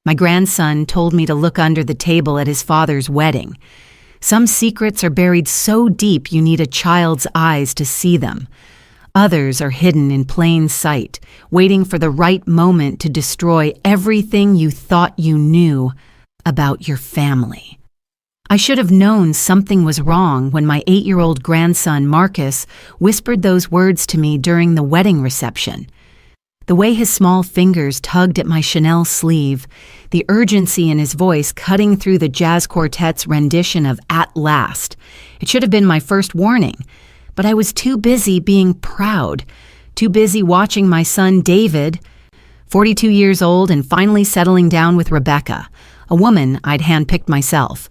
My grandson told me to look under the table at his father's wedding. Some secrets are buried so deep you need a child's eyes to see them. Others are hidden in plain sight, waiting for the right moment to destroy everything you thought you knew about your family. I should have known something was wrong when my 8-year-old grandson, Marcus, whispered those words to me during the wedding reception. The way his small fingers tugged at my Chanel sleeve, the urgency in his voice cutting through the jazz quartet's rendition of At Last. It should have been my first warning, but I was too busy being proud, too busy watching my son David, 42 years old and finally settling down with Rebecca, a woman I'd handpicked myself.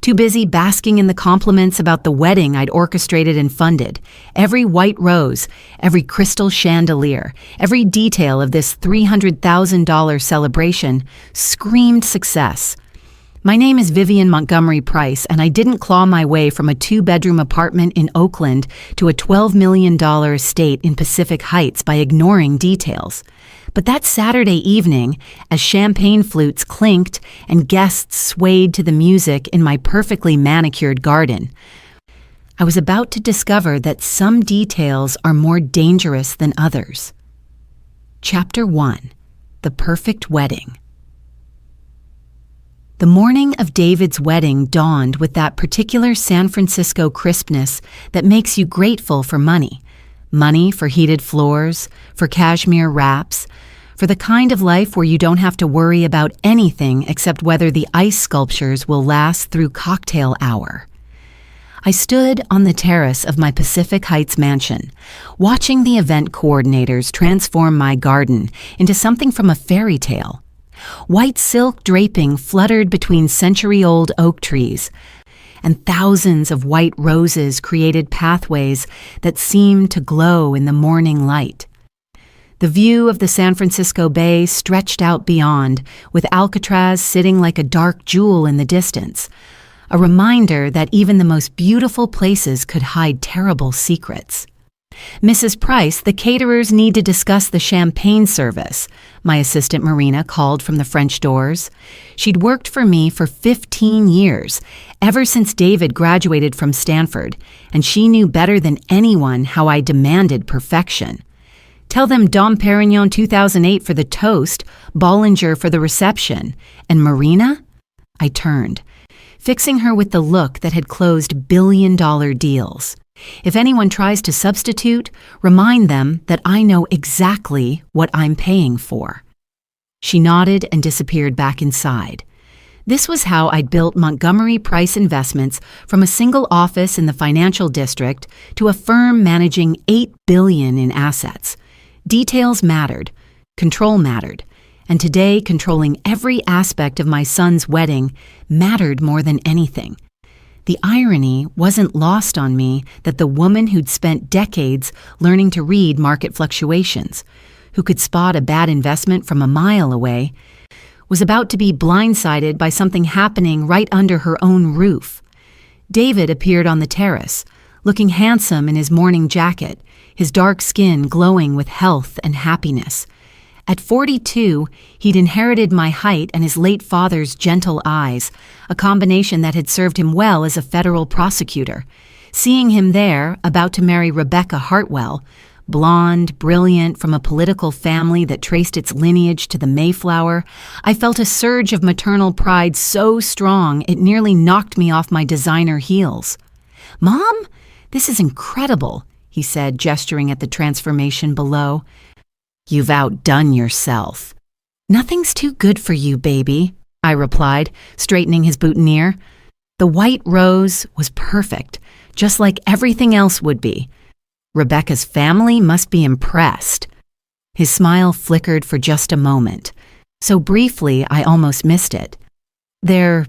Too busy basking in the compliments about the wedding I'd orchestrated and funded. Every white rose, every crystal chandelier, every detail of this $300,000 celebration screamed success. My name is Vivian Montgomery Price, and I didn't claw my way from a 2-bedroom apartment in Oakland to a $12 million estate in Pacific Heights by ignoring details. But that Saturday evening, as champagne flutes clinked and guests swayed to the music in my perfectly manicured garden, I was about to discover that some details are more dangerous than others. Chapter 1: The Perfect Wedding. The morning of David's wedding dawned with that particular San Francisco crispness that makes you grateful for money. Money for heated floors, for cashmere wraps, for the kind of life where you don't have to worry about anything except whether the ice sculptures will last through cocktail hour. I stood on the terrace of my Pacific Heights mansion, watching the event coordinators transform my garden into something from a fairy tale. White silk draping fluttered between century-old oak trees, and thousands of white roses created pathways that seemed to glow in the morning light. The view of the San Francisco Bay stretched out beyond, with Alcatraz sitting like a dark jewel in the distance, a reminder that even the most beautiful places could hide terrible secrets. "Mrs. Price, the caterers need to discuss the champagne service," my assistant Marina called from the French doors. She'd worked for me for 15 years, ever since David graduated from Stanford, and she knew better than anyone how I demanded perfection. "Tell them Dom Perignon 2008 for the toast, Bollinger for the reception, and Marina?" I turned, fixing her with the look that had closed billion-dollar deals. "If anyone tries to substitute, remind them that I know exactly what I'm paying for." She nodded and disappeared back inside. This was how I'd built Montgomery Price Investments from a single office in the financial district to a firm managing $8 billion in assets. Details mattered, control mattered, and today controlling every aspect of my son's wedding mattered more than anything. The irony wasn't lost on me that the woman who'd spent decades learning to read market fluctuations, who could spot a bad investment from a mile away, was about to be blindsided by something happening right under her own roof. David appeared on the terrace, looking handsome in his morning jacket, his dark skin glowing with health and happiness. At 42, he'd inherited my height and his late father's gentle eyes, a combination that had served him well as a federal prosecutor. Seeing him there, about to marry Rebecca Hartwell, blonde, brilliant, from a political family that traced its lineage to the Mayflower, I felt a surge of maternal pride so strong it nearly knocked me off my designer heels. "Mom, this is incredible," he said, gesturing at the transformation below. "You've outdone yourself." "Nothing's too good for you, baby," I replied, straightening his boutonniere. The white rose was perfect, just like everything else would be. Rebecca's family must be impressed. His smile flickered for just a moment, so briefly I almost missed it. "They're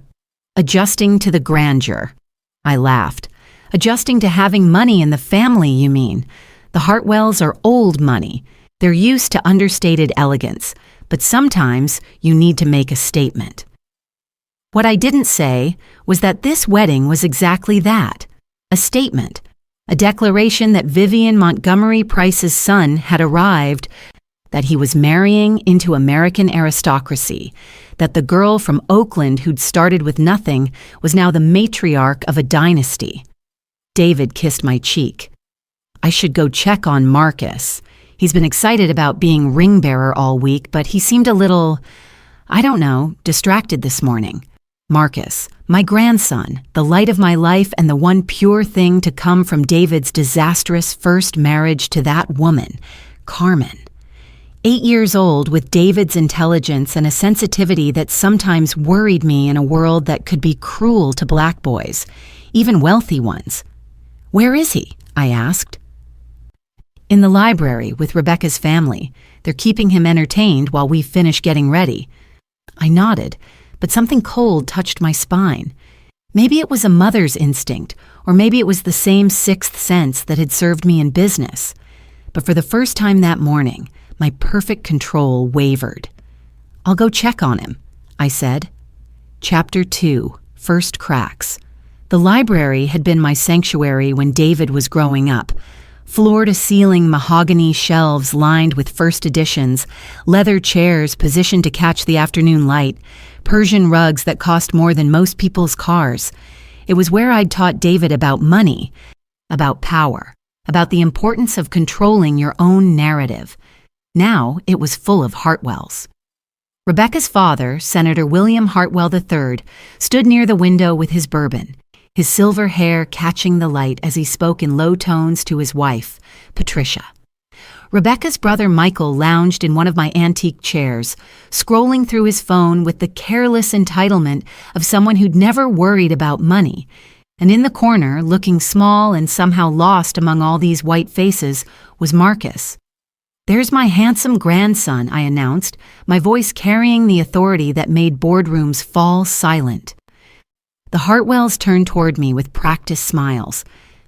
adjusting to the grandeur." I laughed. "Adjusting to having money in the family, you mean? The Hartwells are old money. They're used to understated elegance, but sometimes you need to make a statement." What I didn't say was that this wedding was exactly that, a statement, a declaration that Vivian Montgomery Price's son had arrived that he was marrying into American aristocracy, that the girl from Oakland who'd started with nothing was now the matriarch of a dynasty. David kissed my cheek. I should go check on Marcus. He's been excited about being ring bearer all week, but he seemed a little, distracted this morning. Marcus, my grandson, the light of my life and the one pure thing to come from David's disastrous first marriage to that woman, Carmen. 8 years old with David's intelligence and a sensitivity that sometimes worried me in a world that could be cruel to black boys, even wealthy ones. Where is he? I asked. In the library with Rebecca's family. They're keeping him entertained while we finish getting ready. I nodded, but something cold touched my spine. Maybe it was a mother's instinct, or maybe it was the same sixth sense that had served me in business. But for the first time that morning, my perfect control wavered. I'll go check on him, I said. Chapter 2, First Cracks. The library had been my sanctuary when David was growing up. Floor-to-ceiling mahogany shelves lined with first editions, leather chairs positioned to catch the afternoon light, Persian rugs that cost more than most people's cars. It was where I'd taught David about money, about power, about the importance of controlling your own narrative. Now it was full of Hartwells. Rebecca's father, Senator William Hartwell III, stood near the window with his bourbon, his silver hair catching the light as he spoke in low tones to his wife, Patricia. Rebecca's brother Michael lounged in one of my antique chairs, scrolling through his phone with the careless entitlement of someone who'd never worried about money. And in the corner, looking small and somehow lost among all these white faces, was Marcus. "There's my handsome grandson," I announced, my voice carrying the authority that made boardrooms fall silent. The Hartwells turned toward me with practiced smiles,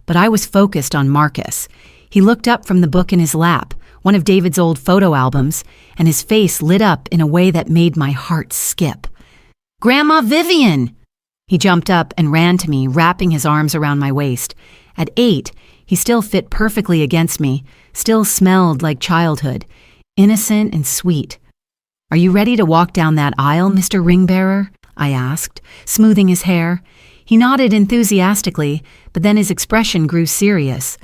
but I was focused on Marcus. He looked up from the book in his lap, one of David's old photo albums, and his face lit up in a way that made my heart skip. "Grandma Vivian!" He jumped up and ran to me, wrapping his arms around my waist. At 8, he still fit perfectly against me, still smelled like childhood, innocent and sweet. "Are you ready to walk down that aisle, Mr. Ringbearer?" I asked, smoothing his hair. He nodded enthusiastically, but then his expression grew serious.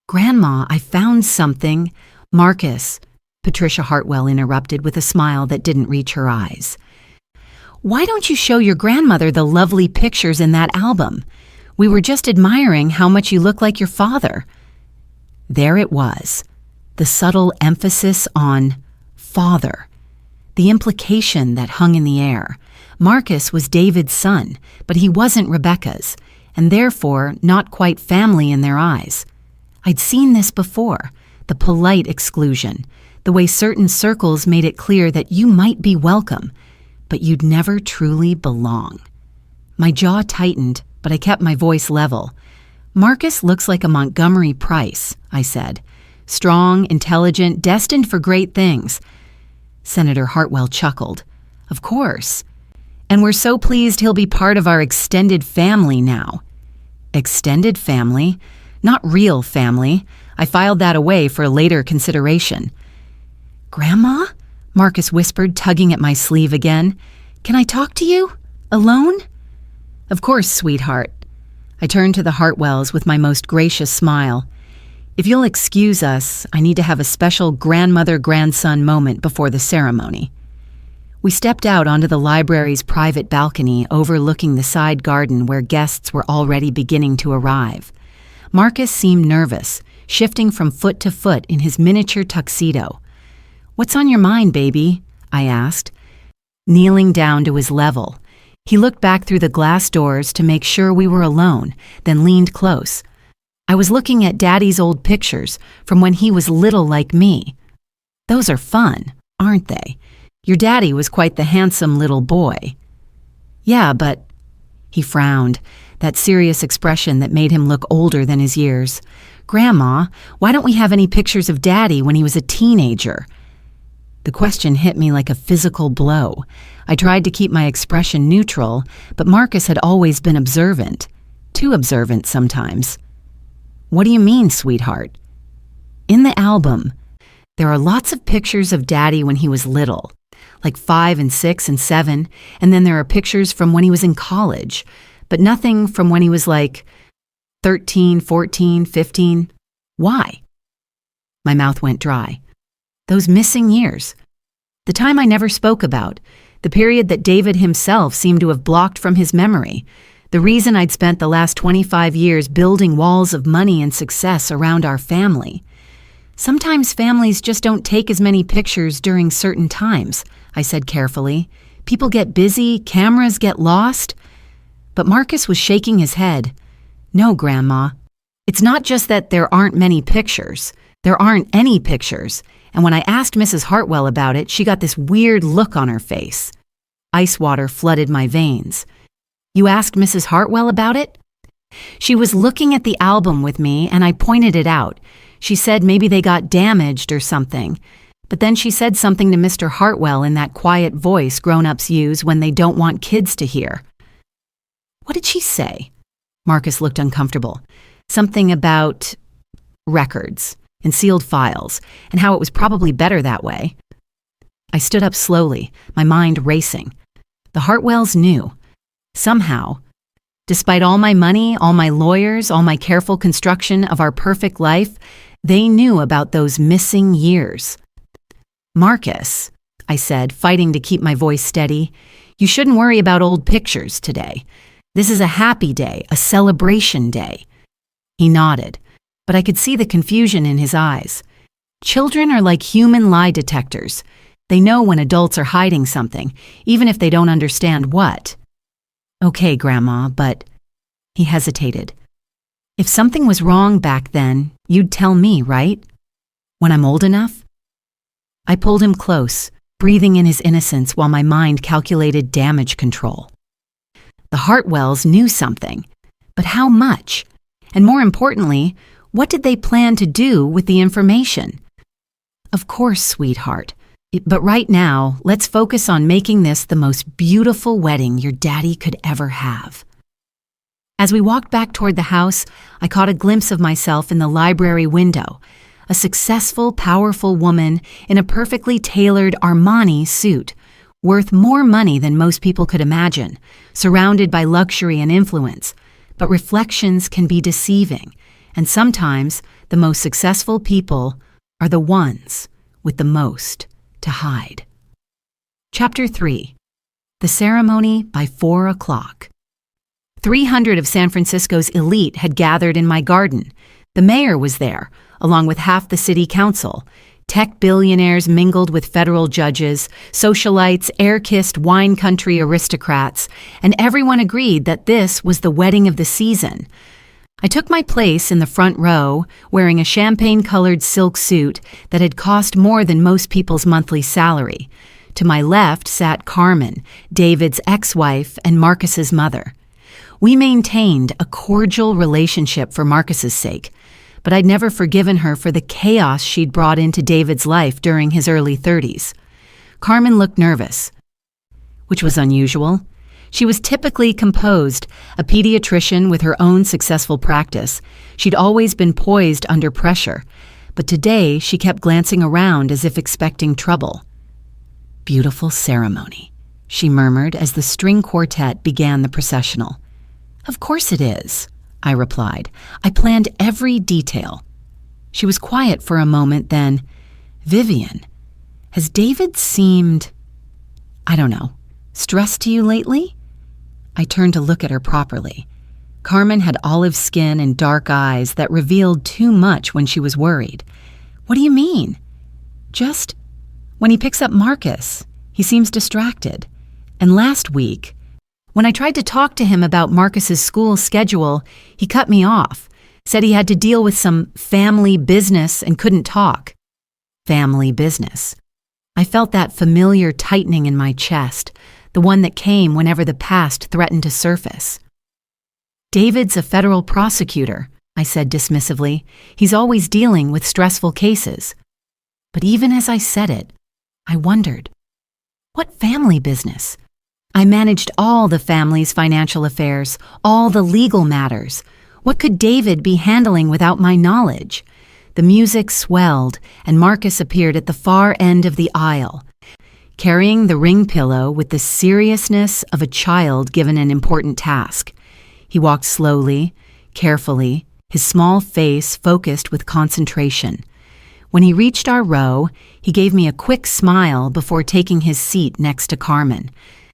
"Grandma, I found something." "Marcus," Patricia Hartwell interrupted with a smile that didn't reach her eyes. "Why don't you show your grandmother the lovely pictures in that album? We were just admiring how much you look like your father." There it was, the subtle emphasis on father, the implication that hung in the air. Marcus was David's son, but he wasn't Rebecca's, and therefore not quite family in their eyes. I'd seen this before, the polite exclusion, the way certain circles made it clear that you might be welcome, but you'd never truly belong. My jaw tightened, but I kept my voice level. "Marcus looks like a Montgomery Price," I said. "Strong, intelligent, destined for great things." Senator Hartwell chuckled. "Of course. And we're so pleased he'll be part of our extended family now." Extended family? Not real family. I filed that away for later consideration. "Grandma?" Marcus whispered, tugging at my sleeve again. "Can I talk to you? Alone?" "Of course, sweetheart." I turned to the Hartwells with my most gracious smile. "If you'll excuse us, I need to have a special grandmother-grandson moment before the ceremony." We stepped out onto the library's private balcony overlooking the side garden where guests were already beginning to arrive. Marcus seemed nervous, shifting from foot to foot in his miniature tuxedo. "What's on your mind, baby?" I asked. Kneeling down to his level, he looked back through the glass doors to make sure we were alone, then leaned close. I was looking at Daddy's old pictures from when he was little like me. "Those are fun, aren't they? Your daddy was quite the handsome little boy." "Yeah, but..." He frowned, that serious expression that made him look older than his years. "Grandma, why don't we have any pictures of Daddy when he was a teenager?" The question hit me like a physical blow. I tried to keep my expression neutral, but Marcus had always been observant. Too observant sometimes. "What do you mean, sweetheart?" "In the album. There are lots of pictures of Daddy when he was little, like 5 and 6 and 7, and then there are pictures from when he was in college, but nothing from when he was like 13, 14, 15. Why? My mouth went dry. Those missing years. The time I never spoke about. The period that David himself seemed to have blocked from his memory. The reason I'd spent the last 25 years building walls of money and success around our family. Sometimes families just don't take as many pictures during certain times, I said carefully. People get busy, cameras get lost. But Marcus was shaking his head. No, Grandma. It's not just that there aren't many pictures. There aren't any pictures. And when I asked Mrs. Hartwell about it, she got this weird look on her face. Ice water flooded my veins. You asked Mrs. Hartwell about it? She was looking at the album with me, and I pointed it out. She said maybe they got damaged or something. But then she said something to Mr. Hartwell in that quiet voice grown-ups use when they don't want kids to hear. What did she say? Marcus looked uncomfortable. Something about records and sealed files, and how it was probably better that way. I stood up slowly, my mind racing. The Hartwells knew. Somehow, despite all my money, all my lawyers, all my careful construction of our perfect life, they knew about those missing years. Marcus, I said, fighting to keep my voice steady, you shouldn't worry about old pictures today. This is a happy day, a celebration day. He nodded, but I could see the confusion in his eyes. Children are like human lie detectors. They know when adults are hiding something, even if they don't understand what. Okay, Grandma, but... He hesitated. If something was wrong back then, you'd tell me, right? When I'm old enough? I pulled him close, breathing in his innocence while my mind calculated damage control. The Hartwells knew something, but how much? And more importantly, what did they plan to do with the information? Of course, sweetheart. But right now, let's focus on making this the most beautiful wedding your daddy could ever have. As we walked back toward the house, I caught a glimpse of myself in the library window, a successful, powerful woman in a perfectly tailored Armani suit, worth more money than most people could imagine, surrounded by luxury and influence. But reflections can be deceiving, and sometimes the most successful people are the ones with the most to hide. Chapter 3. The ceremony by 4 o'clock. 300 of San Francisco's elite had gathered in my garden. The mayor was there, along with half the city council. Tech billionaires mingled with federal judges, socialites, air-kissed wine country aristocrats, and everyone agreed that this was the wedding of the season. I took my place in the front row, wearing a champagne-colored silk suit that had cost more than most people's monthly salary. To my left sat Carmen, David's ex-wife and Marcus's mother. We maintained a cordial relationship for Marcus's sake, but I'd never forgiven her for the chaos she'd brought into David's life during his early 30s. Carmen looked nervous, which was unusual. She was typically composed, a pediatrician with her own successful practice. She'd always been poised under pressure, but today she kept glancing around as if expecting trouble. Beautiful ceremony, she murmured as the string quartet began the processional. Of course it is, I replied. I planned every detail. She was quiet for a moment, then, Vivian, has David seemed, stressed to you lately? I turned to look at her properly. Carmen had olive skin and dark eyes that revealed too much when she was worried. What do you mean? Just when he picks up Marcus, he seems distracted. And last week, when I tried to talk to him about Marcus's school schedule, he cut me off, said he had to deal with some family business and couldn't talk. Family business. I felt that familiar tightening in my chest, the one that came whenever the past threatened to surface. David's a federal prosecutor, I said dismissively. He's always dealing with stressful cases. But even as I said it, I wondered, what family business? I managed all the family's financial affairs, all the legal matters. What could David be handling without my knowledge? The music swelled, and Marcus appeared at the far end of the aisle, carrying the ring pillow with the seriousness of a child given an important task. He walked slowly, carefully, his small face focused with concentration. When he reached our row, he gave me a quick smile before taking his seat next to Carmen.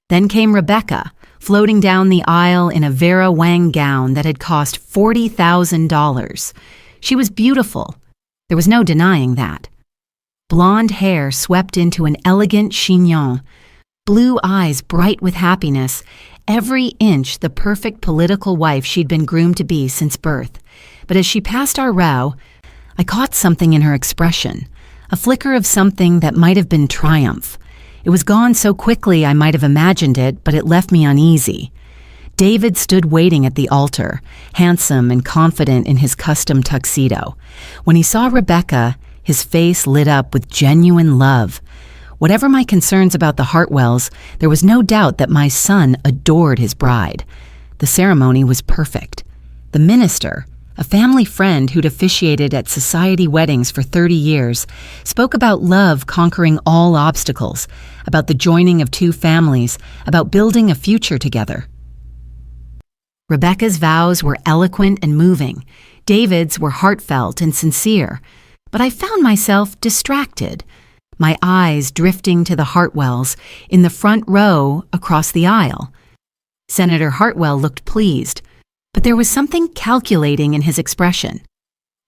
Then came Rebecca, floating down the aisle in a Vera Wang gown that had cost $40,000. She was beautiful. There was no denying that. Blonde hair swept into an elegant chignon, blue eyes bright with happiness, every inch the perfect political wife she'd been groomed to be since birth. But as she passed our row, I caught something in her expression, a flicker of something that might have been triumph. It was gone so quickly I might have imagined it, but it left me uneasy. David stood waiting at the altar, handsome and confident in his custom tuxedo. When he saw Rebecca, his face lit up with genuine love. Whatever my concerns about the Hartwells, there was no doubt that my son adored his bride. The ceremony was perfect. The minister, a family friend who'd officiated at society weddings for 30 years, spoke about love conquering all obstacles, about the joining of two families, about building a future together. Rebecca's vows were eloquent and moving. David's were heartfelt and sincere. But I found myself distracted, my eyes drifting to the Hartwells in the front row across the aisle. Senator Hartwell looked pleased, but there was something calculating in his expression.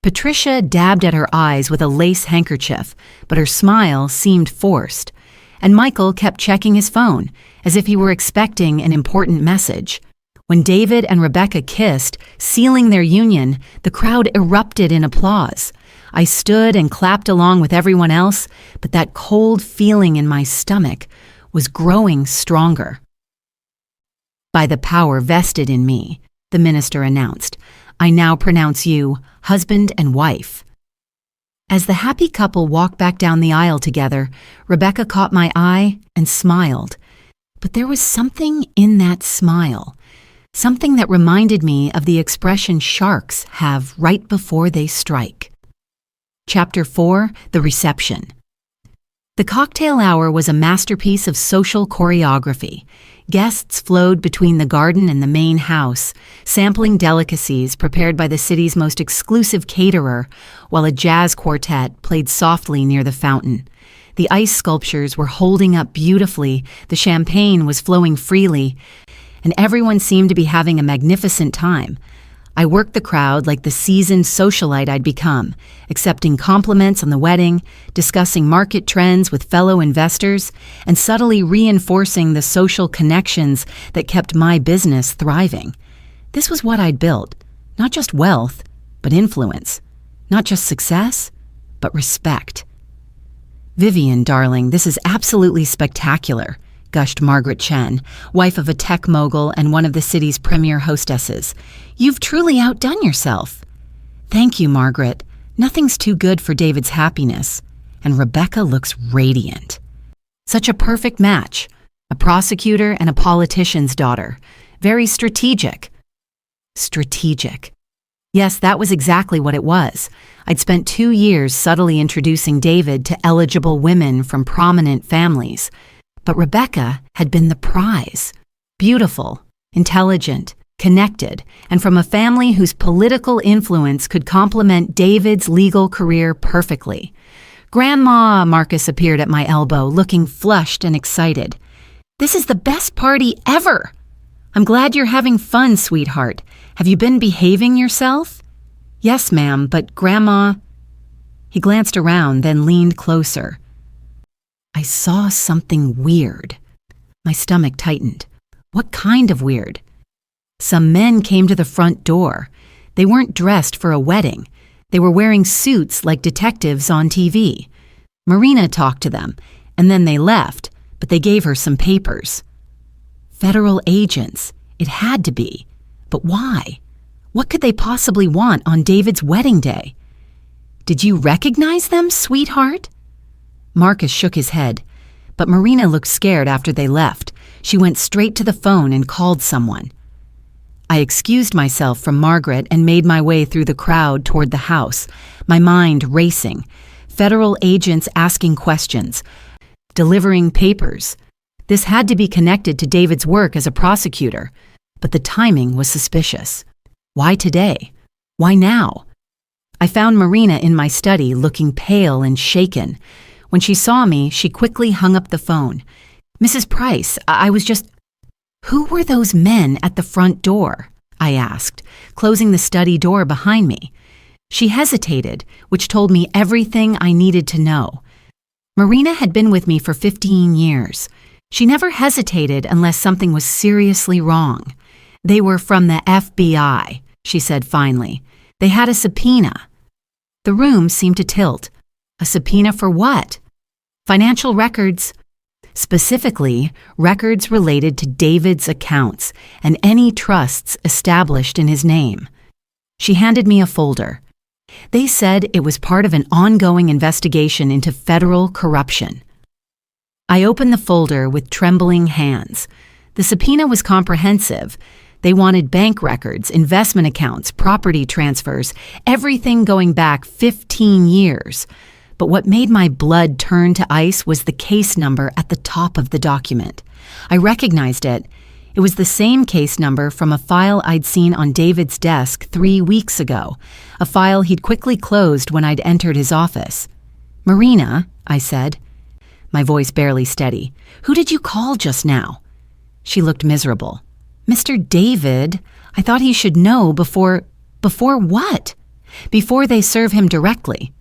Patricia dabbed at her eyes with a lace handkerchief, but her smile seemed forced. And Michael kept checking his phone, as if he were expecting an important message. When David and Rebecca kissed, sealing their union, the crowd erupted in applause. I stood and clapped along with everyone else, but that cold feeling in my stomach was growing stronger. By the power vested in me, the minister announced, I now pronounce you husband and wife. As the happy couple walked back down the aisle together, Rebecca caught my eye and smiled. But there was something in that smile, something that reminded me of the expression sharks have right before they strike. Chapter 4, The Reception. The cocktail hour was a masterpiece of social choreography. Guests flowed between the garden and the main house, sampling delicacies prepared by the city's most exclusive caterer, while a jazz quartet played softly near the fountain. The ice sculptures were holding up beautifully, the champagne was flowing freely, and everyone seemed to be having a magnificent time. I worked the crowd like the seasoned socialite I'd become, accepting compliments on the wedding, discussing market trends with fellow investors, and subtly reinforcing the social connections that kept my business thriving. This was what I'd built, not just wealth, but influence. Not just success, but respect. Vivian, darling, this is absolutely spectacular, gushed Margaret Chen, wife of a tech mogul and one of the city's premier hostesses. You've truly outdone yourself. Thank you, Margaret. Nothing's too good for David's happiness. And Rebecca looks radiant. Such a perfect match. A prosecutor and a politician's daughter. Very strategic. Strategic. Yes, that was exactly what it was. I'd spent 2 years subtly introducing David to eligible women from prominent families. But Rebecca had been the prize. Beautiful, intelligent, connected, and from a family whose political influence could complement David's legal career perfectly. Grandma, Marcus appeared at my elbow, looking flushed and excited. This is the best party ever. I'm glad you're having fun, sweetheart. Have you been behaving yourself? Yes, ma'am, but Grandma... He glanced around, then leaned closer. I saw something weird. My stomach tightened. What kind of weird? Some men came to the front door. They weren't dressed for a wedding. They were wearing suits like detectives on TV. Marina talked to them, and then they left, but they gave her some papers. Federal agents. It had to be. But why? What could they possibly want on David's wedding day? Did you recognize them, sweetheart? Marcus shook his head, but Marina looked scared after they left. She went straight to the phone and called someone. I excused myself from Margaret and made my way through the crowd toward the house, my mind racing. Federal agents asking questions, delivering papers. This had to be connected to David's work as a prosecutor, but the timing was suspicious. Why today? Why now? I found Marina in my study looking pale and shaken. When she saw me, she quickly hung up the phone. "Mrs. Price, I was just—" "Who were those men at the front door?" I asked, closing the study door behind me. She hesitated, which told me everything I needed to know. Marina had been with me for 15 years. She never hesitated unless something was seriously wrong. "They were from the FBI," she said finally. "They had a subpoena." The room seemed to tilt. A subpoena for what? Financial records. Specifically, records related to David's accounts and any trusts established in his name. She handed me a folder. They said it was part of an ongoing investigation into federal corruption. I opened the folder with trembling hands. The subpoena was comprehensive. They wanted bank records, investment accounts, property transfers, everything going back 15 years. But what made my blood turn to ice was the case number at the top of the document. I recognized it. It was the same case number from a file I'd seen on David's desk 3 weeks ago, a file he'd quickly closed when I'd entered his office. "Marina," I said, my voice barely steady, "who did you call just now?" She looked miserable. "Mr. David, I thought he should know before what? Before they serve him directly.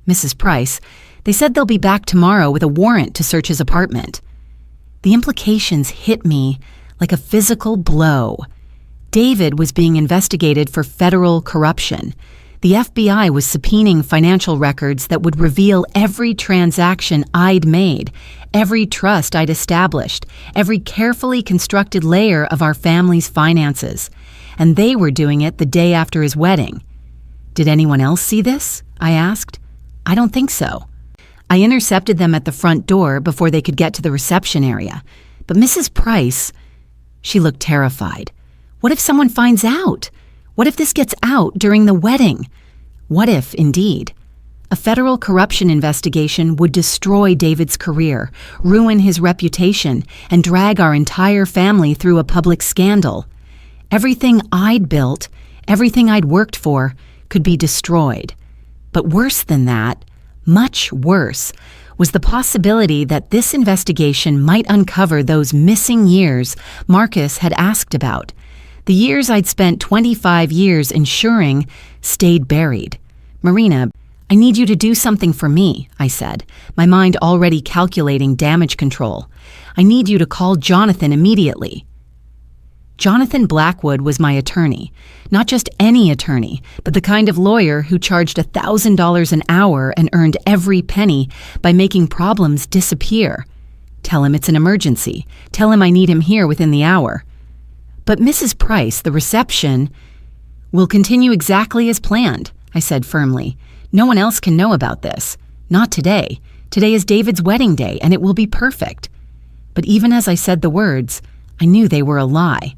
Mrs. Price, they said they'll be back tomorrow with a warrant to search his apartment." The implications hit me like a physical blow. David was being investigated for federal corruption. The FBI was subpoenaing financial records that would reveal every transaction I'd made, every trust I'd established, every carefully constructed layer of our family's finances. And they were doing it the day after his wedding. "Did anyone else see this?" I asked. "I don't think so." I intercepted them at the front door before they could get to the reception area. "But Mrs. Price—" She looked terrified. "What if someone finds out? What if this gets out during the wedding?" What if, indeed? A federal corruption investigation would destroy David's career, ruin his reputation, and drag our entire family through a public scandal. Everything I'd built, everything I'd worked for, could be destroyed. But worse than that, much worse, was the possibility that this investigation might uncover those missing years Marcus had asked about. The years I'd spent 25 years ensuring stayed buried. "Marina, I need you to do something for me," I said, my mind already calculating damage control. "I need you to call Jonathan immediately." Jonathan Blackwood was my attorney. Not just any attorney, but the kind of lawyer who charged $1,000 an hour and earned every penny by making problems disappear. Tell him it's an emergency. Tell him I need him here within the hour. "But Mrs. Price, the reception—" "Will continue exactly as planned," I said firmly. "No one else can know about this. Not today. Today is David's wedding day, and it will be perfect." But even as I said the words, I knew they were a lie.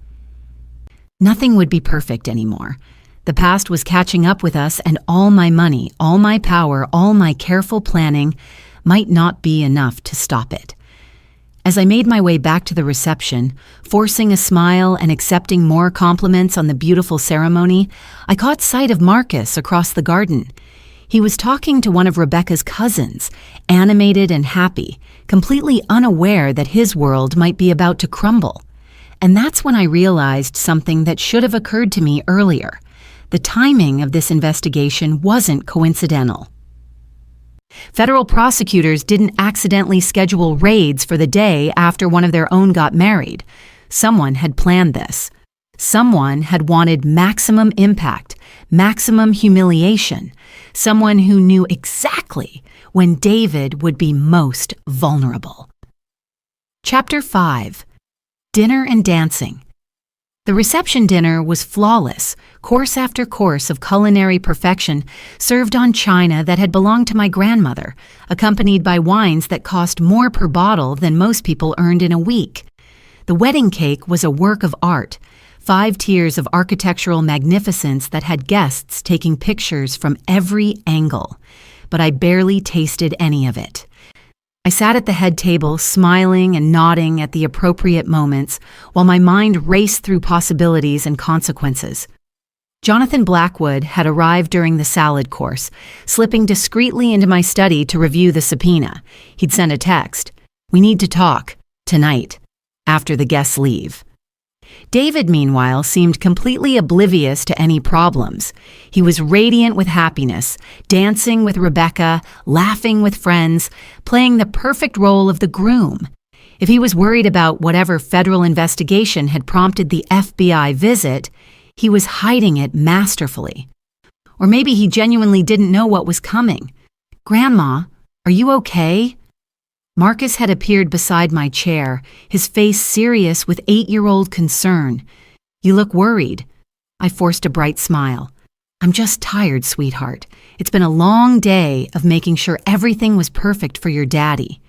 Nothing would be perfect anymore. The past was catching up with us, and all my money, all my power, all my careful planning might not be enough to stop it. As I made my way back to the reception, forcing a smile and accepting more compliments on the beautiful ceremony, I caught sight of Marcus across the garden. He was talking to one of Rebecca's cousins, animated and happy, completely unaware that his world might be about to crumble. And that's when I realized something that should have occurred to me earlier. The timing of this investigation wasn't coincidental. Federal prosecutors didn't accidentally schedule raids for the day after one of their own got married. Someone had planned this. Someone had wanted maximum impact, maximum humiliation. Someone who knew exactly when David would be most vulnerable. Chapter 5. Dinner and Dancing. The reception dinner was flawless, course after course of culinary perfection served on china that had belonged to my grandmother, accompanied by wines that cost more per bottle than most people earned in a week. The wedding cake was a work of art, 5 tiers of architectural magnificence that had guests taking pictures from every angle, but I barely tasted any of it. I sat at the head table, smiling and nodding at the appropriate moments, while my mind raced through possibilities and consequences. Jonathan Blackwood had arrived during the salad course, slipping discreetly into my study to review the subpoena. He'd sent a text. "We need to talk. Tonight. After the guests leave." David, meanwhile, seemed completely oblivious to any problems. He was radiant with happiness, dancing with Rebecca, laughing with friends, playing the perfect role of the groom. If he was worried about whatever federal investigation had prompted the FBI visit, he was hiding it masterfully. Or maybe he genuinely didn't know what was coming. "Grandma, are you okay?" Marcus had appeared beside my chair, his face serious with 8-year-old concern. "You look worried." I forced a bright smile. "I'm just tired, sweetheart. It's been a long day of making sure everything was perfect for your daddy."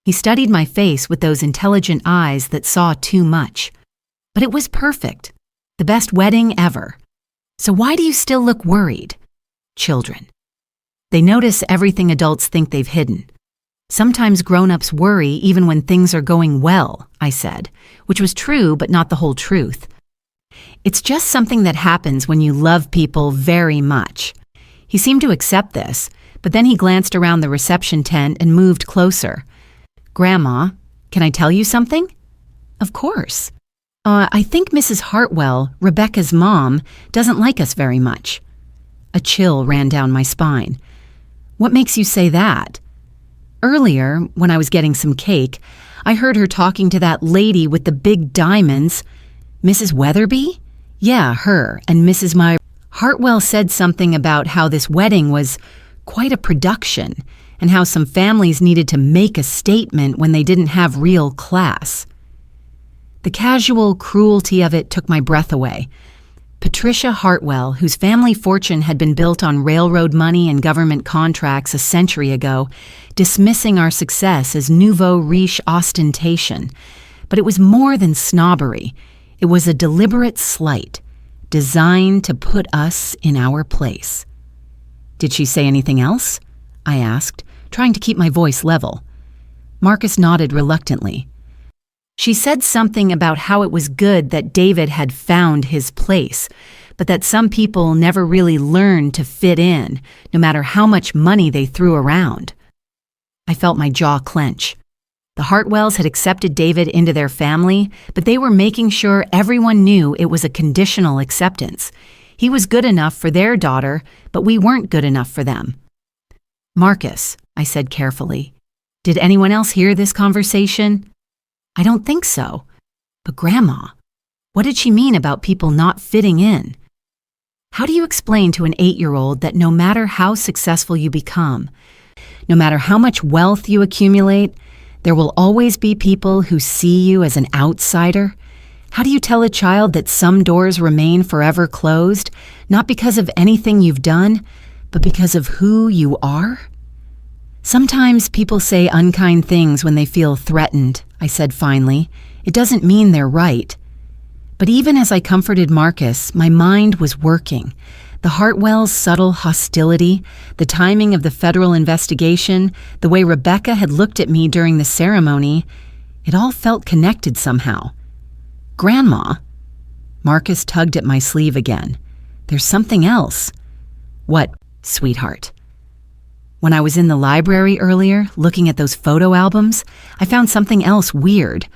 He studied my face with those intelligent eyes that saw too much. "But it was perfect. The best wedding ever. So why do you still look worried?" Children. They notice everything adults think they've hidden. "Sometimes grown-ups worry even when things are going well," I said, which was true but not the whole truth. "It's just something that happens when you love people very much." He seemed to accept this, but then he glanced around the reception tent and moved closer. "Grandma, can I tell you something?" "Of course." I think Mrs. Hartwell, Rebecca's mom, doesn't like us very much." A chill ran down my spine. "What makes you say that?" "Earlier, when I was getting some cake, I heard her talking to that lady with the big diamonds." "Mrs. Weatherby?" "Yeah, her and Mrs. Hartwell said something about how this wedding was quite a production and how some families needed to make a statement when they didn't have real class." The casual cruelty of it took my breath away. Patricia Hartwell, whose family fortune had been built on railroad money and government contracts a century ago, dismissing our success as nouveau riche ostentation. But it was more than snobbery. It was a deliberate slight, designed to put us in our place. "Did she say anything else?" I asked, trying to keep my voice level. Marcus nodded reluctantly. "She said something about how it was good that David had found his place, but that some people never really learned to fit in, no matter how much money they threw around." I felt my jaw clench. The Hartwells had accepted David into their family, but they were making sure everyone knew it was a conditional acceptance. He was good enough for their daughter, but we weren't good enough for them. "Marcus," I said carefully, "did anyone else hear this conversation?" "I don't think so. But Grandma, what did she mean about people not fitting in?" How do you explain to an 8-year-old that no matter how successful you become, no matter how much wealth you accumulate, there will always be people who see you as an outsider? How do you tell a child that some doors remain forever closed, not because of anything you've done, but because of who you are? "Sometimes people say unkind things when they feel threatened," I said finally. "It doesn't mean they're right." But even as I comforted Marcus, my mind was working. The Hartwells' subtle hostility, the timing of the federal investigation, the way Rebecca had looked at me during the ceremony, it all felt connected somehow. "Grandma?" Marcus tugged at my sleeve again. "There's something else." "What, sweetheart?" "When I was in the library earlier, looking at those photo albums, I found something else weird."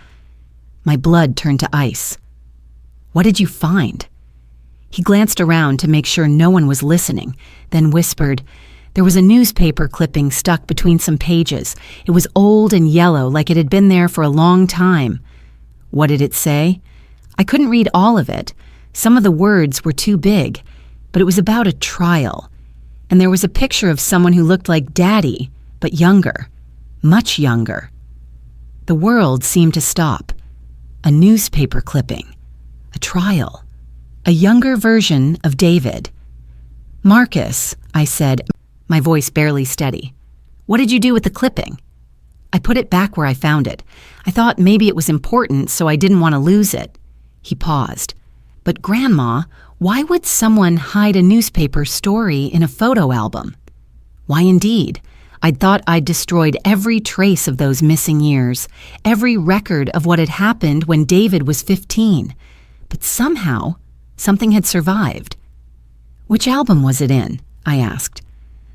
My blood turned to ice. "What did you find?" He glanced around to make sure no one was listening, then whispered, "There was a newspaper clipping stuck between some pages. It was old and yellow, like it had been there for a long time." "What did it say?" I couldn't read all of it. Some of the words were too big, but it was about a trial. And there was a picture of someone who looked like Daddy, but younger, much younger. The world seemed to stop. A newspaper clipping. A trial. A younger version of David. "Marcus," I said, my voice barely steady. "What did you do with the clipping?" I put it back where I found it. I thought maybe it was important, so I didn't want to lose it. He paused. But Grandma, why would someone hide a newspaper story in a photo album? Why indeed? I'd thought I'd destroyed every trace of those missing years, every record of what had happened when David was 15. But somehow, something had survived. Which album was it in? I asked.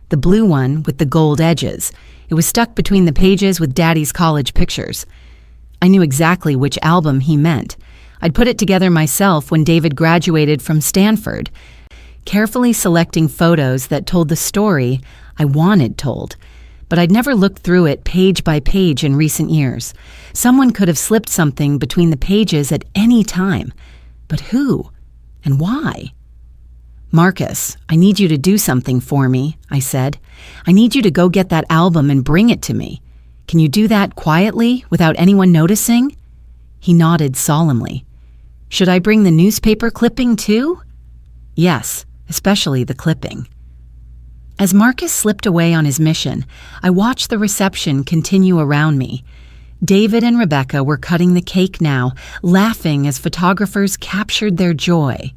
The blue one with the gold edges. It was stuck between the pages with Daddy's college pictures. I knew exactly which album he meant. I'd put it together myself when David graduated from Stanford, carefully selecting photos that told the story I wanted told. But I'd never looked through it page by page in recent years. Someone could have slipped something between the pages at any time. But who? And why? Marcus, I need you to do something for me, I said. I need you to go get that album and bring it to me. Can you do that quietly, without anyone noticing? He nodded solemnly. Should I bring the newspaper clipping too? Yes, especially the clipping. As Marcus slipped away on his mission, I watched the reception continue around me. David and Rebecca were cutting the cake now, laughing as photographers captured their joy.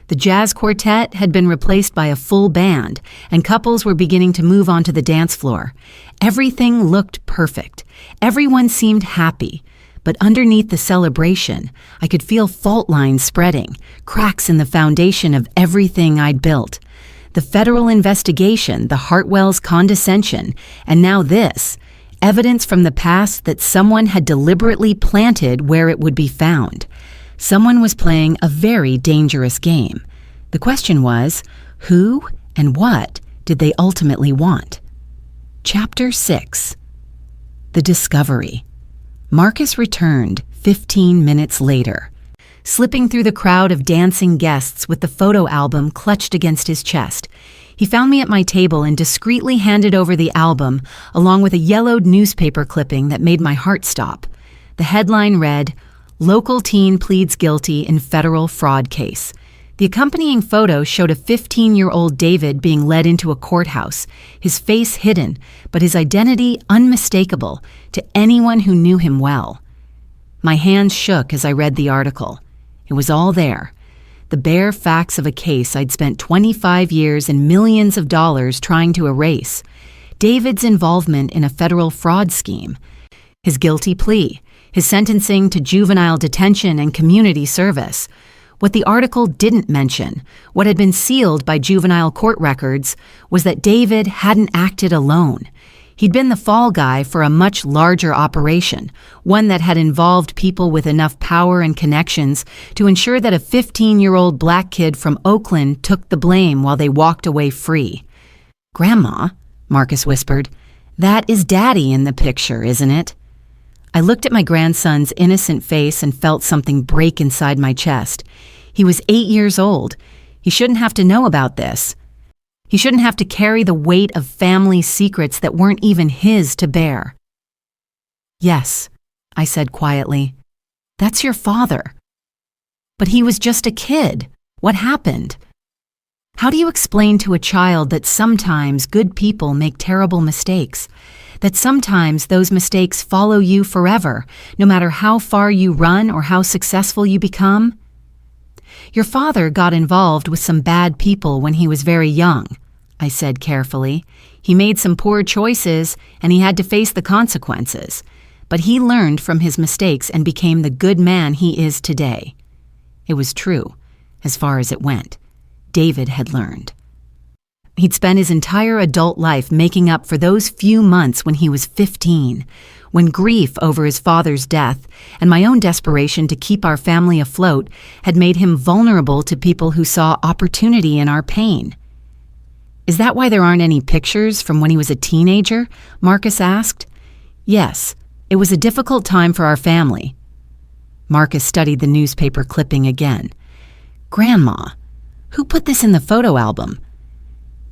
The jazz quartet had been replaced by a full band, and couples were beginning to move onto the dance floor. Everything looked perfect. Everyone seemed happy. But underneath the celebration, I could feel fault lines spreading, cracks in the foundation of everything I'd built. The federal investigation, the Hartwell's condescension, and now this, evidence from the past that someone had deliberately planted where it would be found. Someone was playing a very dangerous game. The question was, who and what did they ultimately want? Chapter 6. The Discovery. Marcus returned 15 minutes later, slipping through the crowd of dancing guests with the photo album clutched against his chest. He found me at my table and discreetly handed over the album along with a yellowed newspaper clipping that made my heart stop. The headline read, "Local teen pleads guilty in federal fraud case." The accompanying photo showed a 15-year-old David being led into a courthouse, his face hidden, but his identity unmistakable to anyone who knew him well. My hands shook as I read the article. It was all there. The bare facts of a case I'd spent 25 years and millions of dollars trying to erase. David's involvement in a federal fraud scheme. His guilty plea. His sentencing to juvenile detention and community service. What the article didn't mention, what had been sealed by juvenile court records, was that David hadn't acted alone. He'd been the fall guy for a much larger operation, one that had involved people with enough power and connections to ensure that a 15-year-old black kid from Oakland took the blame while they walked away free. "Grandma," Marcus whispered, "that is Daddy in the picture, isn't it?" I looked at my grandson's innocent face and felt something break inside my chest. He was 8 years old. He shouldn't have to know about this. He shouldn't have to carry the weight of family secrets that weren't even his to bear. "Yes," I said quietly. "That's your father." "But he was just a kid. What happened?" How do you explain to a child that sometimes good people make terrible mistakes? That sometimes those mistakes follow you forever, no matter how far you run or how successful you become? "Your father got involved with some bad people when he was very young," I said carefully. "He made some poor choices, and he had to face the consequences. But he learned from his mistakes and became the good man he is today." It was true, as far as it went. David had learned. He'd spent his entire adult life making up for those few months when he was 15, when grief over his father's death and my own desperation to keep our family afloat had made him vulnerable to people who saw opportunity in our pain. "Is that why there aren't any pictures from when he was a teenager?" Marcus asked. "Yes, it was a difficult time for our family." Marcus studied the newspaper clipping again. "Grandma, who put this in the photo album?"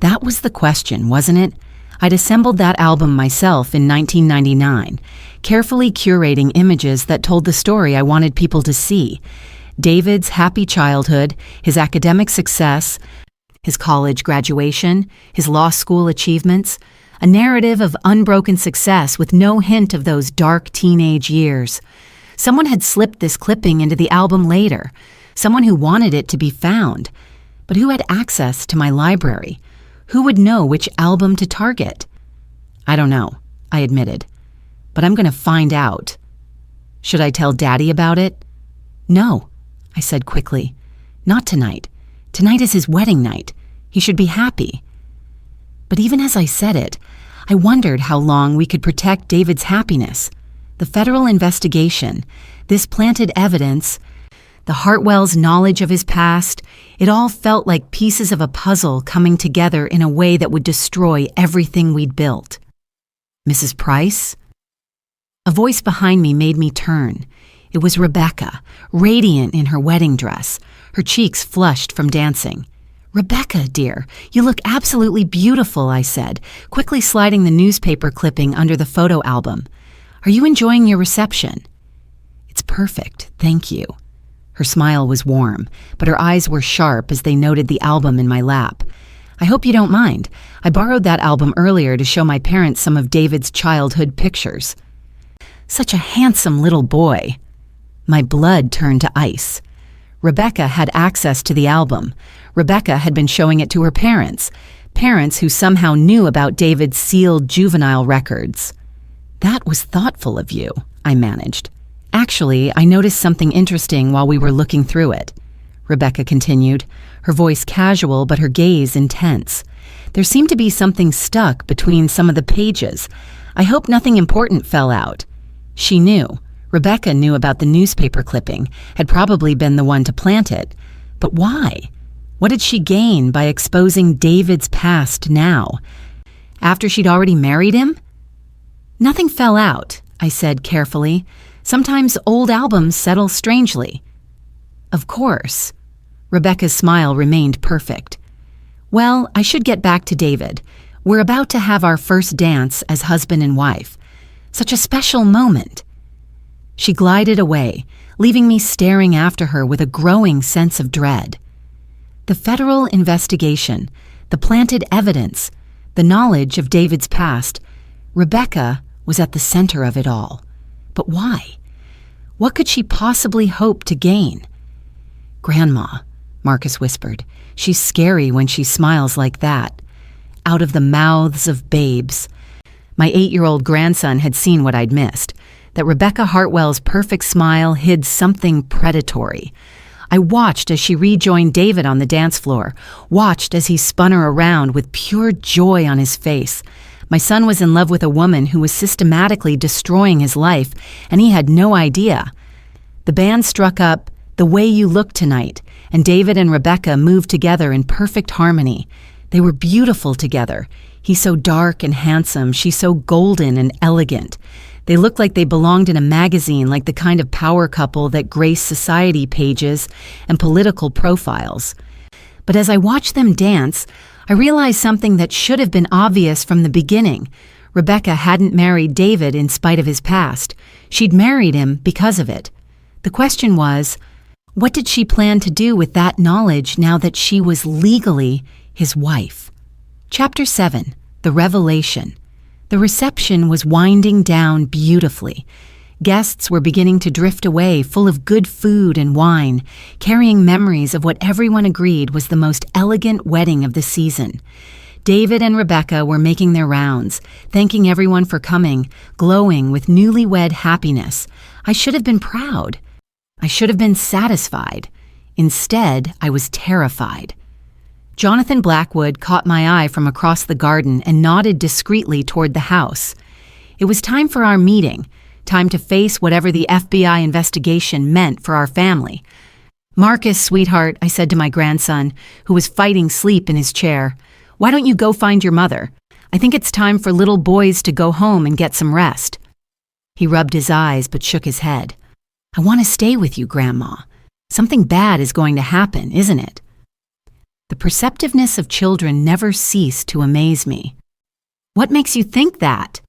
That was the question, wasn't it? I'd assembled that album myself in 1999, carefully curating images that told the story I wanted people to see. David's happy childhood, his academic success, his college graduation, his law school achievements, a narrative of unbroken success with no hint of those dark teenage years. Someone had slipped this clipping into the album later. someone who wanted it to be found. But who had access to my library? Who would know which album to target? I don't know, I admitted. But I'm going to find out. Should I tell Daddy about it? No, I said quickly. Not tonight. Tonight is his wedding night. He should be happy. But even as I said it, I wondered how long we could protect David's happiness. The federal investigation, this planted evidence, the Hartwells' knowledge of his past, it all felt like pieces of a puzzle coming together in a way that would destroy everything we'd built. Mrs. Price? A voice behind me made me turn. It was Rebecca, radiant in her wedding dress, her cheeks flushed from dancing. Rebecca, dear, you look absolutely beautiful, I said, quickly sliding the newspaper clipping under the photo album. Are you enjoying your reception? It's perfect, thank you. Her smile was warm, but her eyes were sharp as they noted the album in my lap. I hope you don't mind. I borrowed that album earlier to show my parents some of David's childhood pictures. Such a handsome little boy. My blood turned to ice. Rebecca had access to the album. Rebecca had been showing it to her parents who somehow knew about David's sealed juvenile records. That was thoughtful of you, I managed. Actually, I noticed something interesting while we were looking through it. Rebecca continued, her voice casual but her gaze intense. There seemed to be something stuck between some of the pages. I hope nothing important fell out. She knew. Rebecca knew about the newspaper clipping, had probably been the one to plant it. But why? What did she gain by exposing David's past now? After she'd already married him? Nothing fell out, I said carefully. Sometimes old albums settle strangely. Of course. Rebecca's smile remained perfect. Well, I should get back to David. We're about to have our first dance as husband and wife. Such a special moment. She glided away, leaving me staring after her with a growing sense of dread. The federal investigation, the planted evidence, the knowledge of David's past, Rebecca was at the center of it all. But why? What could she possibly hope to gain? Grandma, Marcus whispered. She's scary when she smiles like that. Out of the mouths of babes. My 8-year-old grandson had seen what I'd missed, that Rebecca Hartwell's perfect smile hid something predatory. I watched as she rejoined David on the dance floor, watched as he spun her around with pure joy on his face. My son was in love with a woman who was systematically destroying his life, and he had no idea. The band struck up "The Way You Look Tonight," and David and Rebecca moved together in perfect harmony. They were beautiful together. He so dark and handsome, she so golden and elegant. They looked like they belonged in a magazine, like the kind of power couple that graced society pages and political profiles. But as I watched them dance, I realized something that should have been obvious from the beginning. Rebecca hadn't married David in spite of his past. She'd married him because of it. The question was, what did she plan to do with that knowledge now that she was legally his wife? Chapter 7, The Revelation. The reception was winding down beautifully. Guests were beginning to drift away, full of good food and wine, carrying memories of what everyone agreed was the most elegant wedding of the season. David and Rebecca were making their rounds, thanking everyone for coming, glowing with newlywed happiness. I should have been proud. I should have been satisfied. Instead, I was terrified. Jonathan Blackwood caught my eye from across the garden and nodded discreetly toward the house. It was time for our meeting, time to face whatever the FBI investigation meant for our family. Marcus, sweetheart, I said to my grandson, who was fighting sleep in his chair, why don't you go find your mother? I think it's time for little boys to go home and get some rest. He rubbed his eyes but shook his head. I want to stay with you, Grandma. Something bad is going to happen, isn't it? The perceptiveness of children never ceased to amaze me. What makes you think that?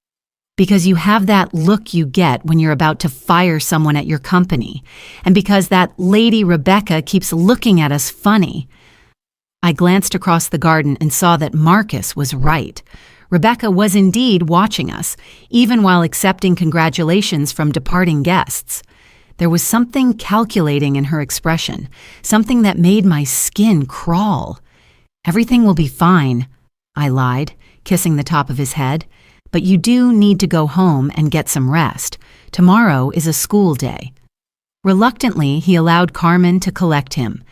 Because you have that look you get when you're about to fire someone at your company, and because that Lady Rebecca keeps looking at us funny. I glanced across the garden and saw that Marcus was right. Rebecca was indeed watching us, even while accepting congratulations from departing guests. There was something calculating in her expression, something that made my skin crawl. "Everything will be fine," I lied, kissing the top of his head. "But you do need to go home and get some rest. Tomorrow is a school day." Reluctantly, he allowed Carmen to collect him.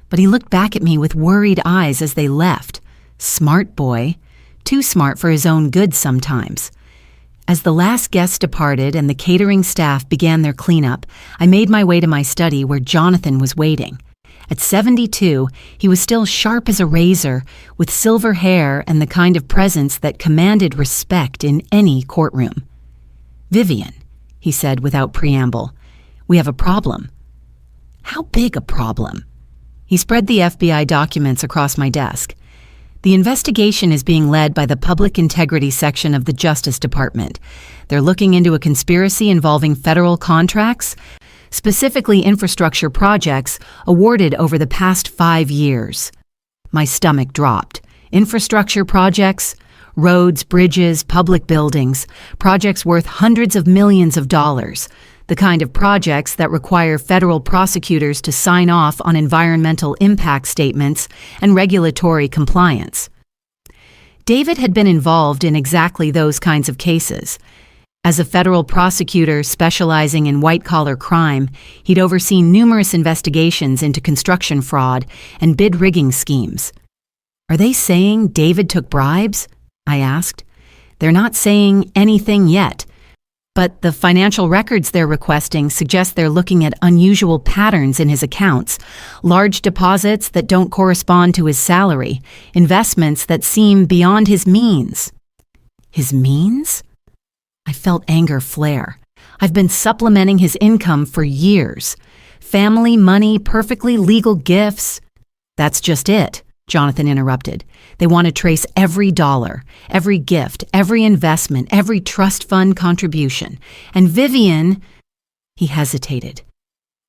But he looked back at me with worried eyes as they left. Smart boy. Too smart for his own good sometimes. As the last guest departed and the catering staff began their cleanup, I made my way to my study where Jonathan was waiting. At 72, he was still sharp as a razor, with silver hair and the kind of presence that commanded respect in any courtroom. "Vivian," he said without preamble, "we have a problem." "How big a problem?" He spread the FBI documents across my desk. "The investigation is being led by the Public Integrity Section of the Justice Department. They're looking into a conspiracy involving federal contracts, specifically infrastructure projects awarded over the past 5 years. My stomach dropped. Infrastructure projects? Roads, bridges, public buildings, projects worth hundreds of millions of dollars. The kind of projects that require federal prosecutors to sign off on environmental impact statements and regulatory compliance. David had been involved in exactly those kinds of cases. As a federal prosecutor specializing in white-collar crime, he'd overseen numerous investigations into construction fraud and bid rigging schemes. "Are they saying David took bribes?" I asked. "They're not saying anything yet, but the financial records they're requesting suggest they're looking at unusual patterns in his accounts, large deposits that don't correspond to his salary, investments that seem beyond his means." "His means?" I felt anger flare. "I've been supplementing his income for years. Family, money, perfectly legal gifts." "That's just it," Jonathan interrupted. "They want to trace every dollar, every gift, every investment, every trust fund contribution. And Vivian..." He hesitated.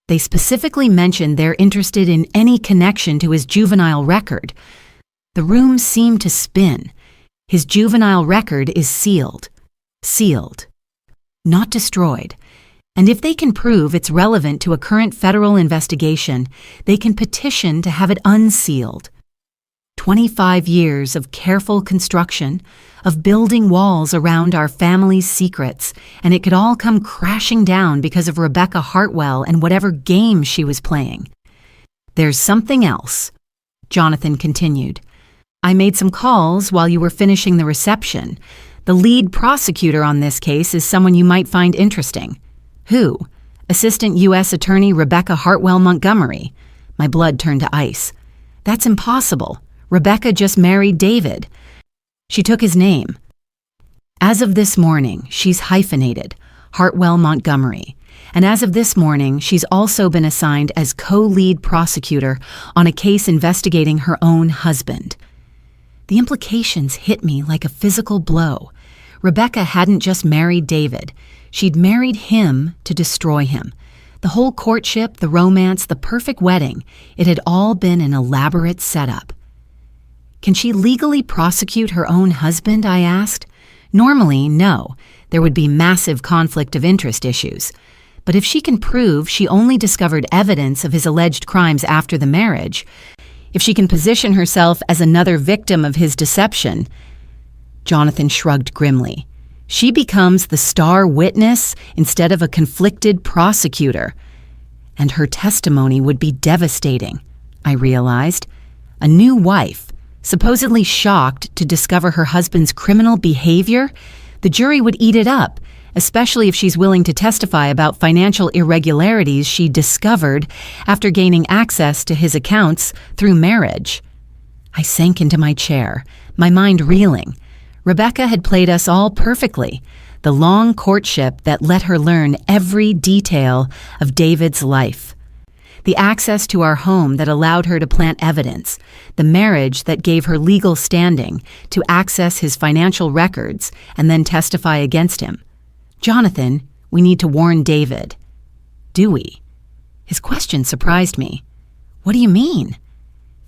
"They specifically mentioned they're interested in any connection to his juvenile record." The room seemed to spin. "His juvenile record is sealed. Sealed. Not destroyed. And if they can prove it's relevant to a current federal investigation, they can petition to have it unsealed. 25 years of careful construction, of building walls around our family's secrets, and it could all come crashing down because of Rebecca Hartwell and whatever game she was playing. There's something else," Jonathan continued. "I made some calls while you were finishing the reception. The lead prosecutor on this case is someone you might find interesting." "Who?" "Assistant U.S. Attorney Rebecca Hartwell Montgomery." My blood turned to ice. "That's impossible. Rebecca just married David. She took his name. As of this morning, she's hyphenated, Hartwell Montgomery. And as of this morning, she's also been assigned as co-lead prosecutor on a case investigating her own husband." The implications hit me like a physical blow. Rebecca hadn't just married David. She'd married him to destroy him. The whole courtship, the romance, the perfect wedding, it had all been an elaborate setup. "Can she legally prosecute her own husband?" I asked. Normally, no. There would be massive conflict of interest issues. But if she can prove she only discovered evidence of his alleged crimes after the marriage, if she can position herself as another victim of his deception... Jonathan shrugged grimly. "She becomes the star witness instead of a conflicted prosecutor. And her testimony would be devastating," I realized. A new wife, supposedly shocked to discover her husband's criminal behavior, the jury would eat it up, especially if she's willing to testify about financial irregularities she discovered after gaining access to his accounts through marriage. I sank into my chair, my mind reeling. Rebecca had played us all perfectly, the long courtship that let her learn every detail of David's life. The access to our home that allowed her to plant evidence, the marriage that gave her legal standing to access his financial records and then testify against him. "Jonathan, we need to warn David." "Do we?" His question surprised me. "What do you mean?"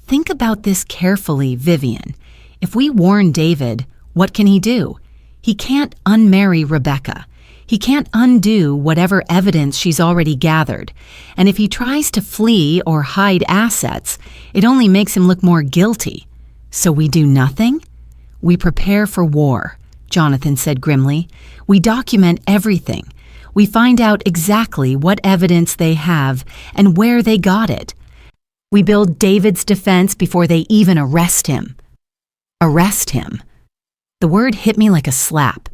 "Think about this carefully, Vivian. If we warn David, what can he do? He can't unmarry Rebecca. He can't undo whatever evidence she's already gathered, and if he tries to flee or hide assets, it only makes him look more guilty. So we do nothing? We prepare for war, Jonathan said grimly. We document everything. We find out exactly what evidence they have and where they got it. We build David's defense before they even arrest him. Arrest him. The word hit me like a slap.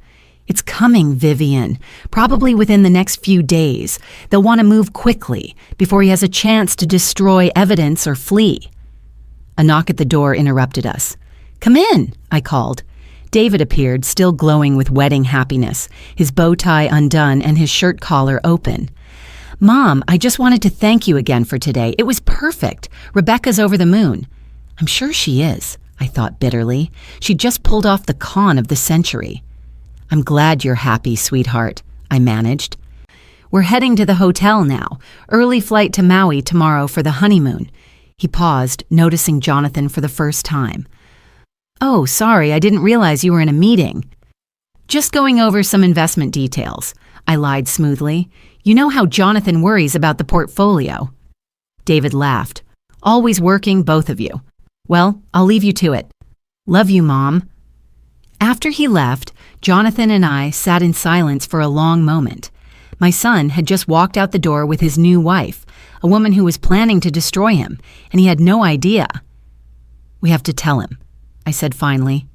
It's coming, Vivian, probably within the next few days. They'll want to move quickly before he has a chance to destroy evidence or flee. A knock at the door interrupted us. "Come in," I called. David appeared, still glowing with wedding happiness, his bow tie undone and his shirt collar open. "Mom, I just wanted to thank you again for today. It was perfect. Rebecca's over the moon." "I'm sure she is," I thought bitterly. She just pulled off the con of the century. "I'm glad you're happy, sweetheart," I managed. "We're heading to the hotel now. Early flight to Maui tomorrow for the honeymoon." He paused, noticing Jonathan for the first time. "Oh, sorry, I didn't realize you were in a meeting." "Just going over some investment details," I lied smoothly. "You know how Jonathan worries about the portfolio." David laughed. "Always working, both of you. Well, I'll leave you to it. Love you, Mom." After he left, Jonathan and I sat in silence for a long moment. My son had just walked out the door with his new wife, a woman who was planning to destroy him, and he had no idea. "We have to tell him," I said finally.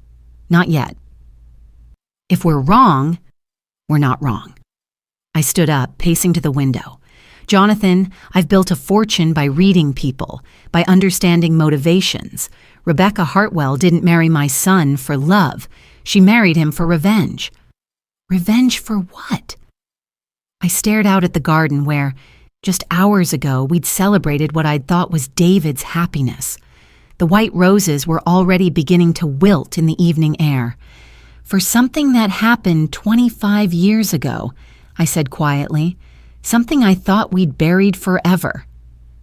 "Not yet. If we're wrong, we're not wrong." I stood up, pacing to the window. "Jonathan, I've built a fortune by reading people, by understanding motivations. Rebecca Hartwell didn't marry my son for love. She married him for revenge." "Revenge for what?" I stared out at the garden where, just hours ago, we'd celebrated what I'd thought was David's happiness. The white roses were already beginning to wilt in the evening air. "For something that happened 25 years ago," I said quietly. "Something I thought we'd buried forever."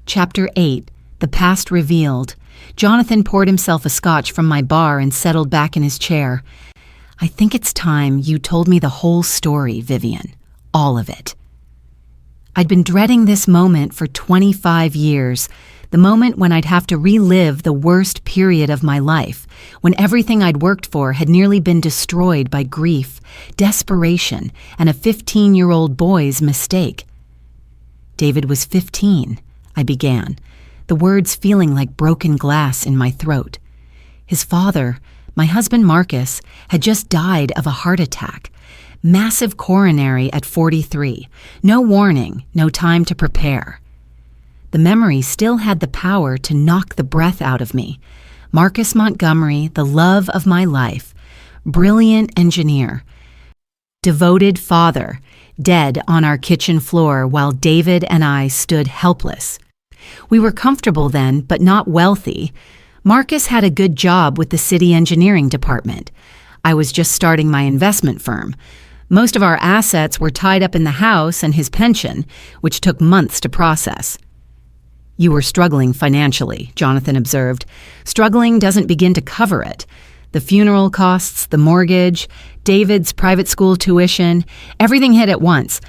Chapter 8, The Past Revealed. Jonathan poured himself a scotch from my bar and settled back in his chair. "I think it's time you told me the whole story, Vivian. All of it." I'd been dreading this moment for 25 years, the moment when I'd have to relive the worst period of my life, when everything I'd worked for had nearly been destroyed by grief, desperation, and a 15-year-old boy's mistake. "David was 15, I began, the words feeling like broken glass in my throat. His father, my husband Marcus, had just died of a heart attack. Massive coronary at 43. No warning, no time to prepare. The memory still had the power to knock the breath out of me. Marcus Montgomery, the love of my life, brilliant engineer, devoted father, dead on our kitchen floor while David and I stood helpless. We were comfortable then, but not wealthy. Marcus had a good job with the city engineering department. I was just starting my investment firm. Most of our assets were tied up in the house and his pension, which took months to process. "You were struggling financially," Jonathan observed. "Struggling doesn't begin to cover it. The funeral costs, the mortgage, David's private school tuition, everything hit at once.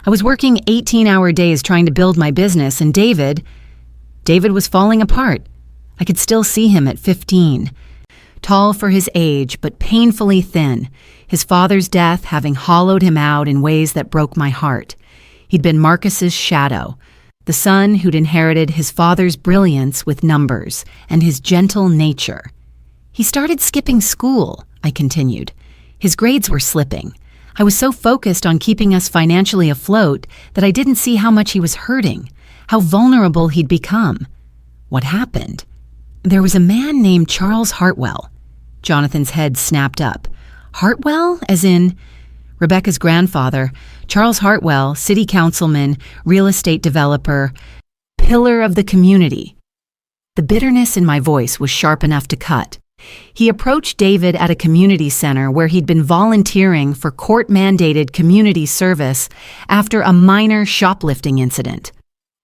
I was working 18-hour days trying to build my business, and David was falling apart. I could still see him at 15. Tall for his age, but painfully thin, his father's death having hollowed him out in ways that broke my heart. He'd been Marcus's shadow, the son who'd inherited his father's brilliance with numbers and his gentle nature. He started skipping school," I continued. "His grades were slipping. I was so focused on keeping us financially afloat that I didn't see how much he was hurting, how vulnerable he'd become. What happened? There was a man named Charles Hartwell." Jonathan's head snapped up. "Hartwell, as in?" "Rebecca's grandfather, Charles Hartwell, city councilman, real estate developer, pillar of the community." The bitterness in my voice was sharp enough to cut. He approached David at a community center where he'd been volunteering for court-mandated community service after a minor shoplifting incident.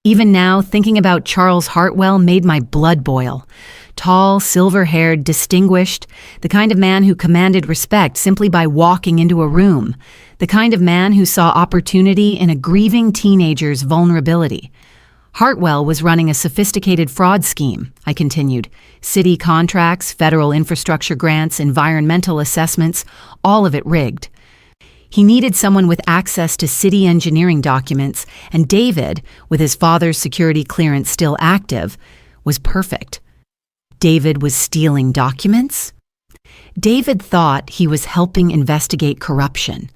Even now, thinking about Charles Hartwell made my blood boil. Tall, silver-haired, distinguished, the kind of man who commanded respect simply by walking into a room, the kind of man who saw opportunity in a grieving teenager's vulnerability. Hartwell was running a sophisticated fraud scheme, I continued. City contracts, federal infrastructure grants, environmental assessments, all of it rigged. He needed someone with access to city engineering documents, and David, with his father's security clearance still active, was perfect. David was stealing documents? David thought he was helping investigate corruption.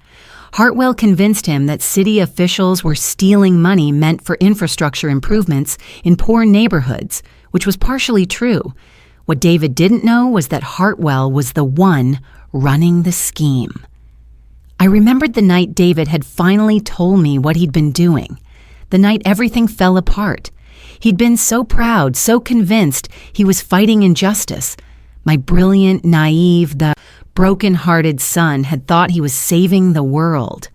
Hartwell convinced him that city officials were stealing money meant for infrastructure improvements in poor neighborhoods, which was partially true. What David didn't know was that Hartwell was the one running the scheme. I remembered the night David had finally told me what he'd been doing, the night everything fell apart. He'd been so proud, so convinced he was fighting injustice. My brilliant, naive, the broken-hearted son had thought he was saving the world.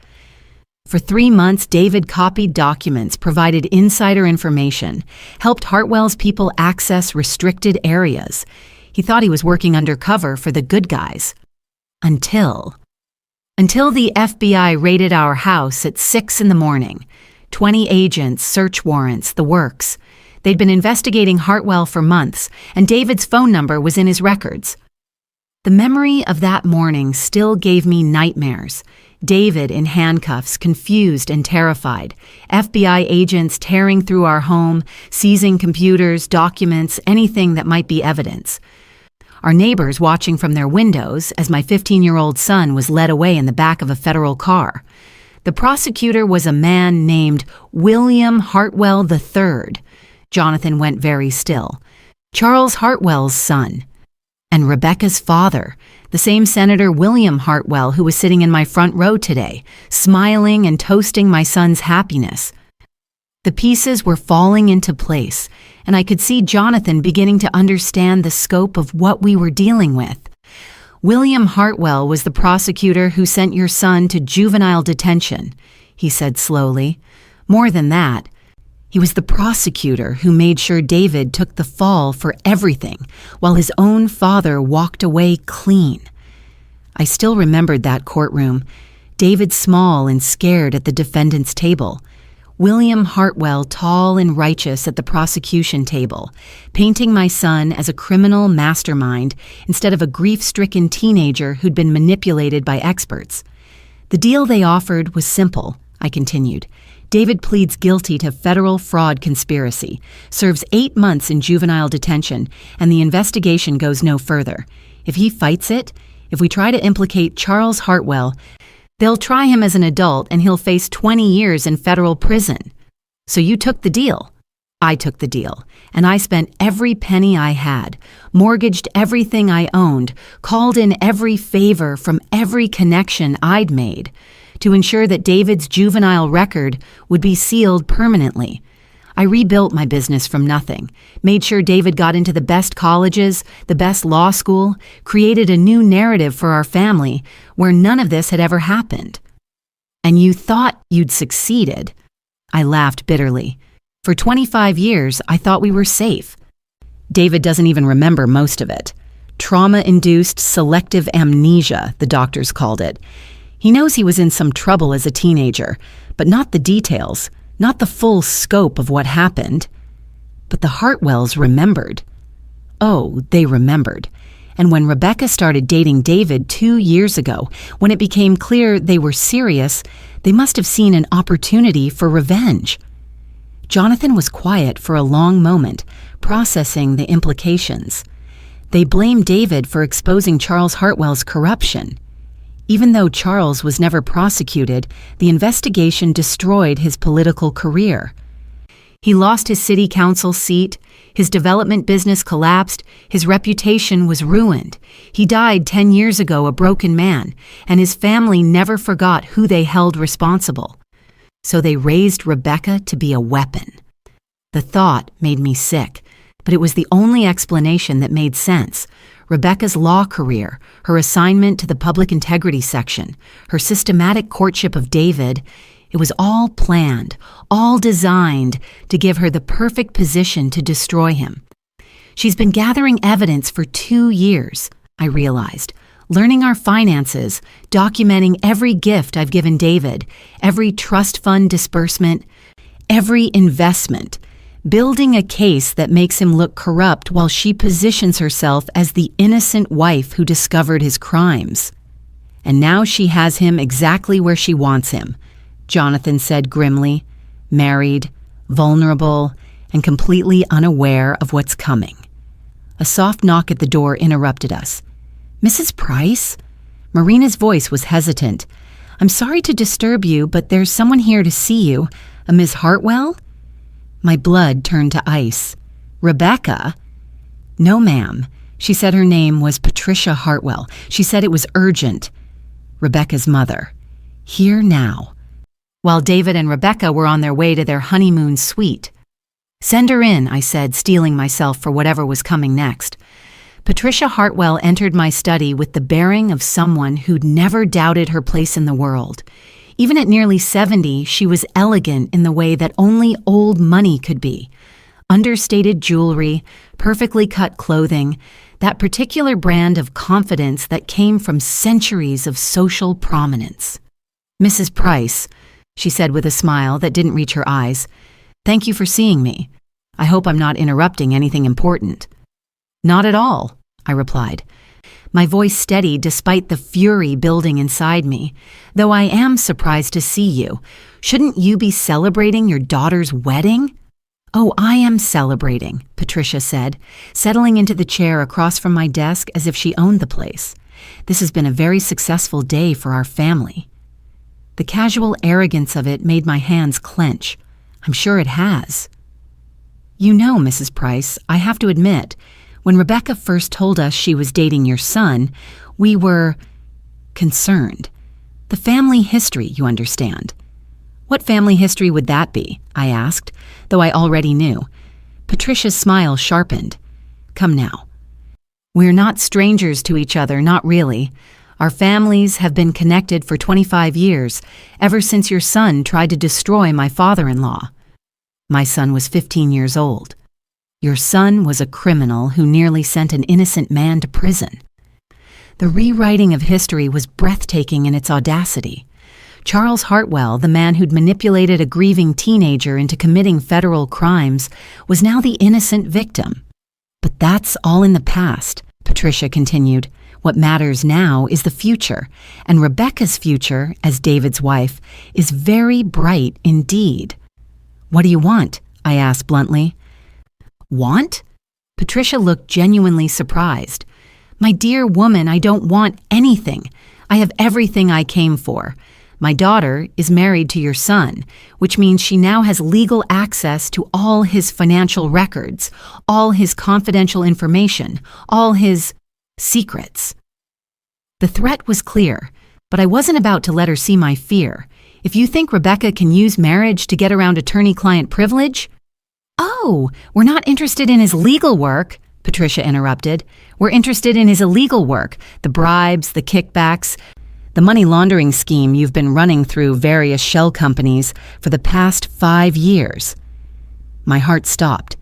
For 3 months, David copied documents, provided insider information, helped Hartwell's people access restricted areas. He thought he was working undercover for the good guys. Until the FBI raided our house at 6 in the morning. 20 agents, search warrants, the works. They'd been investigating Hartwell for months, and David's phone number was in his records. The memory of that morning still gave me nightmares. David in handcuffs, confused and terrified. FBI agents tearing through our home, seizing computers, documents, anything that might be evidence. Our neighbors watching from their windows as my 15-year-old son was led away in the back of a federal car. The prosecutor was a man named William Hartwell III. Jonathan went very still. Charles Hartwell's son. And Rebecca's father, the same Senator William Hartwell who was sitting in my front row today, smiling and toasting my son's happiness. The pieces were falling into place, and I could see Jonathan beginning to understand the scope of what we were dealing with. William Hartwell was the prosecutor who sent your son to juvenile detention, he said slowly. More than that, he was the prosecutor who made sure David took the fall for everything, while his own father walked away clean. I still remembered that courtroom, David small and scared at the defendant's table, William Hartwell tall and righteous at the prosecution table, painting my son as a criminal mastermind instead of a grief-stricken teenager who'd been manipulated by experts. The deal they offered was simple, I continued. David pleads guilty to federal fraud conspiracy, serves 8 months in juvenile detention, and the investigation goes no further. If he fights it, if we try to implicate Charles Hartwell, they'll try him as an adult and he'll face 20 years in federal prison. So you took the deal. I took the deal, and I spent every penny I had, mortgaged everything I owned, called in every favor from every connection I'd made, to ensure that David's juvenile record would be sealed permanently. I rebuilt my business from nothing, made sure David got into the best colleges, the best law school, created a new narrative for our family where none of this had ever happened. And you thought you'd succeeded. I laughed bitterly. For 25 years, I thought we were safe. David doesn't even remember most of it. Trauma-induced selective amnesia, the doctors called it. He knows he was in some trouble as a teenager, but not the details, not the full scope of what happened. But the Hartwells remembered. Oh, they remembered. And when Rebecca started dating David 2 years ago, when it became clear they were serious, they must have seen an opportunity for revenge. Jonathan was quiet for a long moment, processing the implications. They blamed David for exposing Charles Hartwell's corruption. Even though Charles was never prosecuted, the investigation destroyed his political career. He lost his city council seat, his development business collapsed, his reputation was ruined. He died 10 years ago a broken man, and his family never forgot who they held responsible. So they raised Rebecca to be a weapon. The thought made me sick, but it was the only explanation that made sense. Rebecca's law career, her assignment to the public integrity section, her systematic courtship of David, it was all planned, all designed to give her the perfect position to destroy him. She's been gathering evidence for 2 years, I realized, learning our finances, documenting every gift I've given David, every trust fund disbursement, every investment, building a case that makes him look corrupt while she positions herself as the innocent wife who discovered his crimes. And now she has him exactly where she wants him, Jonathan said grimly, married, vulnerable, and completely unaware of what's coming. A soft knock at the door interrupted us. "Mrs. Price?" Marina's voice was hesitant. "I'm sorry to disturb you, but there's someone here to see you. A Miss Hartwell?" My blood turned to ice. "Rebecca?" "No, ma'am. She said her name was Patricia Hartwell. She said it was urgent." Rebecca's mother. Here now. While David and Rebecca were on their way to their honeymoon suite. "Send her in," I said, steeling myself for whatever was coming next. Patricia Hartwell entered my study with the bearing of someone who'd never doubted her place in the world. Even at nearly 70, she was elegant in the way that only old money could be. Understated jewelry, perfectly cut clothing, that particular brand of confidence that came from centuries of social prominence. "Mrs. Price," she said with a smile that didn't reach her eyes, "thank you for seeing me. I hope I'm not interrupting anything important." "Not at all," I replied. My voice steadied despite the fury building inside me. "Though I am surprised to see you. Shouldn't you be celebrating your daughter's wedding?" "Oh, I am celebrating," Patricia said, settling into the chair across from my desk as if she owned the place. "This has been a very successful day for our family." The casual arrogance of it made my hands clench. I'm sure it has. "You know, Mrs. Price, I have to admit, when Rebecca first told us she was dating your son, we were concerned. The family history, you understand." "What family history would that be?" I asked, though I already knew. Patricia's smile sharpened. "Come now. We're not strangers to each other, not really. Our families have been connected for 25 years, ever since your son tried to destroy my father-in-law. My son was 15 years old. Your son was a criminal who nearly sent an innocent man to prison." The rewriting of history was breathtaking in its audacity. Charles Hartwell, the man who'd manipulated a grieving teenager into committing federal crimes, was now the innocent victim. "But that's all in the past," Patricia continued. "What matters now is the future, and Rebecca's future, as David's wife, is very bright indeed." "What do you want?" I asked bluntly. "Want?" Patricia looked genuinely surprised. "My dear woman, I don't want anything. I have everything I came for. My daughter is married to your son, which means she now has legal access to all his financial records, all his confidential information, all his secrets." The threat was clear, but I wasn't about to let her see my fear. "If you think Rebecca can use marriage to get around attorney-client privilege—" "Oh, we're not interested in his legal work," Patricia interrupted. "We're interested in his illegal work, the bribes, the kickbacks, the money laundering scheme you've been running through various shell companies for the past 5 years." My heart stopped.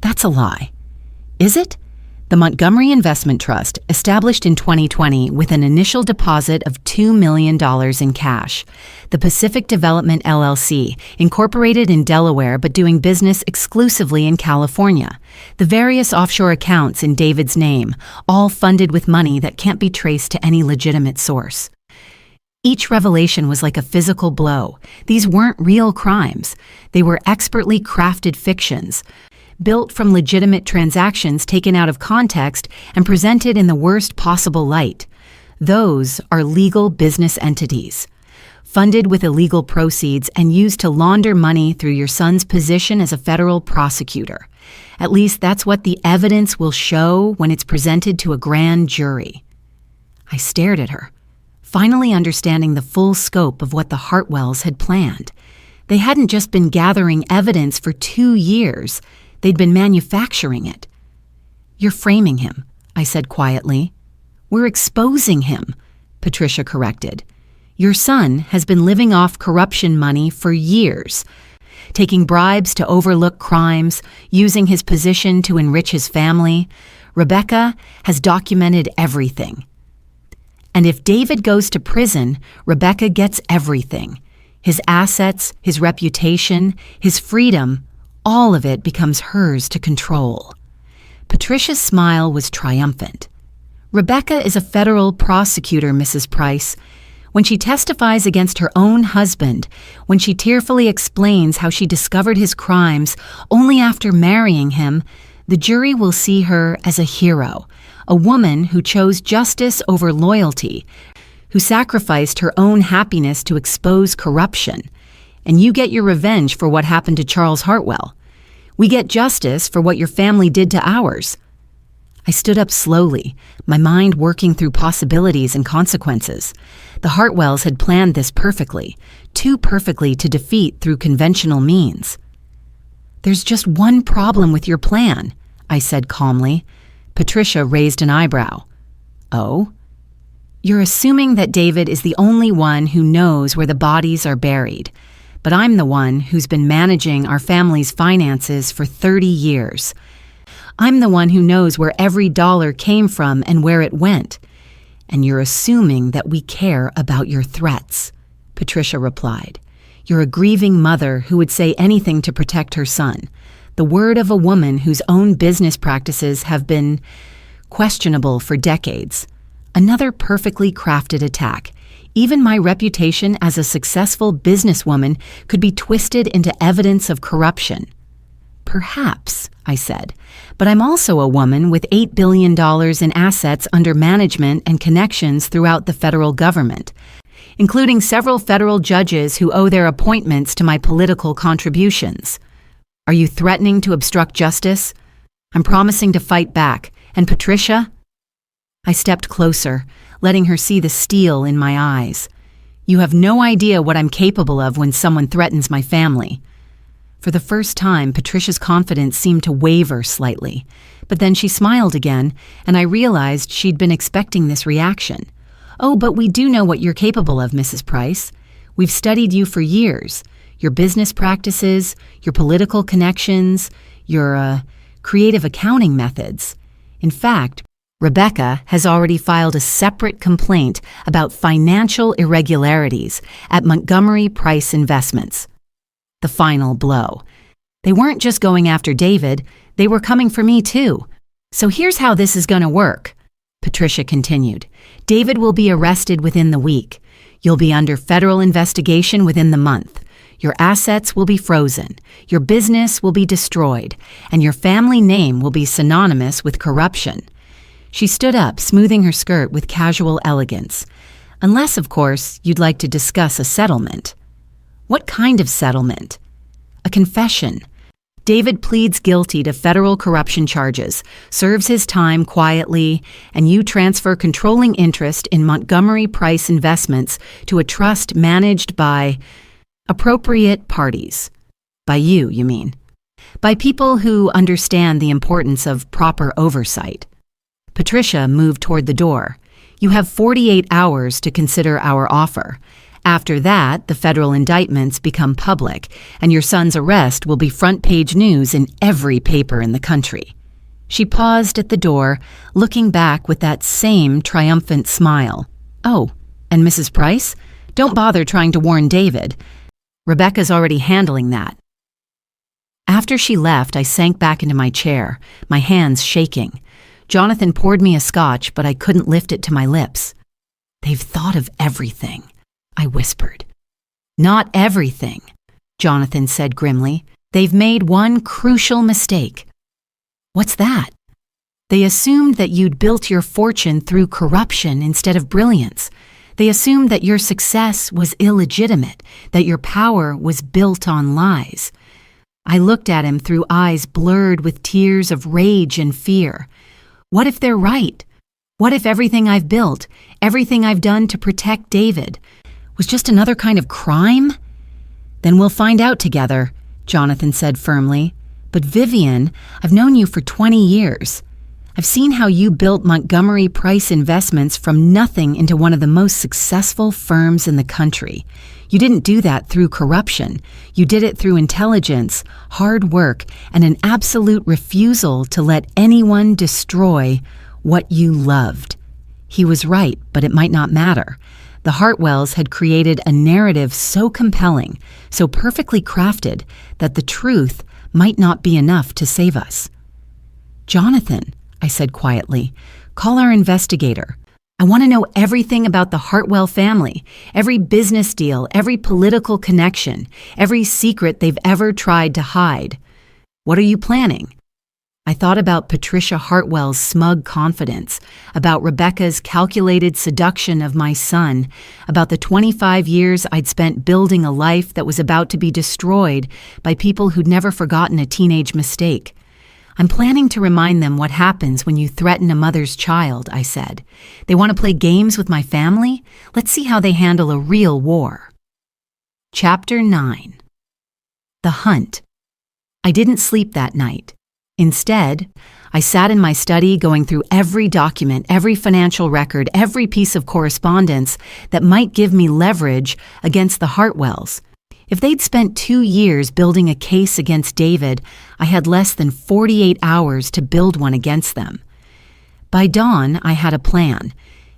"That's a lie." "Is it?" The Montgomery Investment Trust, established in 2020 with an initial deposit of $2 million in cash. The Pacific Development LLC, incorporated in Delaware but doing business exclusively in California. The various offshore accounts in David's name, all funded with money that can't be traced to any legitimate source. Each revelation was like a physical blow. These weren't real crimes. They were expertly crafted fictions, built from legitimate transactions taken out of context and presented in the worst possible light. Those are legal business entities, funded with illegal proceeds and used to launder money through your son's position as a federal prosecutor. At least that's what the evidence will show when it's presented to a grand jury. I stared at her, finally understanding the full scope of what the Hartwells had planned. They hadn't just been gathering evidence for 2 years. They'd been manufacturing it. "You're framing him," I said quietly. "We're exposing him," Patricia corrected. "Your son has been living off corruption money for years, taking bribes to overlook crimes, using his position to enrich his family. Rebecca has documented everything." And if David goes to prison, Rebecca gets everything. His assets, his reputation, his freedom, all of it becomes hers to control. Patricia's smile was triumphant. Rebecca is a federal prosecutor, Mrs. Price. When she testifies against her own husband, when she tearfully explains how she discovered his crimes only after marrying him, the jury will see her as a hero, a woman who chose justice over loyalty, who sacrificed her own happiness to expose corruption. And you get your revenge for what happened to Charles Hartwell. We get justice for what your family did to ours. I stood up slowly, my mind working through possibilities and consequences. The Hartwells had planned this perfectly, too perfectly to defeat through conventional means. "There's just one problem with your plan," I said calmly. Patricia raised an eyebrow. "Oh?" "You're assuming that David is the only one who knows where the bodies are buried. But I'm the one who's been managing our family's finances for 30 years. I'm the one who knows where every dollar came from and where it went. And you're assuming that we care about your threats," Patricia replied. "You're a grieving mother who would say anything to protect her son. The word of a woman whose own business practices have been questionable for decades. Another perfectly crafted attack. Even my reputation as a successful businesswoman could be twisted into evidence of corruption." "Perhaps," I said, "but I'm also a woman with $8 billion in assets under management and connections throughout the federal government, including several federal judges who owe their appointments to my political contributions. Are you threatening to obstruct justice? I'm promising to fight back. And Patricia?" I stepped closer, letting her see the steel in my eyes. "You have no idea what I'm capable of when someone threatens my family." For the first time, Patricia's confidence seemed to waver slightly, but then she smiled again, and I realized she'd been expecting this reaction. "Oh, but we do know what you're capable of, Mrs. Price. We've studied you for years. Your business practices, your political connections, your creative accounting methods. In fact, Rebecca has already filed a separate complaint about financial irregularities at Montgomery Price Investments." The final blow. They weren't just going after David, they were coming for me too. "So here's how this is going to work," Patricia continued. "David will be arrested within the week. You'll be under federal investigation within the month. Your assets will be frozen, your business will be destroyed, and your family name will be synonymous with corruption." She stood up, smoothing her skirt with casual elegance. "Unless, of course, you'd like to discuss a settlement." "What kind of settlement?" "A confession. David pleads guilty to federal corruption charges, serves his time quietly, and you transfer controlling interest in Montgomery Price Investments to a trust managed by appropriate parties." "By you mean?" "By people who understand the importance of proper oversight." Patricia moved toward the door. "You have 48 hours to consider our offer. After that, the federal indictments become public, and your son's arrest will be front-page news in every paper in the country." She paused at the door, looking back with that same triumphant smile. "Oh, and Mrs. Price? Don't bother trying to warn David. Rebecca's already handling that." After she left, I sank back into my chair, my hands shaking. Jonathan poured me a scotch, but I couldn't lift it to my lips. "They've thought of everything," I whispered. "Not everything," Jonathan said grimly. "They've made one crucial mistake." "What's that?" "They assumed that you'd built your fortune through corruption instead of brilliance. They assumed that your success was illegitimate, that your power was built on lies." I looked at him through eyes blurred with tears of rage and fear. What if they're right? What if everything I've built, everything I've done to protect David, was just another kind of crime? "Then we'll find out together," Jonathan said firmly. "But Vivian, I've known you for 20 years. I've seen how you built Montgomery Price Investments from nothing into one of the most successful firms in the country. You didn't do that through corruption. You did it through intelligence, hard work, and an absolute refusal to let anyone destroy what you loved." He was right, but it might not matter. The Hartwells had created a narrative so compelling, so perfectly crafted, that the truth might not be enough to save us. "Jonathan," I said quietly, "call our investigator. I want to know everything about the Hartwell family, every business deal, every political connection, every secret they've ever tried to hide. What are you planning?" I thought about Patricia Hartwell's smug confidence, about Rebecca's calculated seduction of my son, about the 25 years I'd spent building a life that was about to be destroyed by people who'd never forgotten a teenage mistake. "I'm planning to remind them what happens when you threaten a mother's child," I said. "They want to play games with my family? Let's see how they handle a real war." Chapter 9. The Hunt. I didn't sleep that night. Instead, I sat in my study going through every document, every financial record, every piece of correspondence that might give me leverage against the Hartwells. If they'd spent 2 years building a case against David, I had less than 48 hours to build one against them. By dawn, I had a plan.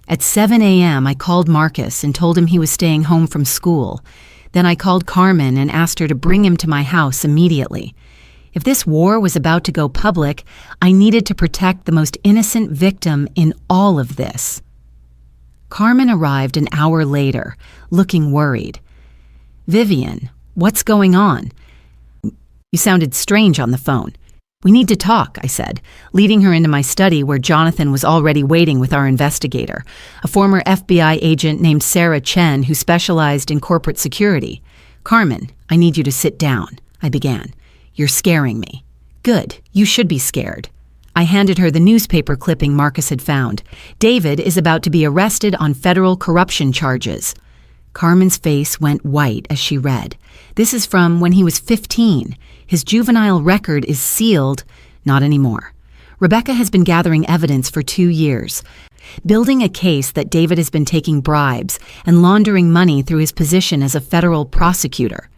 At 7 a.m., I called Marcus and told him he was staying home from school. Then I called Carmen and asked her to bring him to my house immediately. If this war was about to go public, I needed to protect the most innocent victim in all of this. Carmen arrived an hour later, looking worried. "Vivian, what's going on? You sounded strange on the phone." "We need to talk," I said, leading her into my study where Jonathan was already waiting with our investigator, a former FBI agent named Sarah Chen who specialized in corporate security. "Carmen, I need you to sit down," I began. "You're scaring me." "Good, you should be scared." I handed her the newspaper clipping Marcus had found. "David is about to be arrested on federal corruption charges." Carmen's face went white as she read. "This is from when he was 15. His juvenile record is sealed." "Not anymore. Rebecca has been gathering evidence for 2 years, building a case that David has been taking bribes and laundering money through his position as a federal prosecutor."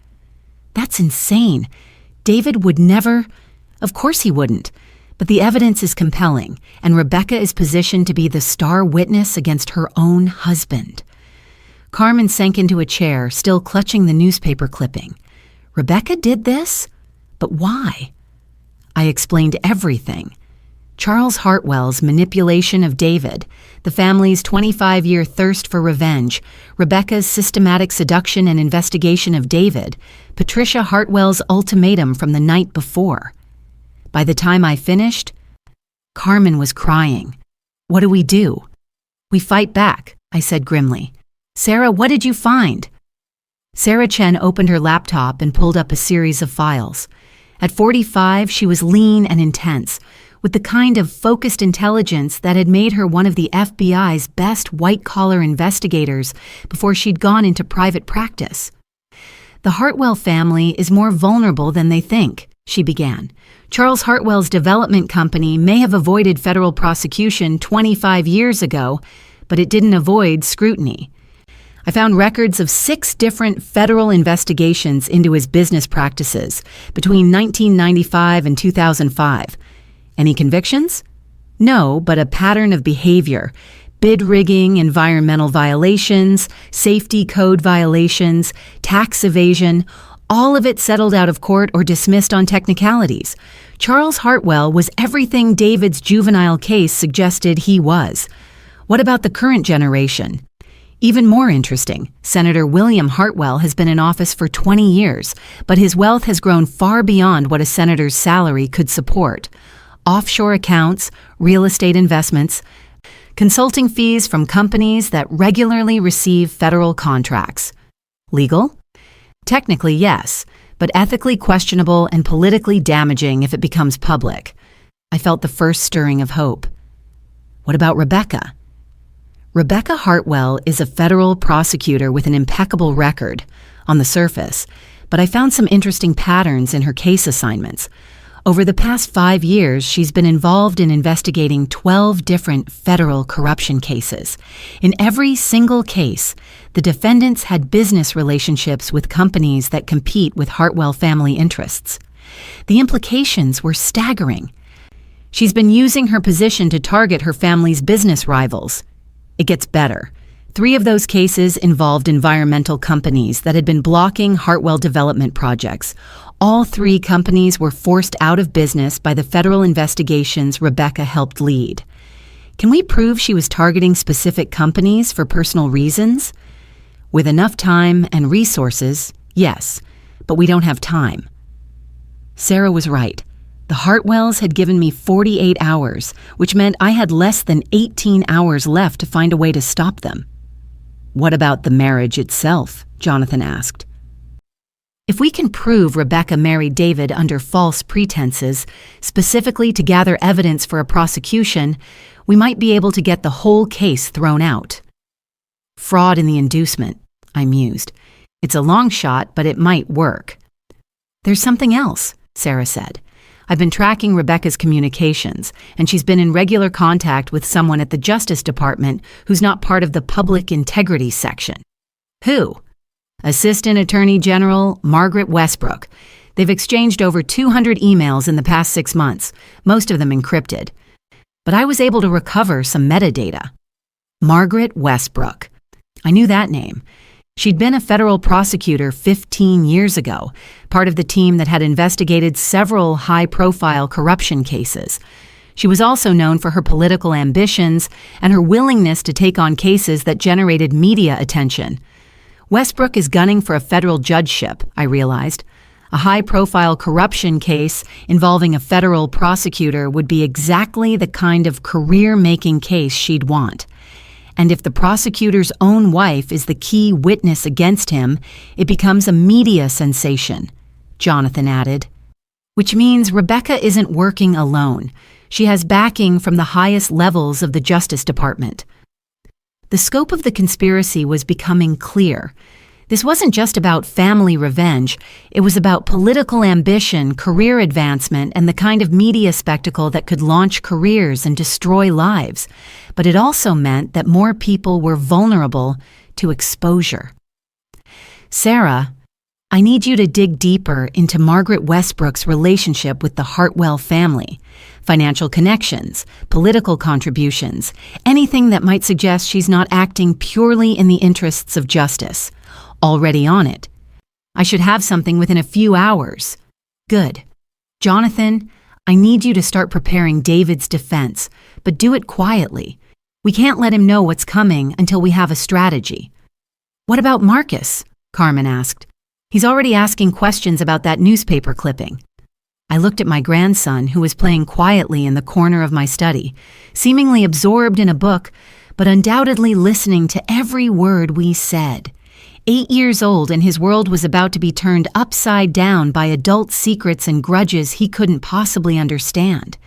"That's insane. David would never—" "Of course he wouldn't. But the evidence is compelling, and Rebecca is positioned to be the star witness against her own husband." Carmen sank into a chair, still clutching the newspaper clipping. "Rebecca did this? But why?" I explained everything. Charles Hartwell's manipulation of David, the family's 25-year thirst for revenge, Rebecca's systematic seduction and investigation of David, Patricia Hartwell's ultimatum from the night before. By the time I finished, Carmen was crying. "What do we do?" "We fight back," I said grimly. "Sarah, what did you find?" Sarah Chen opened her laptop and pulled up a series of files. At 45, she was lean and intense, with the kind of focused intelligence that had made her one of the FBI's best white-collar investigators before she'd gone into private practice. "The Hartwell family is more vulnerable than they think," she began. "Charles Hartwell's development company may have avoided federal prosecution 25 years ago, but it didn't avoid scrutiny. I found records of 6 different federal investigations into his business practices between 1995 and 2005. Any convictions? No, but a pattern of behavior. Bid rigging, environmental violations, safety code violations, tax evasion, all of it settled out of court or dismissed on technicalities. Charles Hartwell was everything David's juvenile case suggested he was. What about the current generation? Even more interesting, Senator William Hartwell has been in office for 20 years, but his wealth has grown far beyond what a senator's salary could support. Offshore accounts, real estate investments, consulting fees from companies that regularly receive federal contracts. Legal? Technically, yes, but ethically questionable and politically damaging if it becomes public. I felt the first stirring of hope. What about Rebecca? Rebecca Hartwell is a federal prosecutor with an impeccable record on the surface, but I found some interesting patterns in her case assignments. Over the past 5 years, she's been involved in investigating 12 different federal corruption cases. In every single case, the defendants had business relationships with companies that compete with Hartwell family interests. The implications were staggering. She's been using her position to target her family's business rivals. It gets better. 3 of those cases involved environmental companies that had been blocking Hartwell development projects. All 3 companies were forced out of business by the federal investigations Rebecca helped lead. Can we prove she was targeting specific companies for personal reasons? With enough time and resources, yes, but we don't have time. Sarah was right. The Hartwells had given me 48 hours, which meant I had less than 18 hours left to find a way to stop them. What about the marriage itself? Jonathan asked. If we can prove Rebecca married David under false pretenses, specifically to gather evidence for a prosecution, we might be able to get the whole case thrown out. Fraud in the inducement, I mused. It's a long shot, but it might work. There's something else, Sarah said. I've been tracking Rebecca's communications, and she's been in regular contact with someone at the Justice Department who's not part of the Public Integrity section. Who? Assistant Attorney General Margaret Westbrook. They've exchanged over 200 emails in the past 6 months, most of them encrypted. But I was able to recover some metadata. Margaret Westbrook. I knew that name. She'd been a federal prosecutor 15 years ago, part of the team that had investigated several high-profile corruption cases. She was also known for her political ambitions and her willingness to take on cases that generated media attention. Westbrook is gunning for a federal judgeship, I realized. A high-profile corruption case involving a federal prosecutor would be exactly the kind of career-making case she'd want. And if the prosecutor's own wife is the key witness against him, it becomes a media sensation, Jonathan added. Which means Rebecca isn't working alone. She has backing from the highest levels of the Justice Department. The scope of the conspiracy was becoming clear. This wasn't just about family revenge. It was about political ambition, career advancement, and the kind of media spectacle that could launch careers and destroy lives. But it also meant that more people were vulnerable to exposure. Sarah, I need you to dig deeper into Margaret Westbrook's relationship with the Hartwell family. Financial connections, political contributions, anything that might suggest she's not acting purely in the interests of justice. Already on it. I should have something within a few hours. Good. Jonathan, I need you to start preparing David's defense, but do it quietly. We can't let him know what's coming until we have a strategy. What about Marcus? Carmen asked. He's already asking questions about that newspaper clipping. I looked at my grandson, who was playing quietly in the corner of my study, seemingly absorbed in a book, but undoubtedly listening to every word we said. 8 years old, and his world was about to be turned upside down by adult secrets and grudges he couldn't possibly understand.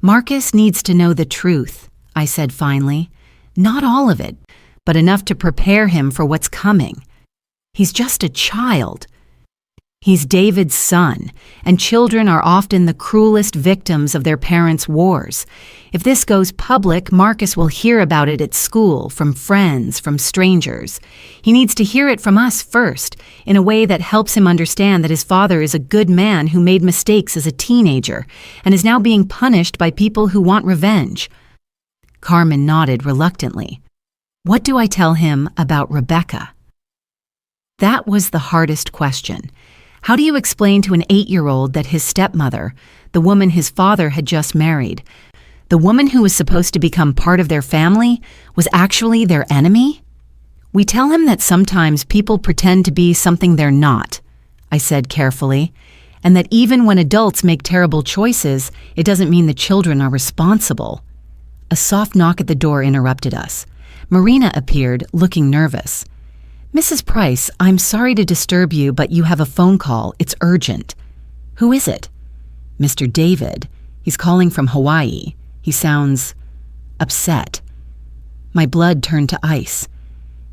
Marcus needs to know the truth, I said finally. Not all of it, but enough to prepare him for what's coming. He's just a child. He's David's son, and children are often the cruelest victims of their parents' wars. If this goes public, Marcus will hear about it at school, from friends, from strangers. He needs to hear it from us first, in a way that helps him understand that his father is a good man who made mistakes as a teenager, and is now being punished by people who want revenge. Carmen nodded reluctantly. What do I tell him about Rebecca? That was the hardest question. How do you explain to an 8-year-old that his stepmother, the woman his father had just married, the woman who was supposed to become part of their family, was actually their enemy? We tell him that sometimes people pretend to be something they're not, I said carefully, and that even when adults make terrible choices, it doesn't mean the children are responsible. A soft knock at the door interrupted us. Marina appeared, looking nervous. Mrs. Price, I'm sorry to disturb you, but you have a phone call. It's urgent. Who is it? Mr. David. He's calling from Hawaii. He sounds upset. My blood turned to ice.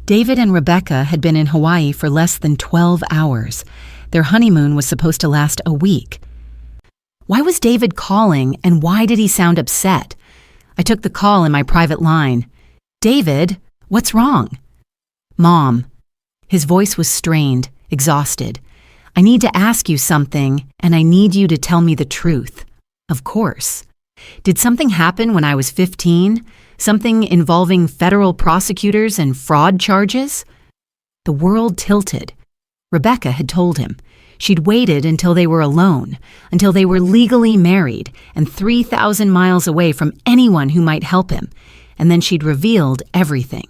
David and Rebecca had been in Hawaii for less than 12 hours. Their honeymoon was supposed to last a week. Why was David calling, and why did he sound upset? I took the call in my private line. David, what's wrong? Mom. His voice was strained, exhausted. I need to ask you something, and I need you to tell me the truth. Of course. Did something happen when I was 15? Something involving federal prosecutors and fraud charges? The world tilted. Rebecca had told him. She'd waited until they were alone, until they were legally married and 3,000 miles away from anyone who might help him, and then she'd revealed everything.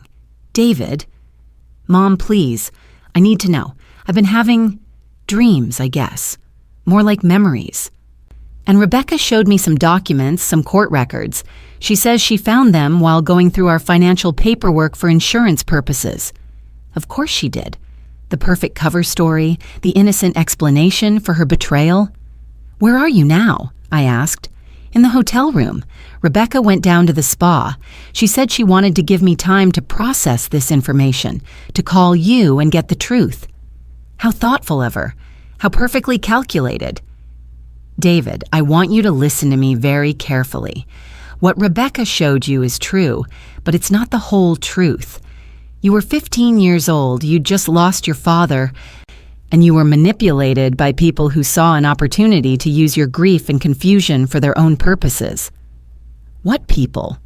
David, Mom, please, I need to know. I've been having dreams, I guess. More like memories. And Rebecca showed me some documents, some court records. She says she found them while going through our financial paperwork for insurance purposes. Of course she did. The perfect cover story, the innocent explanation for her betrayal. Where are you now? I asked. In the hotel room. Rebecca went down to the spa. She said she wanted to give me time to process this information, to call you and get the truth. How thoughtful of her. How perfectly calculated. David, I want you to listen to me very carefully. What Rebecca showed you is true, but it's not the whole truth. You were 15 years old, you'd just lost your father, and you were manipulated by people who saw an opportunity to use your grief and confusion for their own purposes. What people?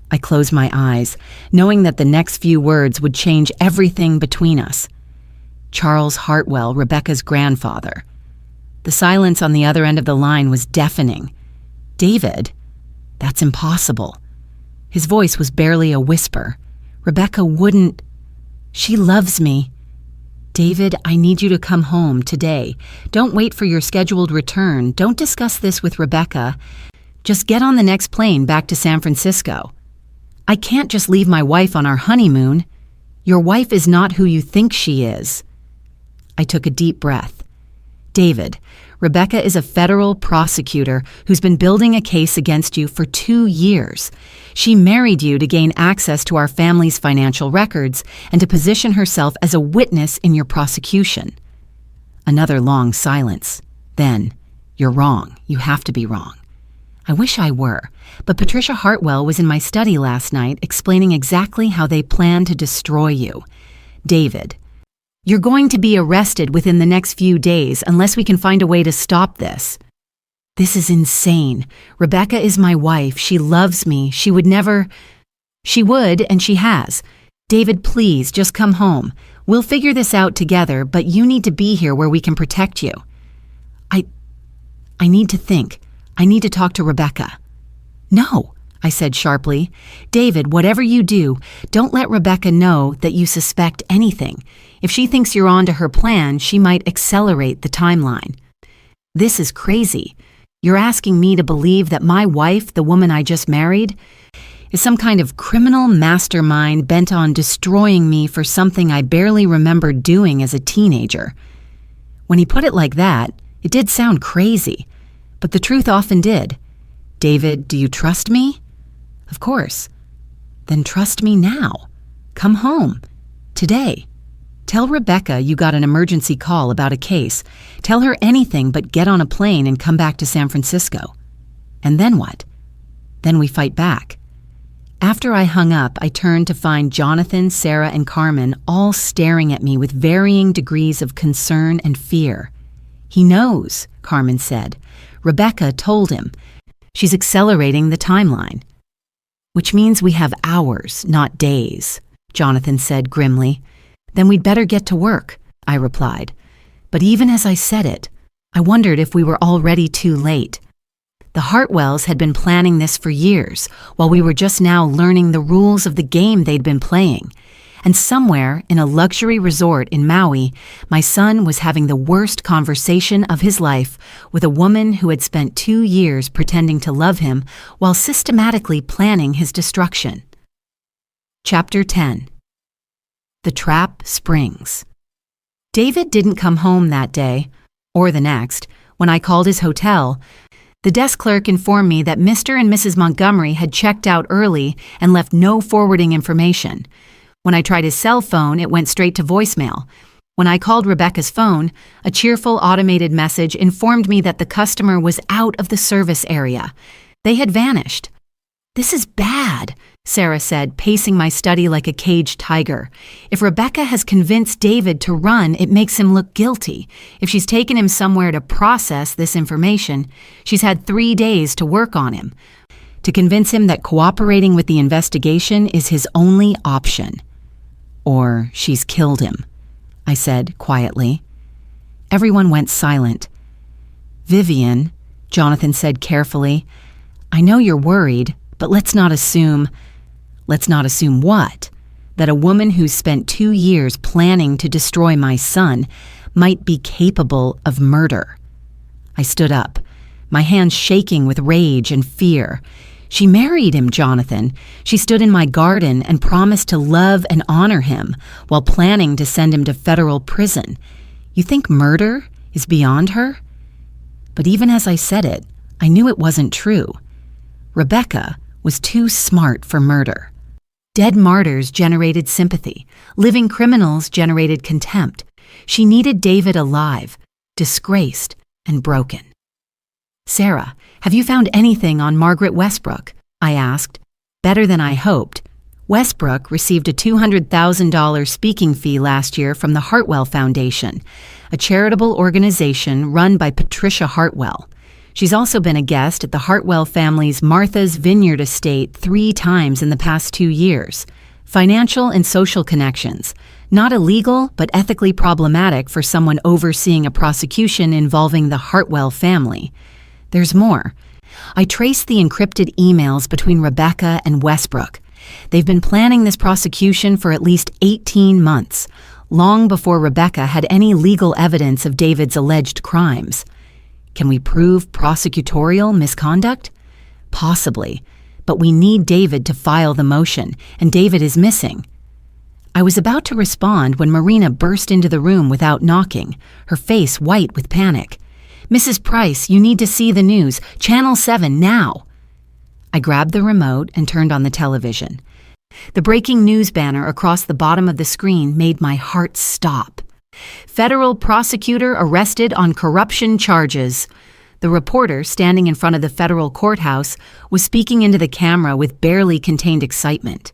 I closed my eyes, knowing that the next few words would change everything between us. Charles Hartwell, Rebecca's grandfather. The silence on the other end of the line was deafening. David? That's impossible. His voice was barely a whisper. Rebecca wouldn't. She loves me. David, I need you to come home today. Don't wait for your scheduled return. Don't discuss this with Rebecca. Just get on the next plane back to San Francisco. I can't just leave my wife on our honeymoon. Your wife is not who you think she is. I took a deep breath. David, Rebecca is a federal prosecutor who's been building a case against you for 2 years. She married you to gain access to our family's financial records and to position herself as a witness in your prosecution. Another long silence. Then, you're wrong. You have to be wrong. I wish I were, but Patricia Hartwell was in my study last night explaining exactly how they plan to destroy you. David, you're going to be arrested within the next few days unless we can find a way to stop this. This is insane. Rebecca is my wife. She loves me. She would, and she has. David, please, just come home. We'll figure this out together, but you need to be here where we can protect you. I need to think. I need to talk to Rebecca. No, I said sharply. David, whatever you do, don't let Rebecca know that you suspect anything. If she thinks you're on to her plan, she might accelerate the timeline. This is crazy. You're asking me to believe that my wife, the woman I just married, is some kind of criminal mastermind bent on destroying me for something I barely remember doing as a teenager. When he put it like that, it did sound crazy, but the truth often did. David, do you trust me? Of course. Then trust me now. Come home. Today. Tell Rebecca you got an emergency call about a case. Tell her anything but get on a plane and come back to San Francisco. And then what? Then we fight back. After I hung up, I turned to find Jonathan, Sarah, and Carmen all staring at me with varying degrees of concern and fear. He knows, Carmen said. Rebecca told him. She's accelerating the timeline. Which means we have hours, not days, Jonathan said grimly. Then we'd better get to work, I replied. But even as I said it, I wondered if we were already too late. The Hartwells had been planning this for years, while we were just now learning the rules of the game they'd been playing. And somewhere in a luxury resort in Maui, my son was having the worst conversation of his life with a woman who had spent 2 years pretending to love him while systematically planning his destruction. Chapter 10. The Trap Springs. David didn't come home that day, or the next. When I called his hotel, the desk clerk informed me that Mr. and Mrs. Montgomery had checked out early and left no forwarding information. When I tried his cell phone, it went straight to voicemail. When I called Rebecca's phone, a cheerful automated message informed me that the customer was out of the service area. They had vanished. This is bad, Sarah said, pacing my study like a caged tiger. If Rebecca has convinced David to run, it makes him look guilty. If she's taken him somewhere to process this information, she's had 3 days to work on him, to convince him that cooperating with the investigation is his only option. Or she's killed him, I said quietly. Everyone went silent. Vivian, Jonathan said carefully, I know you're worried, but let's not assume... Let's not assume what? That a woman who's spent 2 years planning to destroy my son might be capable of murder. I stood up, my hands shaking with rage and fear. She married him, Jonathan. She stood in my garden and promised to love and honor him while planning to send him to federal prison. You think murder is beyond her? But even as I said it, I knew it wasn't true. Rebecca was too smart for murder. Dead martyrs generated sympathy. Living criminals generated contempt. She needed David alive, disgraced, and broken. Sarah, have you found anything on Margaret Westbrook? I asked. Better than I hoped. Westbrook received a $200,000 speaking fee last year from the Hartwell Foundation, a charitable organization run by Patricia Hartwell. She's also been a guest at the Hartwell family's Martha's Vineyard estate 3 times in the past 2 years. Financial and social connections. Not illegal, but ethically problematic for someone overseeing a prosecution involving the Hartwell family. There's more. I traced the encrypted emails between Rebecca and Westbrook. They've been planning this prosecution for at least 18 months, long before Rebecca had any legal evidence of David's alleged crimes. Can we prove prosecutorial misconduct? Possibly, but we need David to file the motion, and David is missing. I was about to respond when Marina burst into the room without knocking, her face white with panic. Mrs. Price, you need to see the news. Channel 7, now! I grabbed the remote and turned on the television. The breaking news banner across the bottom of the screen made my heart stop. Federal prosecutor arrested on corruption charges. The reporter, standing in front of the federal courthouse, was speaking into the camera with barely contained excitement.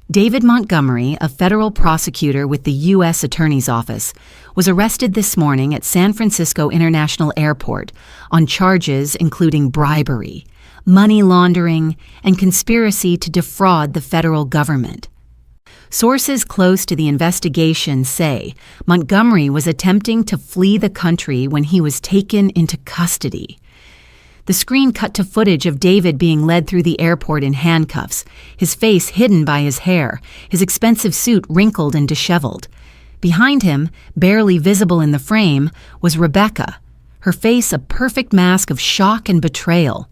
David Montgomery, a federal prosecutor with the U.S. Attorney's Office, was arrested this morning at San Francisco International Airport on charges including bribery, money laundering, and conspiracy to defraud the federal government. Sources close to the investigation say Montgomery was attempting to flee the country when he was taken into custody. The screen cut to footage of David being led through the airport in handcuffs, his face hidden by his hair, his expensive suit wrinkled and disheveled. Behind him, barely visible in the frame, was Rebecca, her face a perfect mask of shock and betrayal.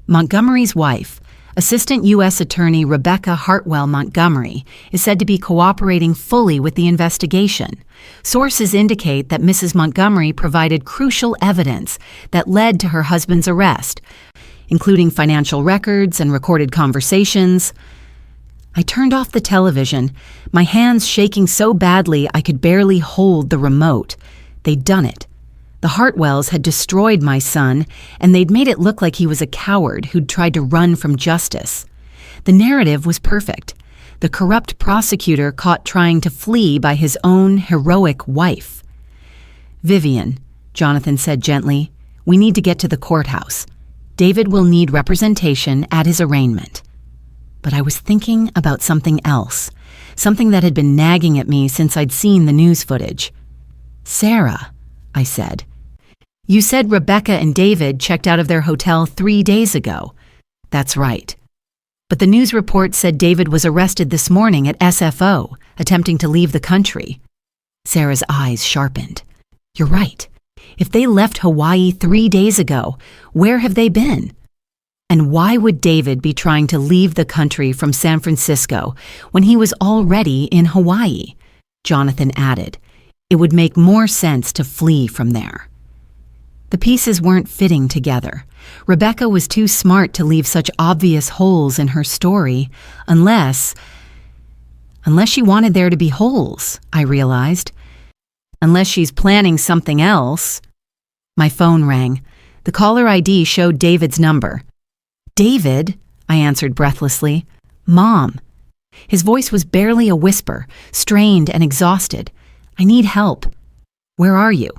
Montgomery's wife, Assistant U.S. Attorney Rebecca Hartwell Montgomery, is said to be cooperating fully with the investigation. Sources indicate that Mrs. Montgomery provided crucial evidence that led to her husband's arrest, including financial records and recorded conversations. I turned off the television, my hands shaking so badly I could barely hold the remote. They'd done it. The Hartwells had destroyed my son, and they'd made it look like he was a coward who'd tried to run from justice. The narrative was perfect. The corrupt prosecutor caught trying to flee by his own heroic wife. Vivian, Jonathan said gently, we need to get to the courthouse. David will need representation at his arraignment. But I was thinking about something else, something that had been nagging at me since I'd seen the news footage. Sarah, I said. You said Rebecca and David checked out of their hotel 3 days ago. That's right. But the news report said David was arrested this morning at SFO, attempting to leave the country. Sarah's eyes sharpened. You're right. If they left Hawaii 3 days ago, where have they been? And why would David be trying to leave the country from San Francisco when he was already in Hawaii? Jonathan added. It would make more sense to flee from there. The pieces weren't fitting together. Rebecca was too smart to leave such obvious holes in her story, unless she wanted there to be holes, I realized. Unless she's planning something else. My phone rang. The caller ID showed David's number. David, I answered breathlessly. Mom. His voice was barely a whisper, strained and exhausted. I need help. Where are you?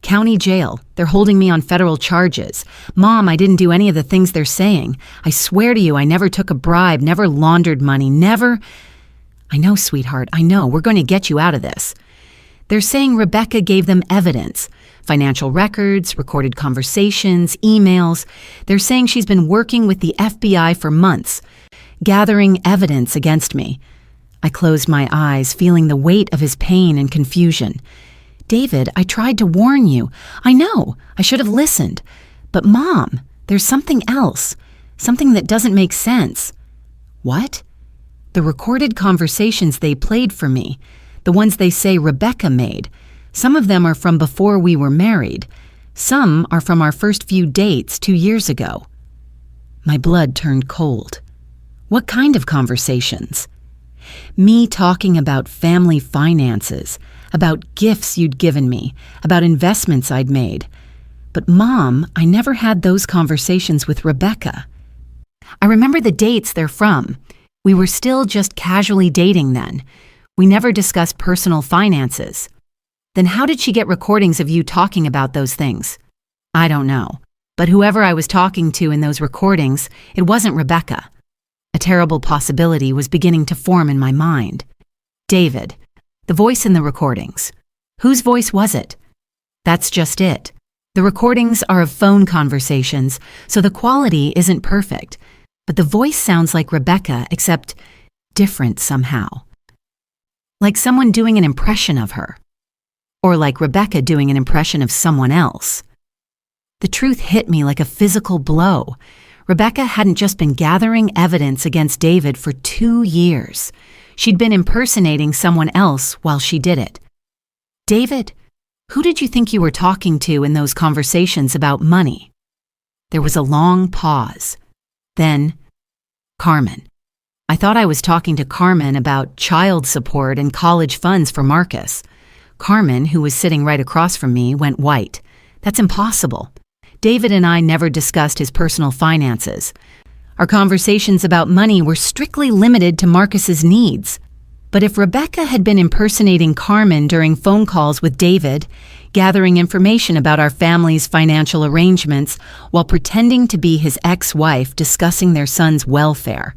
County jail. They're holding me on federal charges. Mom, I didn't do any of the things they're saying. I swear to you, I never took a bribe, never laundered money, never... I know, sweetheart, I know. We're going to get you out of this. They're saying Rebecca gave them evidence. Financial records, recorded conversations, emails. They're saying she's been working with the FBI for months, gathering evidence against me. I closed my eyes, feeling the weight of his pain and confusion. David, I tried to warn you. I know. I should have listened. But Mom, there's something else. Something that doesn't make sense. What? The recorded conversations they played for me. The ones they say Rebecca made. Some of them are from before we were married. Some are from our first few dates 2 years ago. My blood turned cold. What kind of conversations? Me talking about family finances, about gifts you'd given me, about investments I'd made. But Mom, I never had those conversations with Rebecca. I remember the dates they're from. We were still just casually dating then. We never discussed personal finances. Then how did she get recordings of you talking about those things? I don't know. But whoever I was talking to in those recordings, it wasn't Rebecca. A terrible possibility was beginning to form in my mind. David, the voice in the recordings. Whose voice was it? That's just it. The recordings are of phone conversations, so the quality isn't perfect. But the voice sounds like Rebecca, except different somehow. Like someone doing an impression of her. Or like Rebecca doing an impression of someone else. The truth hit me like a physical blow. Rebecca hadn't just been gathering evidence against David for 2 years. She'd been impersonating someone else while she did it. David, who did you think you were talking to in those conversations about money? There was a long pause. Then, Carmen. I thought I was talking to Carmen about child support and college funds for Marcus. Carmen, who was sitting right across from me, went white. That's impossible. David and I never discussed his personal finances. Our conversations about money were strictly limited to Marcus's needs. But if Rebecca had been impersonating Carmen during phone calls with David, gathering information about our family's financial arrangements while pretending to be his ex-wife discussing their son's welfare,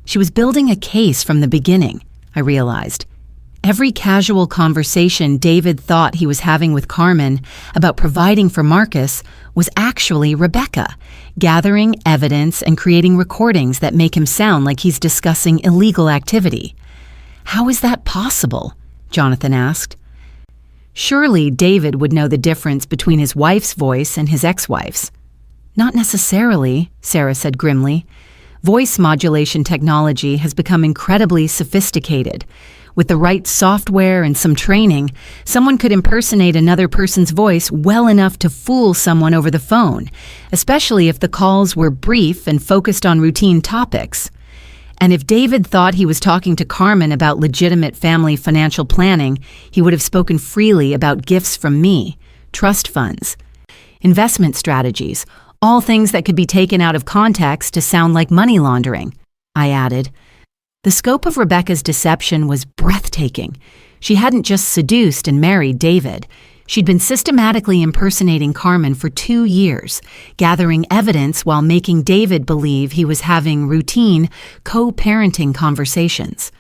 she was building a case from the beginning, I realized. Every casual conversation David thought he was having with Carmen about providing for Marcus was actually Rebecca, gathering evidence and creating recordings that make him sound like he's discussing illegal activity. How is that possible? Jonathan asked. Surely David would know the difference between his wife's voice and his ex-wife's. Not necessarily, Sarah said grimly. Voice modulation technology has become incredibly sophisticated. With the right software and some training, someone could impersonate another person's voice well enough to fool someone over the phone, especially if the calls were brief and focused on routine topics. And if David thought he was talking to Carmen about legitimate family financial planning, he would have spoken freely about gifts from me, trust funds, investment strategies, all things that could be taken out of context to sound like money laundering, I added. The scope of Rebecca's deception was breathtaking. She hadn't just seduced and married David. She'd been systematically impersonating Carmen for 2 years, gathering evidence while making David believe he was having routine, co-parenting conversations.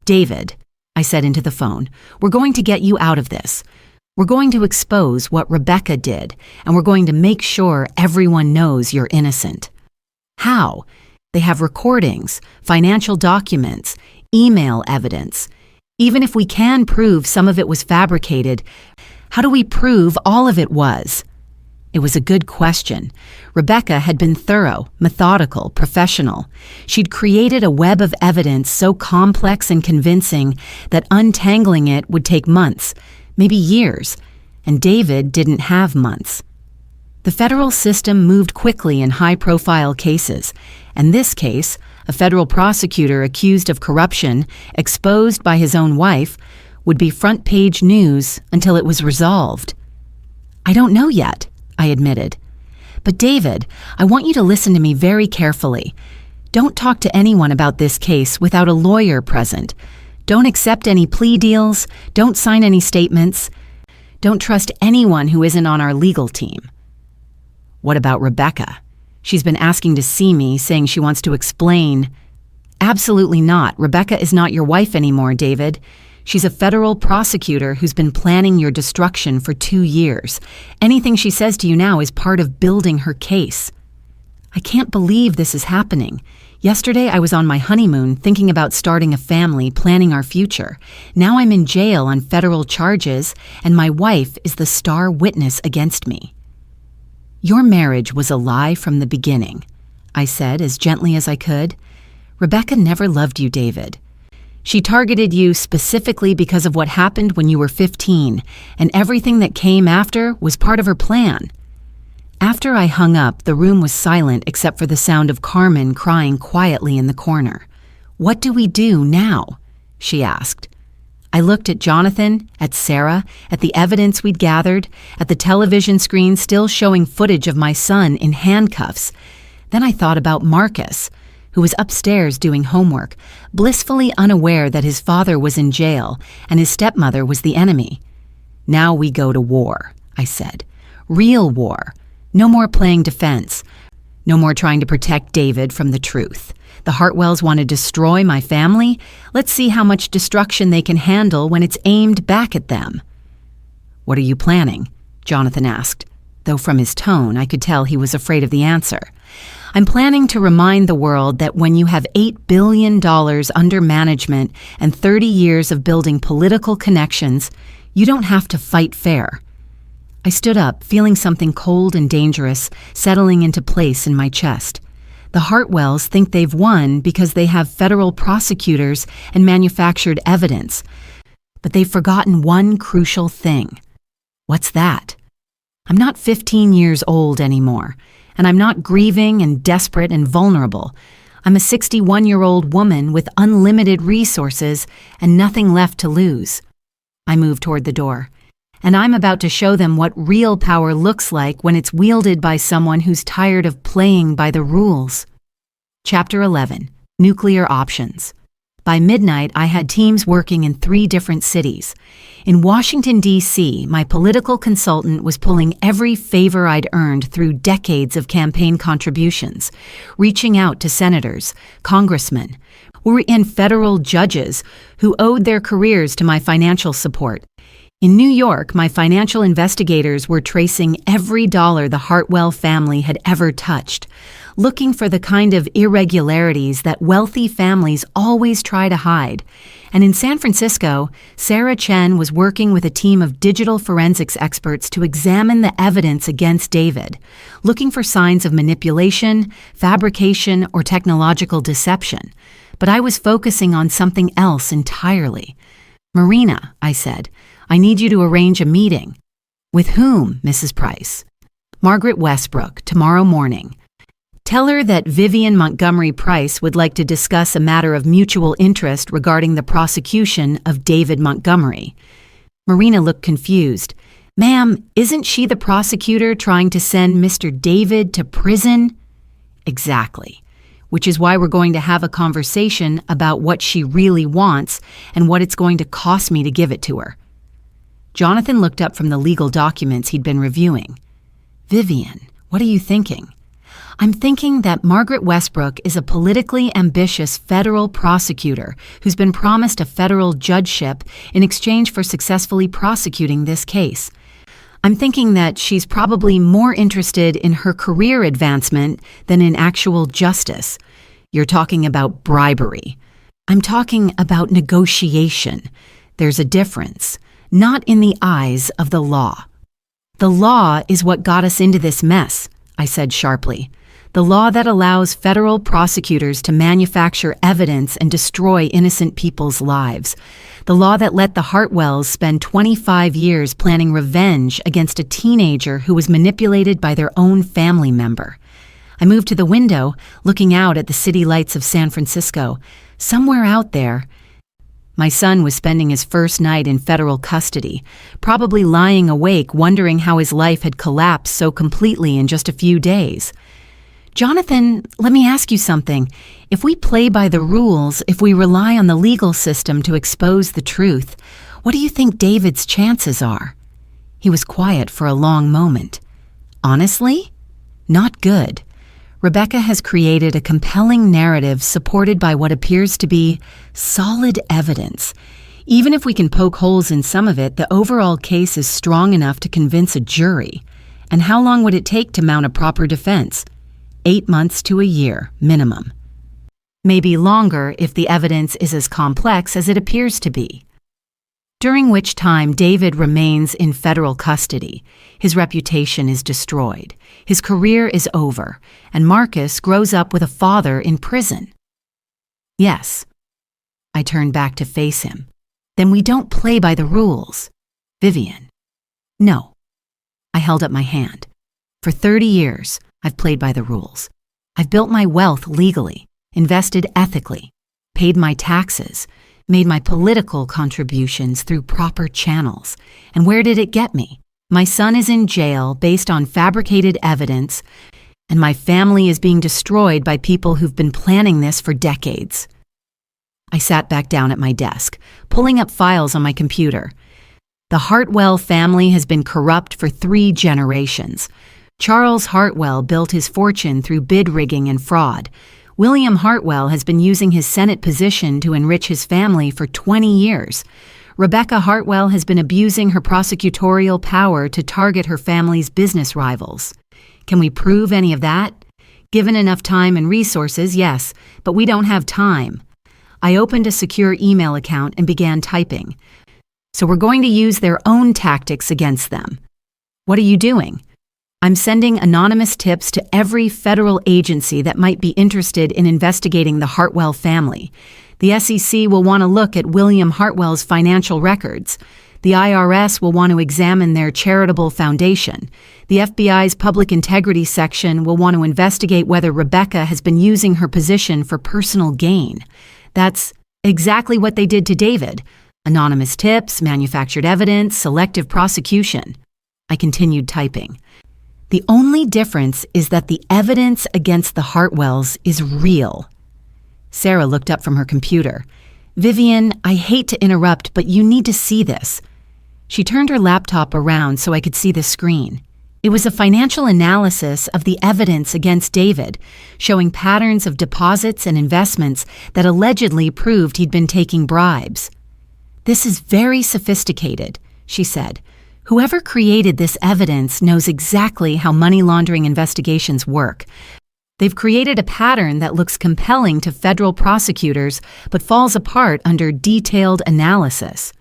David, I said into the phone, we're going to get you out of this. We're going to expose what Rebecca did, and we're going to make sure everyone knows you're innocent. How? They have recordings, financial documents, email evidence. Even if we can prove some of it was fabricated, how do we prove all of it was? It was a good question. Rebecca had been thorough, methodical, professional. She'd created a web of evidence so complex and convincing that untangling it would take months, maybe years, and David didn't have months. The federal system moved quickly in high-profile cases, and this case, a federal prosecutor accused of corruption, exposed by his own wife, would be front-page news until it was resolved. I don't know yet, I admitted. But David, I want you to listen to me very carefully. Don't talk to anyone about this case without a lawyer present. Don't accept any plea deals. Don't sign any statements. Don't trust anyone who isn't on our legal team." "What about Rebecca? She's been asking to see me, saying she wants to explain." "Absolutely not. Rebecca is not your wife anymore, David. She's a federal prosecutor who's been planning your destruction for 2 years. Anything she says to you now is part of building her case." "I can't believe this is happening. Yesterday I was on my honeymoon thinking about starting a family, planning our future. Now I'm in jail on federal charges, and my wife is the star witness against me." "Your marriage was a lie from the beginning," I said as gently as I could. "Rebecca never loved you, David. She targeted you specifically because of what happened when you were 15, and everything that came after was part of her plan." After I hung up, the room was silent except for the sound of Carmen crying quietly in the corner. "What do we do now?" she asked. I looked at Jonathan, at Sarah, at the evidence we'd gathered, at the television screen still showing footage of my son in handcuffs. Then I thought about Marcus, who was upstairs doing homework, blissfully unaware that his father was in jail and his stepmother was the enemy. "Now we go to war," I said. "Real war. No more playing defense. No more trying to protect David from the truth. The Hartwells want to destroy my family. Let's see how much destruction they can handle when it's aimed back at them." "What are you planning?" Jonathan asked, though from his tone I could tell he was afraid of the answer. "I'm planning to remind the world that when you have $8 billion under management and 30 years of building political connections, you don't have to fight fair." I stood up, feeling something cold and dangerous settling into place in my chest. The Hartwells think they've won because they have federal prosecutors and manufactured evidence. But they've forgotten one crucial thing. What's that? I'm not 15 years old anymore, and I'm not grieving and desperate and vulnerable. I'm a 61-year-old woman with unlimited resources and nothing left to lose. I moved toward the door. And I'm about to show them what real power looks like when it's wielded by someone who's tired of playing by the rules. Chapter 11. Nuclear Options. By midnight, I had teams working in 3 different cities. In Washington, D.C., my political consultant was pulling every favor I'd earned through decades of campaign contributions, reaching out to senators, congressmen, or in federal judges who owed their careers to my financial support. In New York, my financial investigators were tracing every dollar the Hartwell family had ever touched, looking for the kind of irregularities that wealthy families always try to hide. And in San Francisco, Sarah Chen was working with a team of digital forensics experts to examine the evidence against David, looking for signs of manipulation, fabrication, or technological deception. But I was focusing on something else entirely. "Marina," I said, "I need you to arrange a meeting." "With whom, Mrs. Price?" "Margaret Westbrook, tomorrow morning. Tell her that Vivian Montgomery Price would like to discuss a matter of mutual interest regarding the prosecution of David Montgomery." Marina looked confused. "Ma'am, isn't she the prosecutor trying to send Mr. David to prison?" "Exactly. Which is why we're going to have a conversation about what she really wants and what it's going to cost me to give it to her." Jonathan looked up from the legal documents he'd been reviewing. "Vivian, what are you thinking?" "I'm thinking that Margaret Westbrook is a politically ambitious federal prosecutor who's been promised a federal judgeship in exchange for successfully prosecuting this case. I'm thinking that she's probably more interested in her career advancement than in actual justice. You're talking about bribery. I'm talking about negotiation. There's a difference. Not in the eyes of the law." "The law is what got us into this mess," I said sharply. "The law that allows federal prosecutors to manufacture evidence and destroy innocent people's lives. The law that let the Hartwells spend 25 years planning revenge against a teenager who was manipulated by their own family member." I moved to the window, looking out at the city lights of San Francisco. Somewhere out there, my son was spending his first night in federal custody, probably lying awake wondering how his life had collapsed so completely in just a few days. Jonathan, let me ask you something. If we play by the rules, if we rely on the legal system to expose the truth, what do you think David's chances are? He was quiet for a long moment. Honestly? Not good. Rebecca has created a compelling narrative supported by what appears to be solid evidence. Even if we can poke holes in some of it, the overall case is strong enough to convince a jury. And how long would it take to mount a proper defense? 8 months to a year, minimum. Maybe longer if the evidence is as complex as it appears to be. During which time David remains in federal custody. His reputation is destroyed. His career is over, and Marcus grows up with a father in prison. Yes. I turned back to face him. Then we don't play by the rules. Vivian. No. I held up my hand. For 30 years, I've played by the rules. I've built my wealth legally, invested ethically, paid my taxes, made my political contributions through proper channels. And where did it get me? My son is in jail based on fabricated evidence, and my family is being destroyed by people who've been planning this for decades. I sat back down at my desk, pulling up files on my computer. The Hartwell family has been corrupt for 3 generations. Charles Hartwell built his fortune through bid rigging and fraud. William Hartwell has been using his Senate position to enrich his family for 20 years. Rebecca Hartwell has been abusing her prosecutorial power to target her family's business rivals. Can we prove any of that? Given enough time and resources, yes, but we don't have time. I opened a secure email account and began typing. So we're going to use their own tactics against them. What are you doing? I'm sending anonymous tips to every federal agency that might be interested in investigating the Hartwell family. The SEC will want to look at William Hartwell's financial records. The IRS will want to examine their charitable foundation. The FBI's Public Integrity Section will want to investigate whether Rebecca has been using her position for personal gain. That's exactly what they did to David. Anonymous tips, manufactured evidence, selective prosecution. I continued typing. The only difference is that the evidence against the Hartwells is real. Sarah looked up from her computer. Vivian, I hate to interrupt, but you need to see this. She turned her laptop around so I could see the screen. It was a financial analysis of the evidence against David, showing patterns of deposits and investments that allegedly proved he'd been taking bribes. This is very sophisticated, she said. Whoever created this evidence knows exactly how money laundering investigations work. They've created a pattern that looks compelling to federal prosecutors, but falls apart under detailed analysis.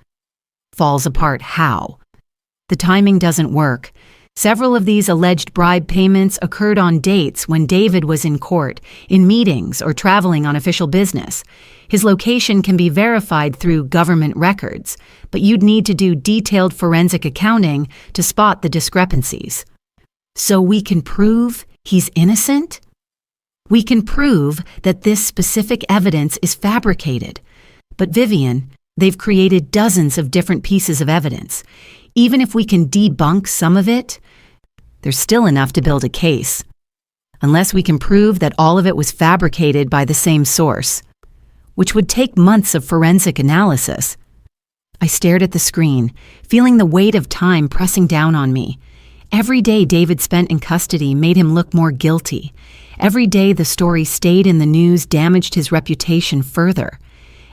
Falls apart how? The timing doesn't work. Several of these alleged bribe payments occurred on dates when David was in court, in meetings, or traveling on official business. His location can be verified through government records, but you'd need to do detailed forensic accounting to spot the discrepancies. So we can prove he's innocent? We can prove that this specific evidence is fabricated. But Vivian, they've created dozens of different pieces of evidence. Even if we can debunk some of it, there's still enough to build a case. Unless we can prove that all of it was fabricated by the same source, which would take months of forensic analysis. I stared at the screen, feeling the weight of time pressing down on me. Every day David spent in custody made him look more guilty. Every day the story stayed in the news damaged his reputation further.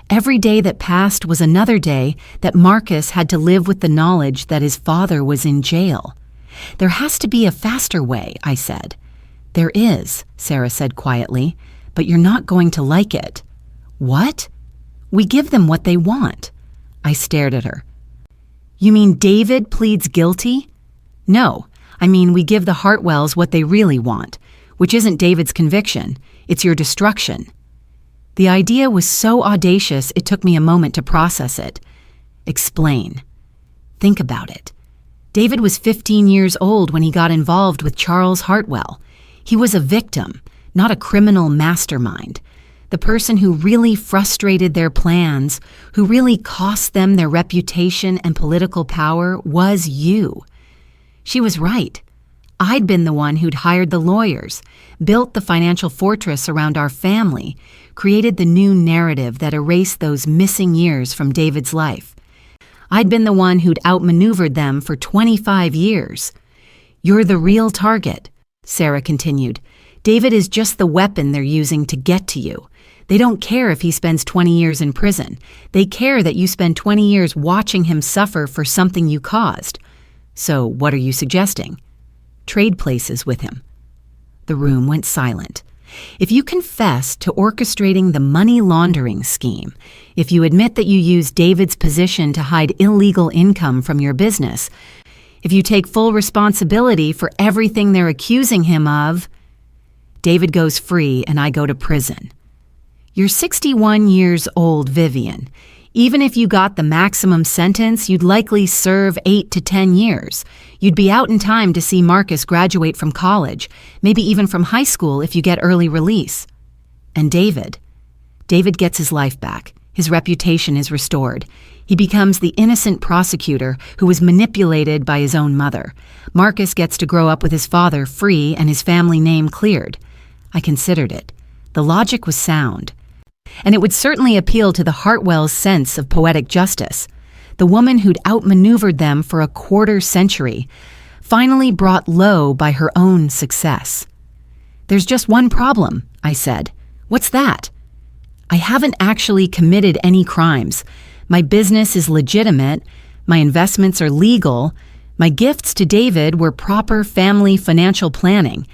Every day that passed was another day that Marcus had to live with the knowledge that his father was in jail. There has to be a faster way, I said. There is, Sarah said quietly, but you're not going to like it. What? We give them what they want. I stared at her. You mean David pleads guilty? No, I mean we give the Hartwells what they really want, which isn't David's conviction, it's your destruction. The idea was so audacious it took me a moment to process it. Explain. Think about it. David was 15 years old when he got involved with Charles Hartwell. He was a victim, not a criminal mastermind. The person who really frustrated their plans, who really cost them their reputation and political power, was you. She was right. I'd been the one who'd hired the lawyers, built the financial fortress around our family, created the new narrative that erased those missing years from David's life. I'd been the one who'd outmaneuvered them for 25 years. "You're the real target," Sarah continued. "David is just the weapon they're using to get to you. They don't care if he spends 20 years in prison. They care that you spend 20 years watching him suffer for something you caused. So what are you suggesting? Trade places with him." The room went silent. "If you confess to orchestrating the money laundering scheme, if you admit that you used David's position to hide illegal income from your business, if you take full responsibility for everything they're accusing him of, David goes free and I go to prison. You're 61 years old, Vivian. Even if you got the maximum sentence, you'd likely serve 8 to 10 years. You'd be out in time to see Marcus graduate from college, maybe even from high school if you get early release. And David gets his life back. His reputation is restored. He becomes the innocent prosecutor who was manipulated by his own mother. Marcus gets to grow up with his father free and his family name cleared. I considered it. The logic was sound. And it would certainly appeal to the Hartwells' sense of poetic justice. The woman who'd outmaneuvered them for a quarter century, finally brought low by her own success. "There's just one problem," I said. "What's that?" "I haven't actually committed any crimes. My business is legitimate. My investments are legal. My gifts to David were proper family financial planning.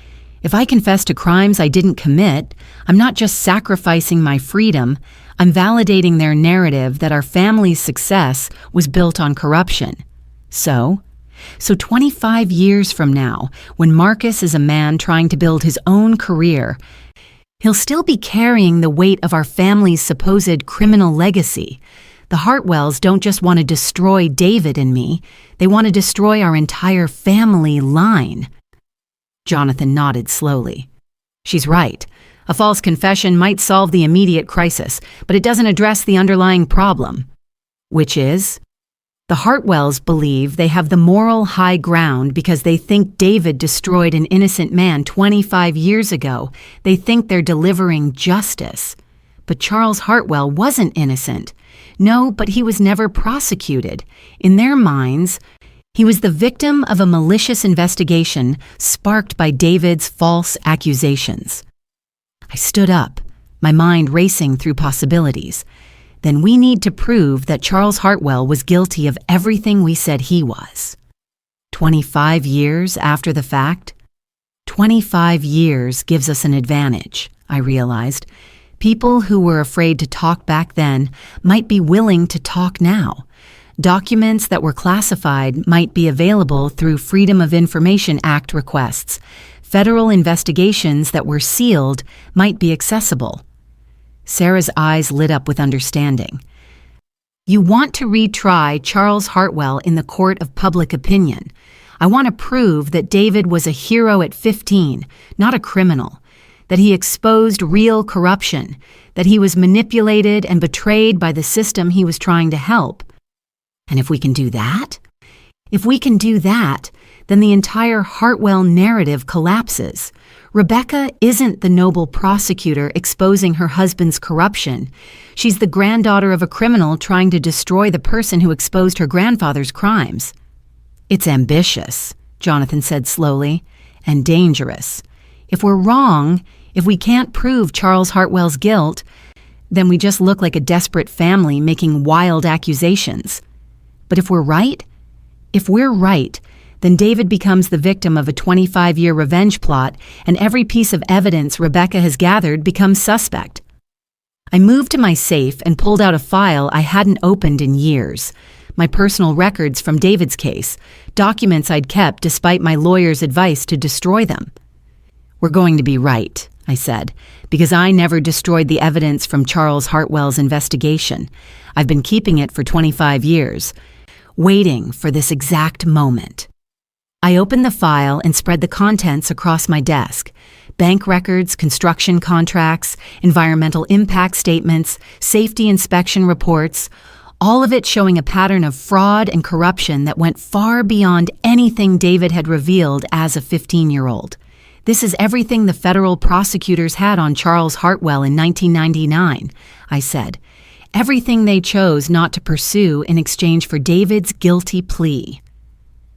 If I confess to crimes I didn't commit, I'm not just sacrificing my freedom, I'm validating their narrative that our family's success was built on corruption. So 25 years from now, when Marcus is a man trying to build his own career, he'll still be carrying the weight of our family's supposed criminal legacy. The Hartwells don't just want to destroy David and me, they want to destroy our entire family line." Jonathan nodded slowly. "She's right. A false confession might solve the immediate crisis, but it doesn't address the underlying problem." "Which is?" "The Hartwells believe they have the moral high ground because they think David destroyed an innocent man 25 years ago. They think they're delivering justice. But Charles Hartwell wasn't innocent. No, but he was never prosecuted. In their minds, he was the victim of a malicious investigation sparked by David's false accusations." I stood up, my mind racing through possibilities. "Then we need to prove that Charles Hartwell was guilty of everything we said he was." 25 years after the fact? 25 years gives us an advantage, I realized. People who were afraid to talk back then might be willing to talk now. Documents that were classified might be available through Freedom of Information Act requests. Federal investigations that were sealed might be accessible. Sarah's eyes lit up with understanding. "You want to retry Charles Hartwell in the court of public opinion. I want to prove that David was a hero at 15, not a criminal. That he exposed real corruption. That he was manipulated and betrayed by the system he was trying to help. And if we can do that? If we can do that, then the entire Hartwell narrative collapses. Rebecca isn't the noble prosecutor exposing her husband's corruption. She's the granddaughter of a criminal trying to destroy the person who exposed her grandfather's crimes." "It's ambitious," Jonathan said slowly, "and dangerous. If we're wrong, if we can't prove Charles Hartwell's guilt, then we just look like a desperate family making wild accusations. But if we're right, then David becomes the victim of a 25-year revenge plot, and every piece of evidence Rebecca has gathered becomes suspect." I moved to my safe and pulled out a file I hadn't opened in years. My personal records from David's case, documents I'd kept despite my lawyer's advice to destroy them. "We're going to be right," I said, "because I never destroyed the evidence from Charles Hartwell's investigation. I've been keeping it for 25 years, waiting for this exact moment." I opened the file and spread the contents across my desk. Bank records, construction contracts, environmental impact statements, safety inspection reports, all of it showing a pattern of fraud and corruption that went far beyond anything David had revealed as a 15-year-old. This is everything the federal prosecutors had on Charles Hartwell in 1999, I said. Everything they chose not to pursue in exchange for David's guilty plea.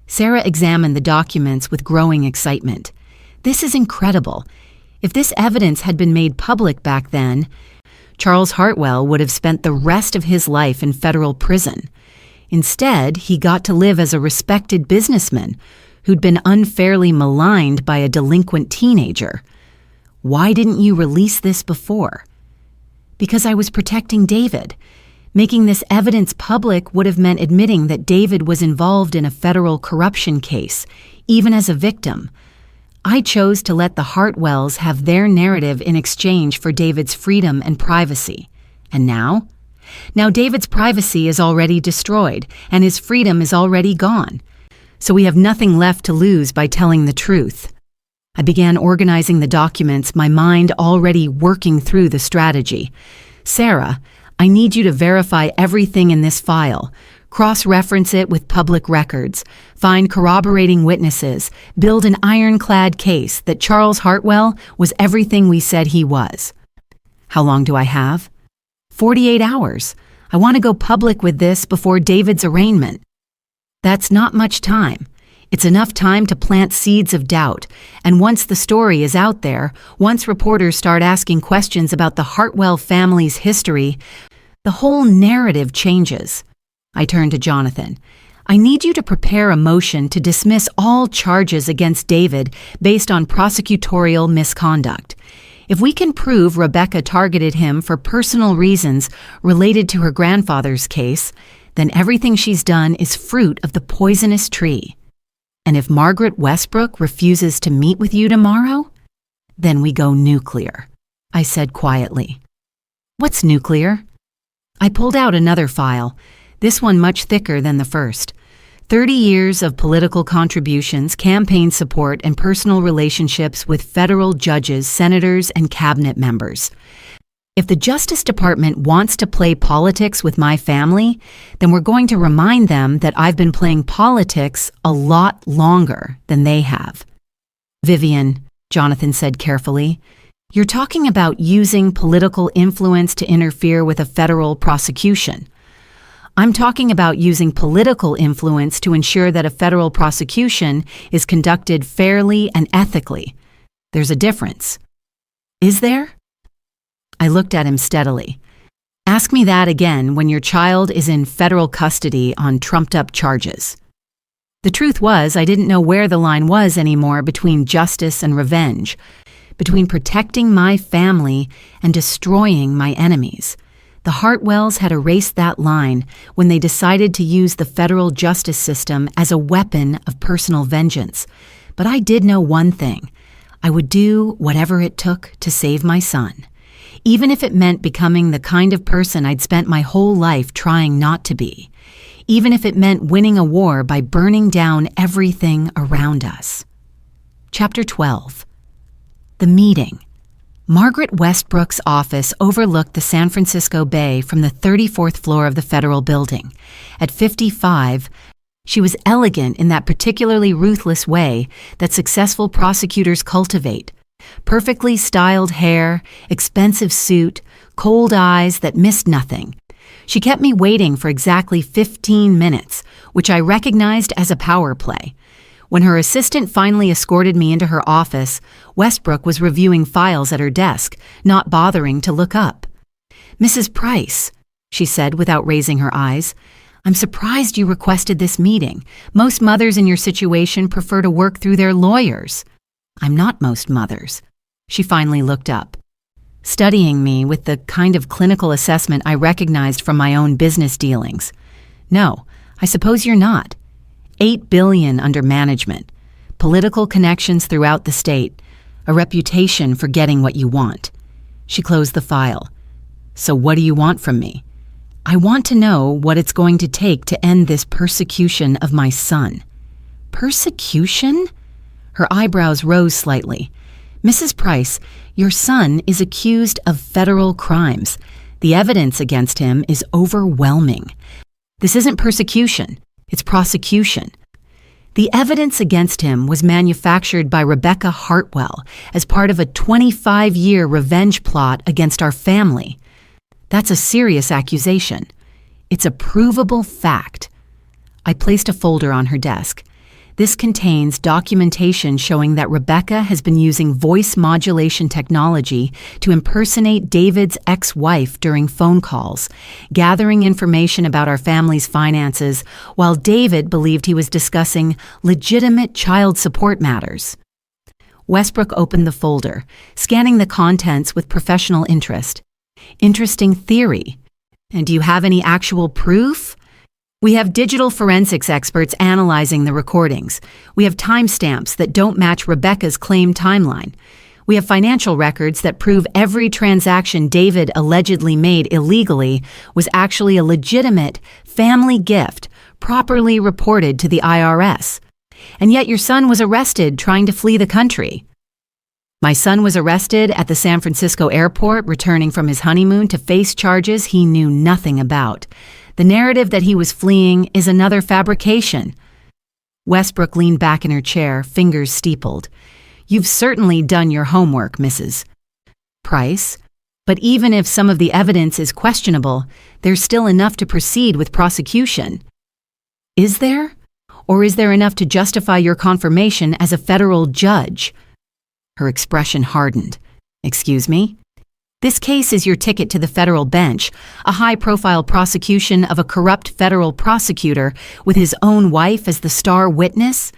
Sarah examined the documents with growing excitement. This is incredible. If this evidence had been made public back then, Charles Hartwell would have spent the rest of his life in federal prison. Instead, he got to live as a respected businessman who'd been unfairly maligned by a delinquent teenager. Why didn't you release this before? Because I was protecting David. Making this evidence public would have meant admitting that David was involved in a federal corruption case, even as a victim. I chose to let the Hartwells have their narrative in exchange for David's freedom and privacy. And now? Now David's privacy is already destroyed, and his freedom is already gone. So we have nothing left to lose by telling the truth. I began organizing the documents, my mind already working through the strategy. Sarah, I need you to verify everything in this file. Cross-reference it with public records, find corroborating witnesses, build an ironclad case that Charles Hartwell was everything we said he was. How long do I have? 48 hours. I want to go public with this before David's arraignment. That's not much time. It's enough time to plant seeds of doubt, and once the story is out there, once reporters start asking questions about the Hartwell family's history, the whole narrative changes. I turned to Jonathan. I need you to prepare a motion to dismiss all charges against David based on prosecutorial misconduct. If we can prove Rebecca targeted him for personal reasons related to her grandfather's case, then everything she's done is fruit of the poisonous tree. And if Margaret Westbrook refuses to meet with you tomorrow, then we go nuclear, I said quietly. What's nuclear? I pulled out another file, this one much thicker than the first. 30 years of political contributions, campaign support, and personal relationships with federal judges, senators, and cabinet members. If the Justice Department wants to play politics with my family, then we're going to remind them that I've been playing politics a lot longer than they have. Vivian, Jonathan said carefully, you're talking about using political influence to interfere with a federal prosecution. I'm talking about using political influence to ensure that a federal prosecution is conducted fairly and ethically. There's a difference. Is there? I looked at him steadily. Ask me that again when your child is in federal custody on trumped-up charges. The truth was, I didn't know where the line was anymore between justice and revenge, between protecting my family and destroying my enemies. The Hartwells had erased that line when they decided to use the federal justice system as a weapon of personal vengeance. But I did know one thing. I would do whatever it took to save my son, even if it meant becoming the kind of person I'd spent my whole life trying not to be, even if it meant winning a war by burning down everything around us. Chapter 12. The Meeting. Margaret Westbrook's office overlooked the San Francisco Bay from the 34th floor of the federal building. At 55, she was elegant in that particularly ruthless way that successful prosecutors cultivate. Perfectly styled hair, expensive suit, cold eyes that missed nothing. She kept me waiting for exactly 15 minutes, which I recognized as a power play. When her assistant finally escorted me into her office, Westbrook was reviewing files at her desk, not bothering to look up. "Mrs. Price," she said without raising her eyes, "I'm surprised you requested this meeting. Most mothers in your situation prefer to work through their lawyers." "I'm not most mothers." She finally looked up, studying me with the kind of clinical assessment I recognized from my own business dealings. "No, I suppose you're not. $8 billion under management, political connections throughout the state, a reputation for getting what you want." She closed the file. "So what do you want from me?" "I want to know what it's going to take to end this persecution of my son." "Persecution?" Her eyebrows rose slightly. "Mrs. Price, your son is accused of federal crimes. The evidence against him is overwhelming. This isn't persecution. It's prosecution." The evidence against him was manufactured by Rebecca Hartwell as part of a 25-year revenge plot against our family. That's a serious accusation. It's a provable fact. I placed a folder on her desk. This contains documentation showing that Rebecca has been using voice modulation technology to impersonate David's ex-wife during phone calls, gathering information about our family's finances while David believed he was discussing legitimate child support matters. Westbrook opened the folder, scanning the contents with professional interest. Interesting theory. And do you have any actual proof? We have digital forensics experts analyzing the recordings. We have timestamps that don't match Rebecca's claimed timeline. We have financial records that prove every transaction David allegedly made illegally was actually a legitimate family gift, properly reported to the IRS. And yet your son was arrested trying to flee the country. My son was arrested at the San Francisco airport, returning from his honeymoon to face charges he knew nothing about. The narrative that he was fleeing is another fabrication. Westbrook leaned back in her chair, fingers steepled. You've certainly done your homework, Mrs. Price. But even if some of the evidence is questionable, there's still enough to proceed with prosecution. Is there? Or is there enough to justify your confirmation as a federal judge? Her expression hardened. Excuse me? This case is your ticket to the federal bench, a high-profile prosecution of a corrupt federal prosecutor with his own wife as the star witness.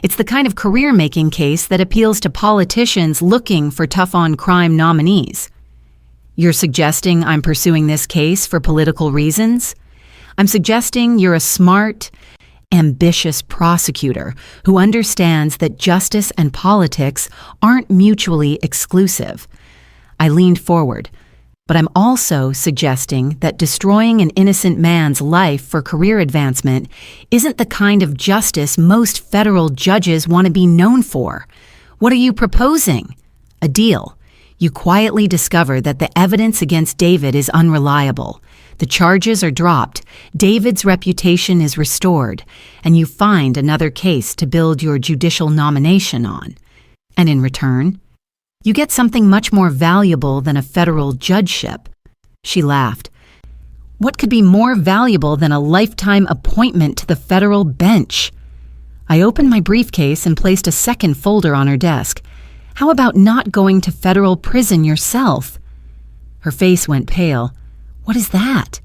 It's the kind of career-making case that appeals to politicians looking for tough-on-crime nominees. You're suggesting I'm pursuing this case for political reasons? I'm suggesting you're a smart, ambitious prosecutor who understands that justice and politics aren't mutually exclusive. I leaned forward, but I'm also suggesting that destroying an innocent man's life for career advancement isn't the kind of justice most federal judges want to be known for. What are you proposing? A deal. You quietly discover that the evidence against David is unreliable. The charges are dropped, David's reputation is restored, and you find another case to build your judicial nomination on. And in return, you get something much more valuable than a federal judgeship. She laughed. What could be more valuable than a lifetime appointment to the federal bench? I opened my briefcase and placed a second folder on her desk. How about not going to federal prison yourself? Her face went pale. What is that?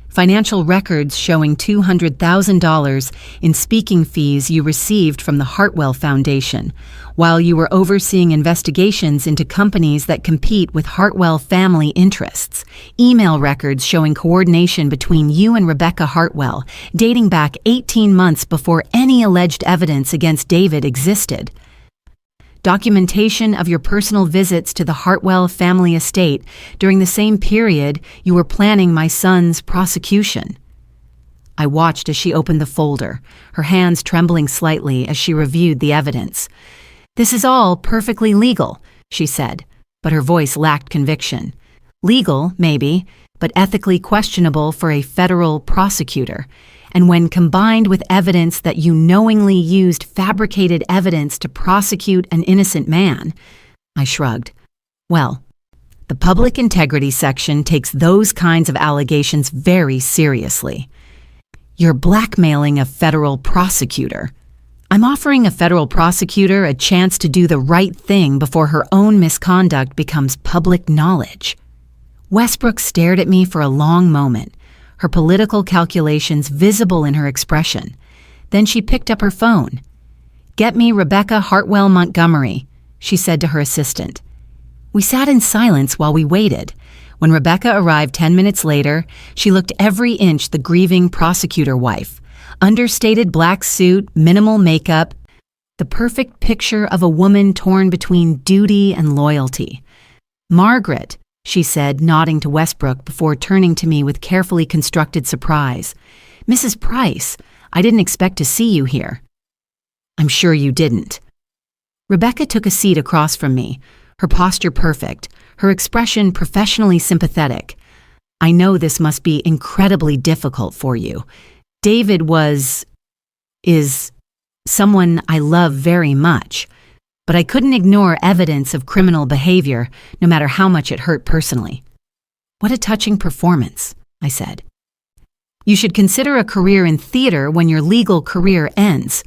Financial records showing $200,000 in speaking fees you received from the Hartwell Foundation, while you were overseeing investigations into companies that compete with Hartwell family interests. Email records showing coordination between you and Rebecca Hartwell, dating back 18 months before any alleged evidence against David existed. Documentation of your personal visits to the Hartwell family estate during the same period you were planning my son's prosecution. I watched as she opened the folder, her hands trembling slightly as she reviewed the evidence. This is all perfectly legal, she said, but her voice lacked conviction. Legal, maybe, but ethically questionable for a federal prosecutor. And when combined with evidence that you knowingly used fabricated evidence to prosecute an innocent man, I shrugged. Well, the public integrity section takes those kinds of allegations very seriously. You're blackmailing a federal prosecutor. I'm offering a federal prosecutor a chance to do the right thing before her own misconduct becomes public knowledge. Westbrook stared at me for a long moment, her political calculations visible in her expression. Then she picked up her phone. "Get me Rebecca Hartwell Montgomery," she said to her assistant. We sat in silence while we waited. When Rebecca arrived 10 minutes later, she looked every inch the grieving prosecutor wife. Understated black suit, minimal makeup, the perfect picture of a woman torn between duty and loyalty. "Margaret," she said, nodding to Westbrook before turning to me with carefully constructed surprise. "Mrs. Price, I didn't expect to see you here." "I'm sure you didn't." Rebecca took a seat across from me, her posture perfect, her expression professionally sympathetic. "I know this must be incredibly difficult for you. David is someone I love very much, but I couldn't ignore evidence of criminal behavior, no matter how much it hurt personally. What a touching performance, I said. You should consider a career in theater when your legal career ends.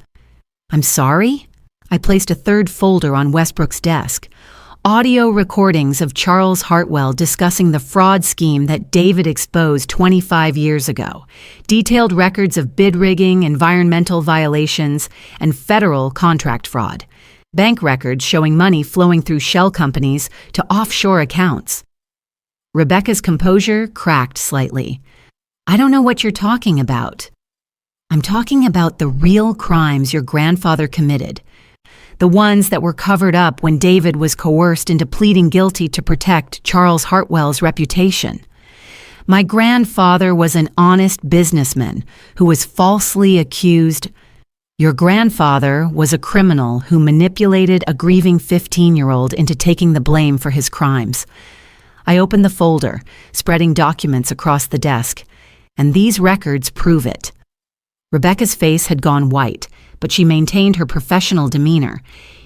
I'm sorry? I placed a third folder on Westbrook's desk. Audio recordings of Charles Hartwell discussing the fraud scheme that David exposed 25 years ago. Detailed records of bid rigging, environmental violations, and federal contract fraud. Bank records showing money flowing through shell companies to offshore accounts. Rebecca's composure cracked slightly. I don't know what you're talking about. I'm talking about the real crimes your grandfather committed. The ones that were covered up when David was coerced into pleading guilty to protect Charles Hartwell's reputation. My grandfather was an honest businessman who was falsely accused. Your grandfather was a criminal who manipulated a grieving 15-year-old into taking the blame for his crimes. I opened the folder, spreading documents across the desk, and these records prove it. Rebecca's face had gone white, but she maintained her professional demeanor.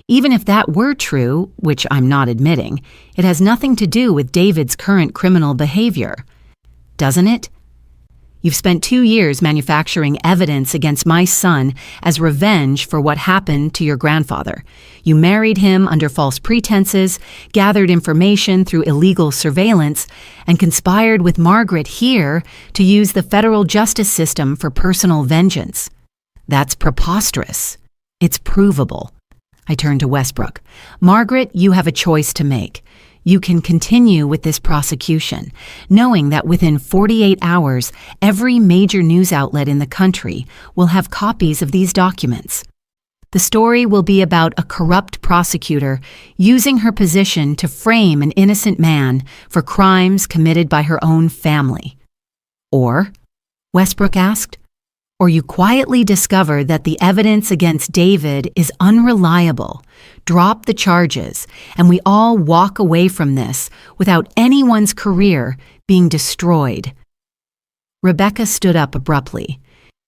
Even if that were true, which I'm not admitting, it has nothing to do with David's current criminal behavior. Doesn't it? You've spent 2 years manufacturing evidence against my son as revenge for what happened to your grandfather. You married him under false pretenses, gathered information through illegal surveillance, and conspired with Margaret here to use the federal justice system for personal vengeance. That's preposterous. It's provable. I turned to Westbrook. Margaret, you have a choice to make. You can continue with this prosecution, knowing that within 48 hours, every major news outlet in the country will have copies of these documents. The story will be about a corrupt prosecutor using her position to frame an innocent man for crimes committed by her own family. Or, Westbrook asked, or you quietly discover that the evidence against David is unreliable, drop the charges, and we all walk away from this without anyone's career being destroyed. Rebecca stood up abruptly.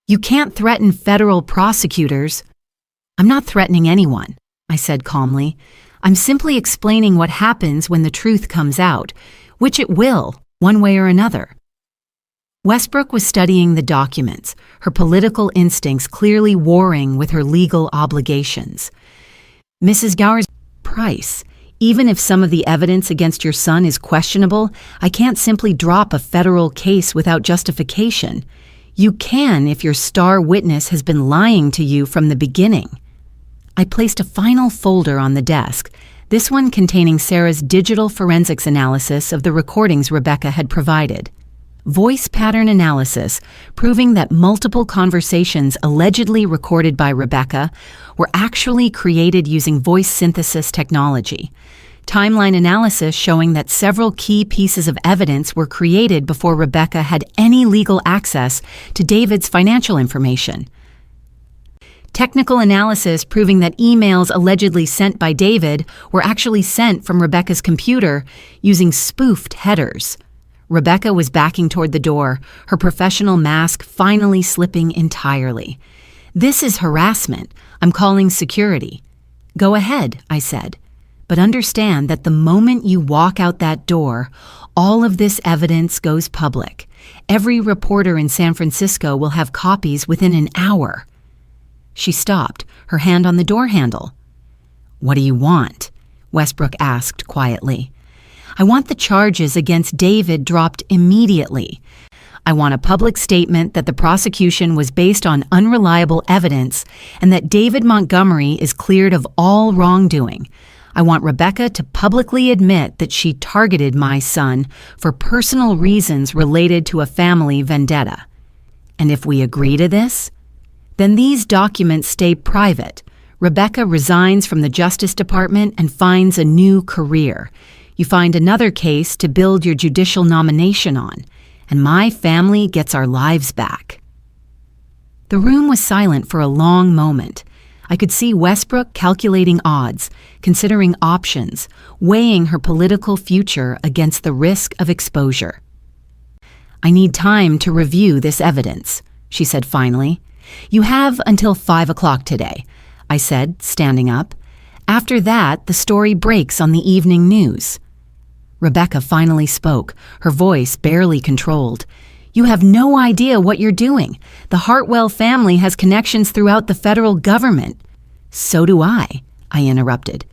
You can't threaten federal prosecutors. I'm not threatening anyone, I said calmly. I'm simply explaining what happens when the truth comes out, which it will, one way or another. Westbrook was studying the documents, her political instincts clearly warring with her legal obligations. Mrs. Gowers, Price, even if some of the evidence against your son is questionable, I can't simply drop a federal case without justification. You can if your star witness has been lying to you from the beginning. I placed a final folder on the desk, this one containing Sarah's digital forensics analysis of the recordings Rebecca had provided. Voice pattern analysis, proving that multiple conversations allegedly recorded by Rebecca were actually created using voice synthesis technology. Timeline analysis showing that several key pieces of evidence were created before Rebecca had any legal access to David's financial information. Technical analysis proving that emails allegedly sent by David were actually sent from Rebecca's computer using spoofed headers. Rebecca was backing toward the door, her professional mask finally slipping entirely. This is harassment. I'm calling security. Go ahead, I said. But understand that the moment you walk out that door, all of this evidence goes public. Every reporter in San Francisco will have copies within an hour. She stopped, her hand on the door handle. What do you want? Westbrook asked quietly. I want the charges against David dropped immediately. I want a public statement that the prosecution was based on unreliable evidence and that David Montgomery is cleared of all wrongdoing. I want Rebecca to publicly admit that she targeted my son for personal reasons related to a family vendetta. And if we agree to this, then these documents stay private. Rebecca resigns from the Justice Department and finds a new career. You find another case to build your judicial nomination on, and my family gets our lives back. The room was silent for a long moment. I could see Westbrook calculating odds, considering options, weighing her political future against the risk of exposure. I need time to review this evidence, she said finally. You have until 5 o'clock today. I said, standing up. After that, the story breaks on the evening news. Rebecca finally spoke, her voice barely controlled. You have no idea what you're doing. The Hartwell family has connections throughout the federal government. So do I interrupted.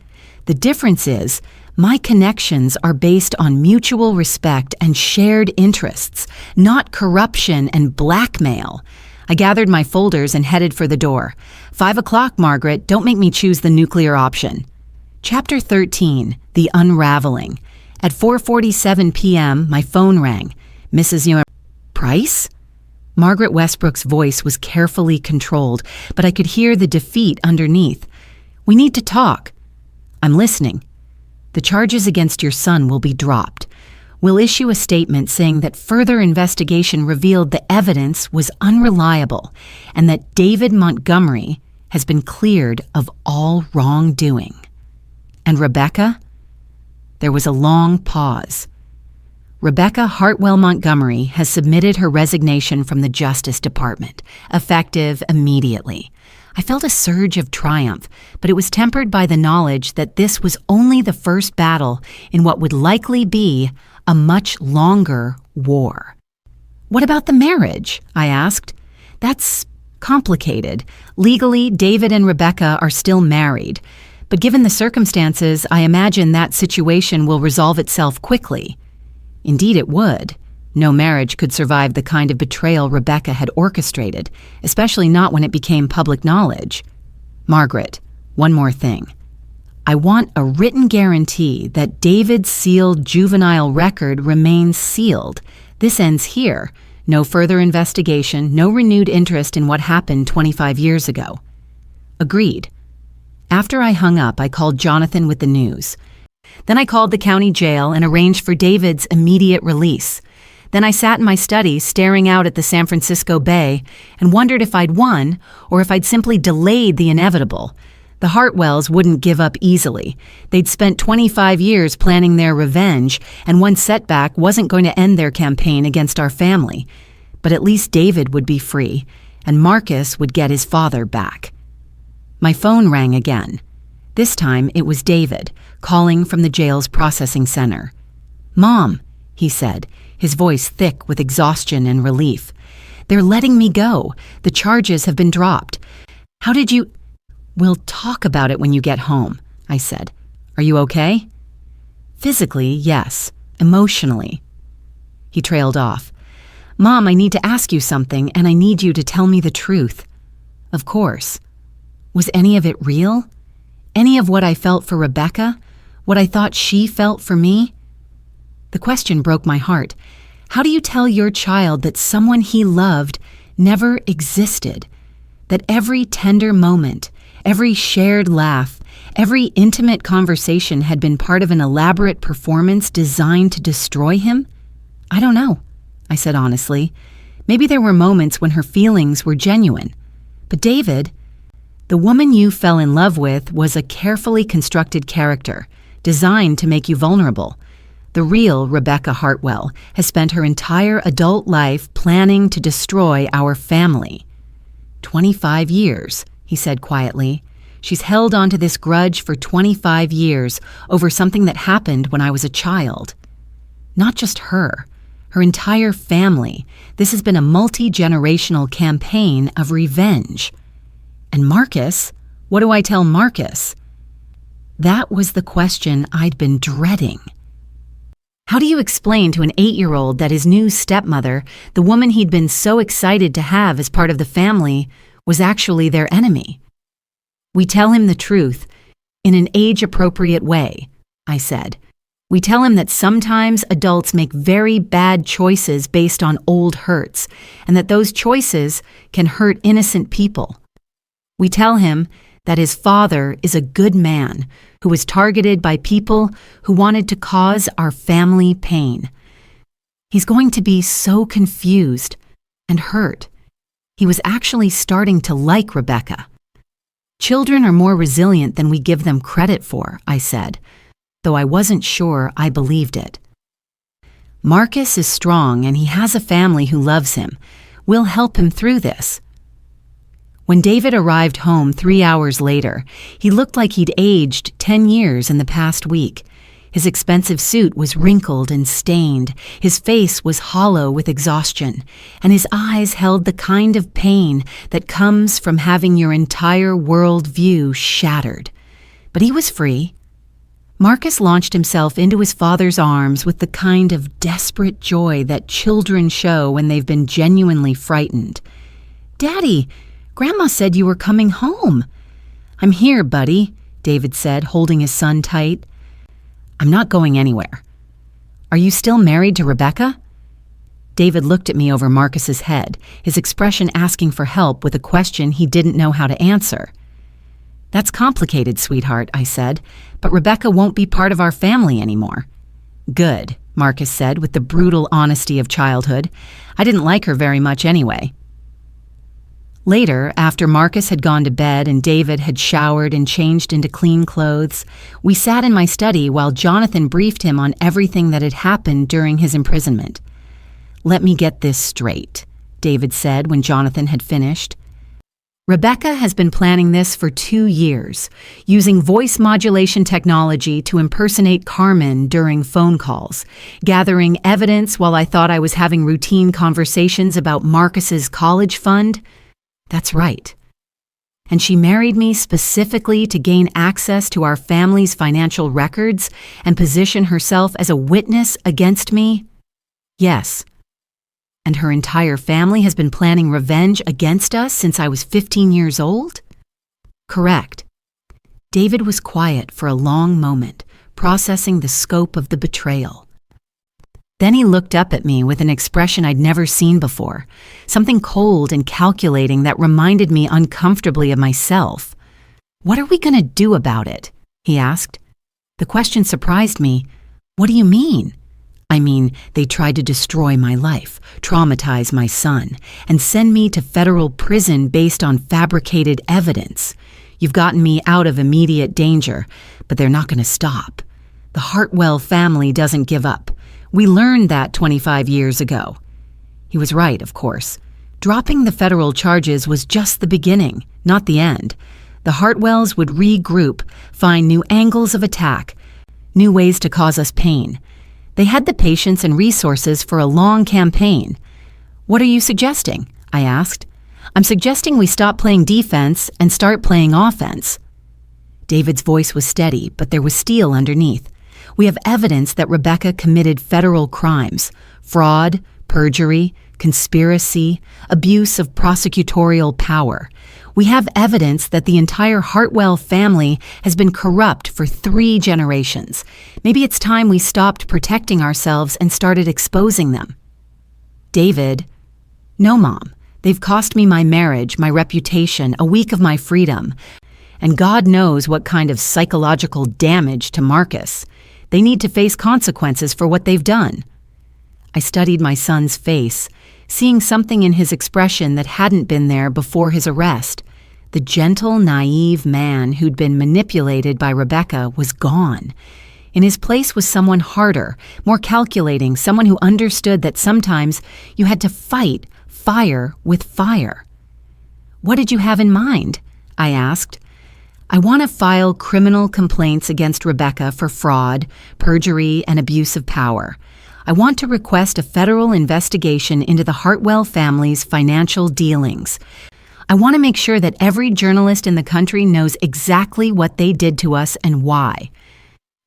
The difference is, my connections are based on mutual respect and shared interests, not corruption and blackmail. I gathered my folders and headed for the door. 5 o'clock, Margaret. Don't make me choose the nuclear option. Chapter 13, The Unraveling. At 4:47 p.m., my phone rang. Mrs. Price? Margaret Westbrook's voice was carefully controlled, but I could hear the defeat underneath. We need to talk. I'm listening. The charges against your son will be dropped. We'll issue a statement saying that further investigation revealed the evidence was unreliable and that David Montgomery has been cleared of all wrongdoing. And Rebecca? There was a long pause. Rebecca Hartwell Montgomery has submitted her resignation from the Justice Department, effective immediately. I felt a surge of triumph, but it was tempered by the knowledge that this was only the first battle in what would likely be a much longer war. What about the marriage? I asked. That's complicated. Legally, David and Rebecca are still married, but given the circumstances, I imagine that situation will resolve itself quickly. Indeed, it would. No marriage could survive the kind of betrayal Rebecca had orchestrated, especially not when it became public knowledge. Margaret, one more thing. I want a written guarantee that David's sealed juvenile record remains sealed. This ends here. No further investigation, no renewed interest in what happened 25 years ago. Agreed. After I hung up, I called Jonathan with the news. Then I called the county jail and arranged for David's immediate release. Then I sat in my study staring out at the San Francisco Bay and wondered if I'd won or if I'd simply delayed the inevitable. The Hartwells wouldn't give up easily. They'd spent 25 years planning their revenge, and one setback wasn't going to end their campaign against our family. But at least David would be free, and Marcus would get his father back. My phone rang again. This time it was David, calling from the jail's processing center. "Mom," he said, his voice thick with exhaustion and relief. "They're letting me go. The charges have been dropped. How did you—" "We'll talk about it when you get home," I said. "Are you okay?" "Physically, yes. Emotionally." He trailed off. "Mom, I need to ask you something, and I need you to tell me the truth." "Of course." Was any of it real? Any of what I felt for Rebecca? What I thought she felt for me? The question broke my heart. How do you tell your child that someone he loved never existed? That every tender moment, every shared laugh, every intimate conversation had been part of an elaborate performance designed to destroy him? I don't know, I said honestly. Maybe there were moments when her feelings were genuine. But David, the woman you fell in love with was a carefully constructed character, designed to make you vulnerable. The real Rebecca Hartwell has spent her entire adult life planning to destroy our family. 25 years, he said quietly. She's held onto this grudge for 25 years over something that happened when I was a child. Not just her entire family. This has been a multi-generational campaign of revenge. And Marcus? What do I tell Marcus? That was the question I'd been dreading. How do you explain to an 8-year-old that his new stepmother, the woman he'd been so excited to have as part of the family, was actually their enemy? We tell him the truth in an age-appropriate way, I said. We tell him that sometimes adults make very bad choices based on old hurts, and that those choices can hurt innocent people. We tell him that his father is a good man who was targeted by people who wanted to cause our family pain. He's going to be so confused and hurt. He was actually starting to like Rebecca. Children are more resilient than we give them credit for, I said, though I wasn't sure I believed it. Marcus is strong and he has a family who loves him. We'll help him through this. When David arrived home 3 hours later, he looked like he'd aged 10 years in the past week. His expensive suit was wrinkled and stained, his face was hollow with exhaustion, and his eyes held the kind of pain that comes from having your entire world view shattered. But he was free. Marcus launched himself into his father's arms with the kind of desperate joy that children show when they've been genuinely frightened. "Daddy, Grandma said you were coming home." "I'm here, buddy," David said, holding his son tight. "I'm not going anywhere." "Are you still married to Rebecca?" David looked at me over Marcus's head, his expression asking for help with a question he didn't know how to answer. "That's complicated, sweetheart," I said, "but Rebecca won't be part of our family anymore." "Good," Marcus said with the brutal honesty of childhood. "I didn't like her very much anyway." Later, after Marcus had gone to bed and David had showered and changed into clean clothes, we sat in my study while Jonathan briefed him on everything that had happened during his imprisonment. "Let me get this straight," David said when Jonathan had finished. "Rebecca has been planning this for 2 years, using voice modulation technology to impersonate Carmen during phone calls, gathering evidence while I thought I was having routine conversations about Marcus's college fund." "That's right. And she married me specifically to gain access to our family's financial records and position herself as a witness against me?" "Yes. And her entire family has been planning revenge against us since I was 15 years old?" "Correct." David was quiet for a long moment, processing the scope of the betrayal. Then he looked up at me with an expression I'd never seen before, something cold and calculating that reminded me uncomfortably of myself. "What are we going to do about it?" he asked. The question surprised me. "What do you mean?" "I mean, they tried to destroy my life, traumatize my son, and send me to federal prison based on fabricated evidence. You've gotten me out of immediate danger, but they're not going to stop. The Hartwell family doesn't give up. We learned that 25 years ago." He was right, of course. Dropping the federal charges was just the beginning, not the end. The Hartwells would regroup, find new angles of attack, new ways to cause us pain. They had the patience and resources for a long campaign. "What are you suggesting?" I asked. "I'm suggesting we stop playing defense and start playing offense." David's voice was steady, but there was steel underneath. "We have evidence that Rebecca committed federal crimes: fraud, perjury, conspiracy, abuse of prosecutorial power. We have evidence that the entire Hartwell family has been corrupt for 3 generations. Maybe it's time we stopped protecting ourselves and started exposing them." "David." "No, Mom. They've cost me my marriage, my reputation, a week of my freedom. And God knows what kind of psychological damage to Marcus. They need to face consequences for what they've done." I studied my son's face, seeing something in his expression that hadn't been there before his arrest. The gentle, naive man who'd been manipulated by Rebecca was gone. In his place was someone harder, more calculating, someone who understood that sometimes you had to fight fire with fire. "What did you have in mind?" I asked. "I want to file criminal complaints against Rebecca for fraud, perjury, and abuse of power. I want to request a federal investigation into the Hartwell family's financial dealings. I want to make sure that every journalist in the country knows exactly what they did to us and why."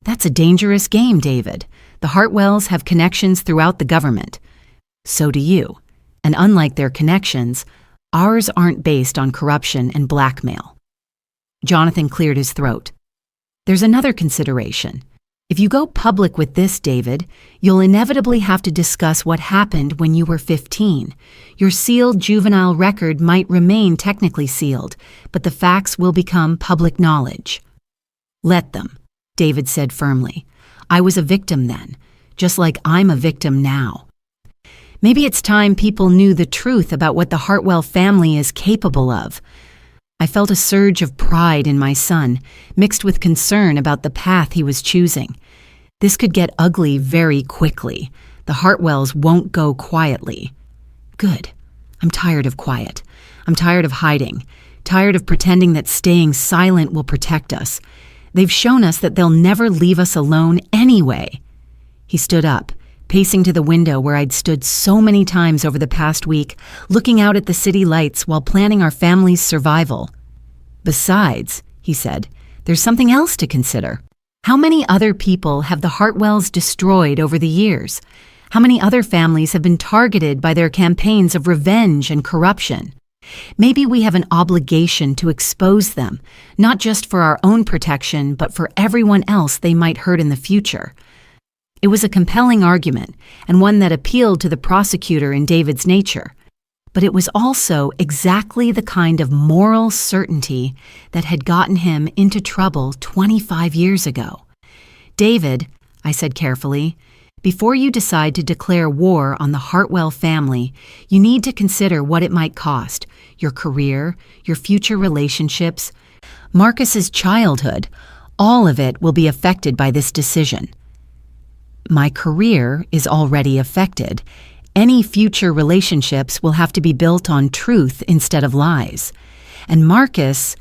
"That's a dangerous game, David. The Hartwells have connections throughout the government. So do you. And unlike their connections, ours aren't based on corruption and blackmail." Jonathan cleared his throat. "There's another consideration. If you go public with this, David, you'll inevitably have to discuss what happened when you were 15. Your sealed juvenile record might remain technically sealed, but the facts will become public knowledge." "Let them," David said firmly. "I was a victim then, just like I'm a victim now. Maybe it's time people knew the truth about what the Hartwell family is capable of." I felt a surge of pride in my son, mixed with concern about the path he was choosing. This could get ugly very quickly. The Hartwells won't go quietly. Good. I'm tired of quiet. I'm tired of hiding. tired of pretending that staying silent will protect us. They've shown us that they'll never leave us alone anyway." He stood up, pacing to the window where I'd stood so many times over the past week, looking out at the city lights while planning our family's survival. "Besides," he said, "there's something else to consider. How many other people have the Hartwells destroyed over the years? How many other families have been targeted by their campaigns of revenge and corruption? Maybe we have an obligation to expose them, not just for our own protection, but for everyone else they might hurt in the future." It was a compelling argument, and one that appealed to the prosecutor in David's nature. But it was also exactly the kind of moral certainty that had gotten him into trouble 25 years ago. "David," I said carefully, "before you decide to declare war on the Hartwell family, you need to consider what it might cost, your career, your future relationships, Marcus's childhood. All of it will be affected by this decision." "My career is already affected. Any future relationships will have to be built on truth instead of lies. And Marcus,"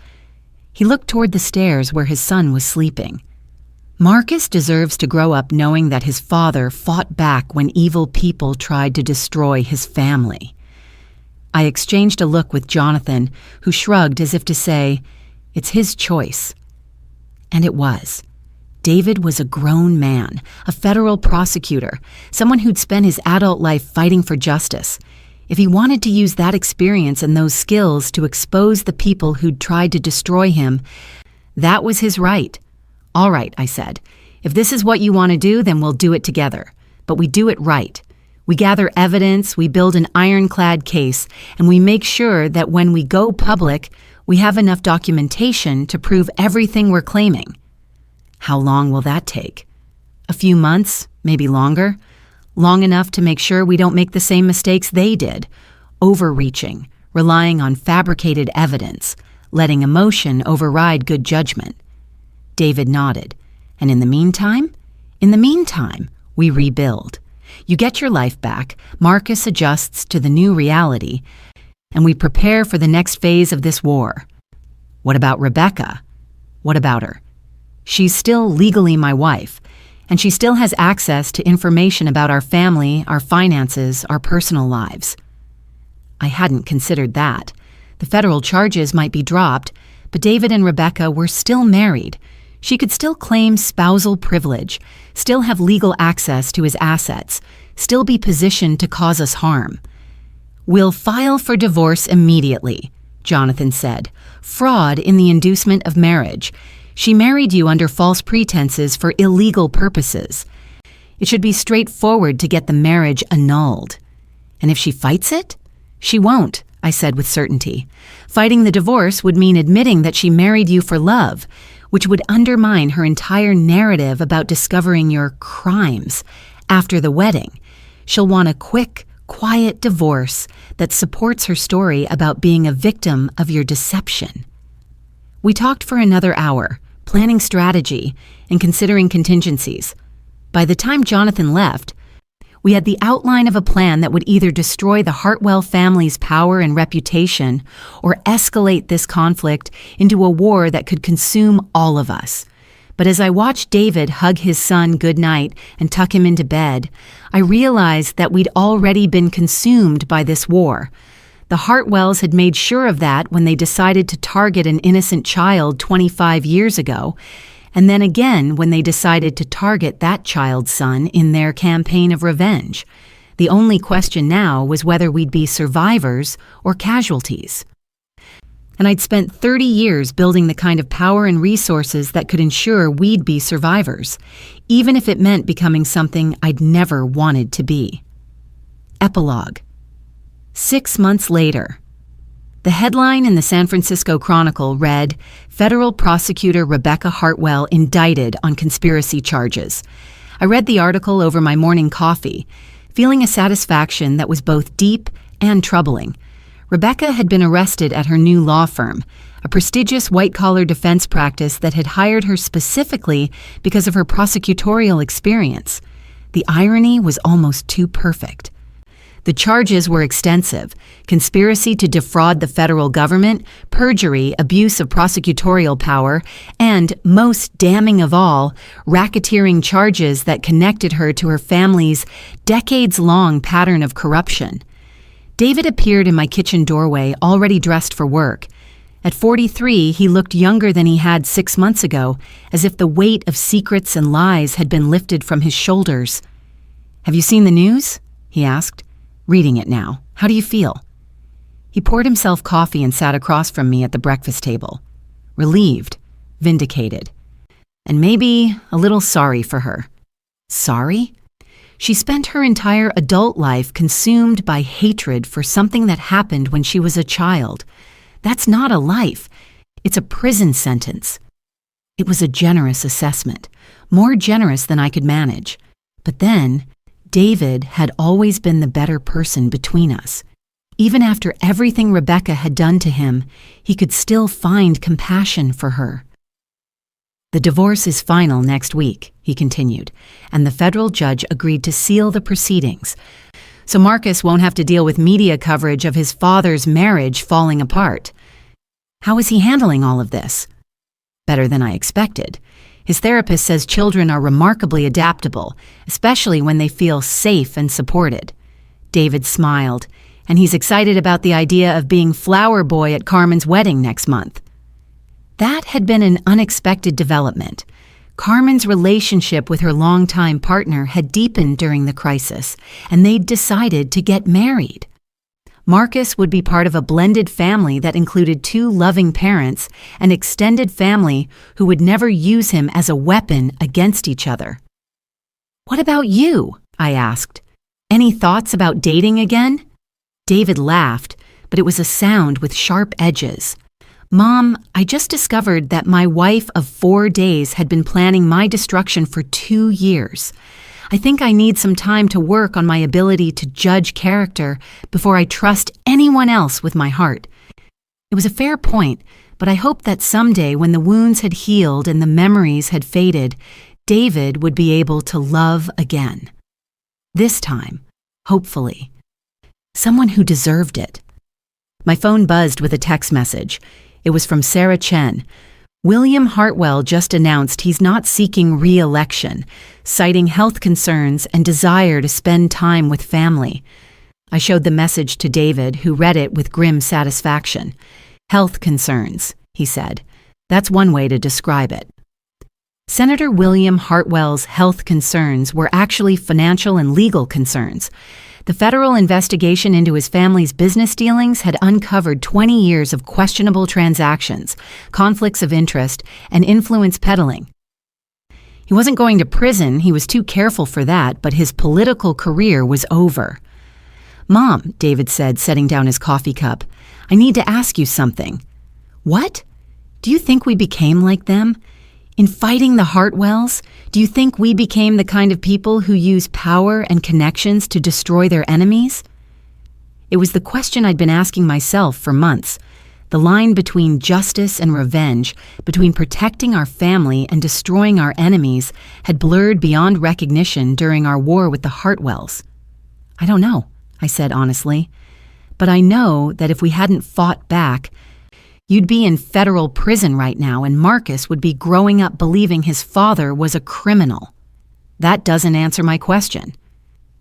he looked toward the stairs where his son was sleeping, "Marcus deserves to grow up knowing that his father fought back when evil people tried to destroy his family." I exchanged a look with Jonathan, who shrugged as if to say, "It's his choice." And it was. David was a grown man, a federal prosecutor, someone who'd spent his adult life fighting for justice. If he wanted to use that experience and those skills to expose the people who'd tried to destroy him, that was his right. "All right," I said. "If this is what you want to do, then we'll do it together. But we do it right. We gather evidence, we build an ironclad case, and we make sure that when we go public, we have enough documentation to prove everything we're claiming." "How long will that take?" "A few months, maybe longer. Long enough to make sure we don't make the same mistakes they did, overreaching, relying on fabricated evidence, letting emotion override good judgment." David nodded. "And in the meantime?" "In the meantime, we rebuild. You get your life back, Marcus adjusts to the new reality, and we prepare for the next phase of this war." "What about Rebecca?" "What about her?" "She's still legally my wife, and she still has access to information about our family, our finances, our personal lives." I hadn't considered that. The federal charges might be dropped, but David and Rebecca were still married. She could still claim spousal privilege, still have legal access to his assets, still be positioned to cause us harm. "We'll file for divorce immediately," Jonathan said. "Fraud in the inducement of marriage. She married you under false pretenses for illegal purposes. It should be straightforward to get the marriage annulled." "And if she fights it?" "She won't," I said with certainty. "Fighting the divorce would mean admitting that she married you for love, which would undermine her entire narrative about discovering your crimes after the wedding. She'll want a quick, quiet divorce that supports her story about being a victim of your deception." We talked for another hour, planning strategy and considering contingencies. By the time Jonathan left, we had the outline of a plan that would either destroy the Hartwell family's power and reputation or escalate this conflict into a war that could consume all of us. But as I watched David hug his son goodnight and tuck him into bed, I realized that we'd already been consumed by this war. The Hartwells had made sure of that when they decided to target an innocent child 25 years ago, and then again when they decided to target that child's son in their campaign of revenge. The only question now was whether we'd be survivors or casualties. And I'd spent 30 years building the kind of power and resources that could ensure we'd be survivors, even if it meant becoming something I'd never wanted to be. Epilogue. 6 months later. The headline in the San Francisco Chronicle read, "Federal Prosecutor Rebecca Hartwell Indicted on Conspiracy Charges." I read the article over my morning coffee, feeling a satisfaction that was both deep and troubling. Rebecca had been arrested at her new law firm, a prestigious white-collar defense practice that had hired her specifically because of her prosecutorial experience. The irony was almost too perfect. The charges were extensive: conspiracy to defraud the federal government, perjury, abuse of prosecutorial power, and, most damning of all, racketeering charges that connected her to her family's decades-long pattern of corruption. David appeared in my kitchen doorway, already dressed for work. At 43, he looked younger than he had 6 months ago, as if the weight of secrets and lies had been lifted from his shoulders. "Have you seen the news?" he asked. "Reading it now. How do you feel?" He poured himself coffee and sat across from me at the breakfast table. Relieved, vindicated, and maybe a little sorry for her. Sorry? She spent her entire adult life consumed by hatred for something that happened when she was a child. That's not a life. It's a prison sentence. It was a generous assessment, more generous than I could manage. But then, David had always been the better person between us. Even after everything Rebecca had done to him, he could still find compassion for her. "The divorce is final next week," he continued, and the federal judge agreed to seal the proceedings. So Marcus won't have to deal with media coverage of his father's marriage falling apart. How is he handling all of this? Better than I expected. His therapist says children are remarkably adaptable, especially when they feel safe and supported. David smiled, and he's excited about the idea of being flower boy at Carmen's wedding next month. That had been an unexpected development. Carmen's relationship with her longtime partner had deepened during the crisis, and they'd decided to get married. Marcus would be part of a blended family that included 2 loving parents, an extended family who would never use him as a weapon against each other. "What about you?" I asked. "Any thoughts about dating again?" David laughed, but it was a sound with sharp edges. "Mom, I just discovered that my wife of 4 days had been planning my destruction for 2 years. I think I need some time to work on my ability to judge character before I trust anyone else with my heart." It was a fair point, but I hoped that someday when the wounds had healed and the memories had faded, David would be able to love again. This time, hopefully. Someone who deserved it. My phone buzzed with a text message. It was from Sarah Chen. "William Hartwell just announced he's not seeking re-election, citing health concerns and desire to spend time with family." I showed the message to David, who read it with grim satisfaction. "Health concerns," he said. "That's one way to describe it." Senator William Hartwell's health concerns were actually financial and legal concerns. The federal investigation into his family's business dealings had uncovered 20 years of questionable transactions, conflicts of interest, and influence peddling. He wasn't going to prison, he was too careful for that, but his political career was over. "Mom," David said, setting down his coffee cup, "I need to ask you something." "What? Do you think we became like them? In fighting the Hartwells, do you think we became the kind of people who use power and connections to destroy their enemies?" It was the question I'd been asking myself for months. The line between justice and revenge, between protecting our family and destroying our enemies, had blurred beyond recognition during our war with the Hartwells. "I don't know," I said honestly. "But I know that if we hadn't fought back, you'd be in federal prison right now, and Marcus would be growing up believing his father was a criminal." That doesn't answer my question.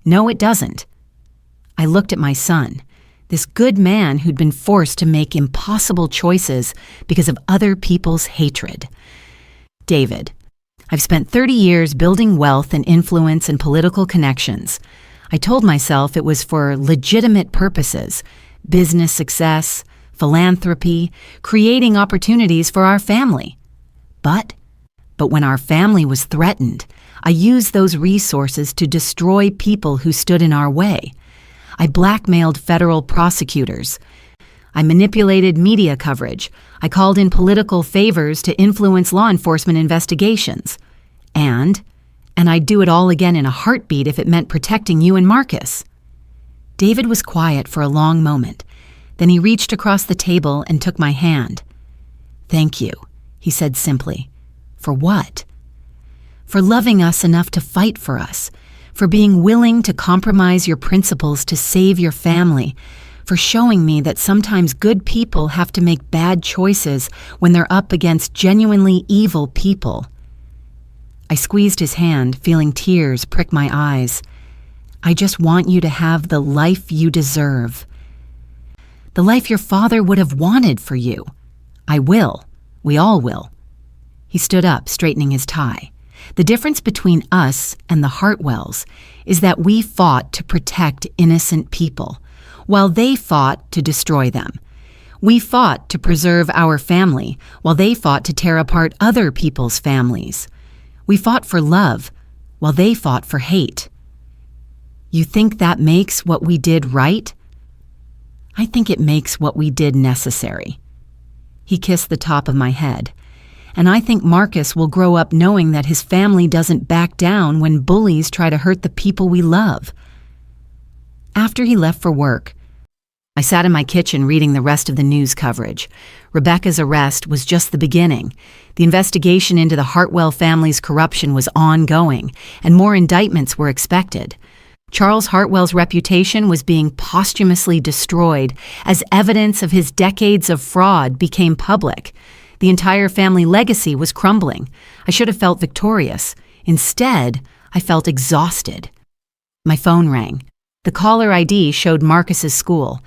No, it doesn't. I looked at my son, this good man who'd been forced to make impossible choices because of other people's hatred. "David, I've spent 30 years building wealth and influence and political connections. I told myself it was for legitimate purposes, business success, philanthropy, creating opportunities for our family. But when our family was threatened, I used those resources to destroy people who stood in our way. I blackmailed federal prosecutors. I manipulated media coverage. I called in political favors to influence law enforcement investigations. And I'd do it all again in a heartbeat if it meant protecting you and Marcus." David was quiet for a long moment. Then he reached across the table and took my hand. "Thank you," he said simply. "For what?" "For loving us enough to fight for us, for being willing to compromise your principles to save your family, for showing me that sometimes good people have to make bad choices when they're up against genuinely evil people. I squeezed his hand, feeling tears prick my eyes. I just want you to have the life you deserve. The life your father would have wanted for you. I will. We all will. He stood up, straightening his tie. The difference between us and the Hartwells is that we fought to protect innocent people, while they fought to destroy them. We fought to preserve our family, while they fought to tear apart other people's families. We fought for love, while they fought for hate. You think that makes what we did right? I think it makes what we did necessary. He kissed the top of my head. And I think Marcus will grow up knowing that his family doesn't back down when bullies try to hurt the people we love. After he left for work, I sat in my kitchen reading the rest of the news coverage. Rebecca's arrest was just the beginning. The investigation into the Hartwell family's corruption was ongoing, and more indictments were expected. Charles Hartwell's reputation was being posthumously destroyed as evidence of his decades of fraud became public. The entire family legacy was crumbling. I should have felt victorious. Instead, I felt exhausted. My phone rang. The caller ID showed Marcus's school.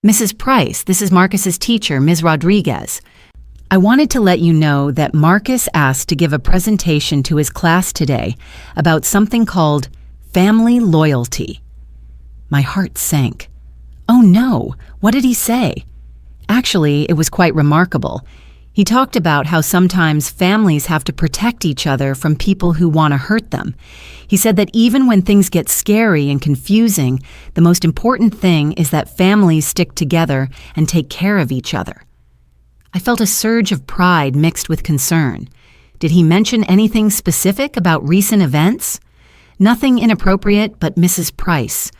"Mrs. Price, this is Marcus's teacher, Ms. Rodriguez. I wanted to let you know that Marcus asked to give a presentation to his class today about something called family loyalty." My heart sank. Oh no, what did he say? Actually, it was quite remarkable. He talked about how sometimes families have to protect each other from people who want to hurt them. He said that even when things get scary and confusing, the most important thing is that families stick together and take care of each other. I felt a surge of pride mixed with concern. Did he mention anything specific about recent events? Nothing inappropriate but Mrs. Price.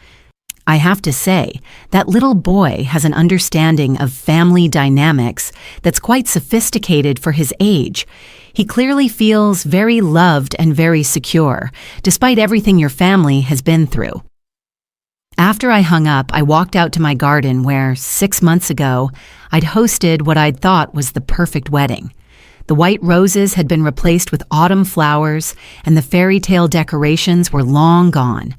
I have to say, that little boy has an understanding of family dynamics that's quite sophisticated for his age. He clearly feels very loved and very secure, despite everything your family has been through. After I hung up, I walked out to my garden where, 6 months ago, I'd hosted what I'd thought was the perfect wedding. The white roses had been replaced with autumn flowers, and the fairy tale decorations were long gone.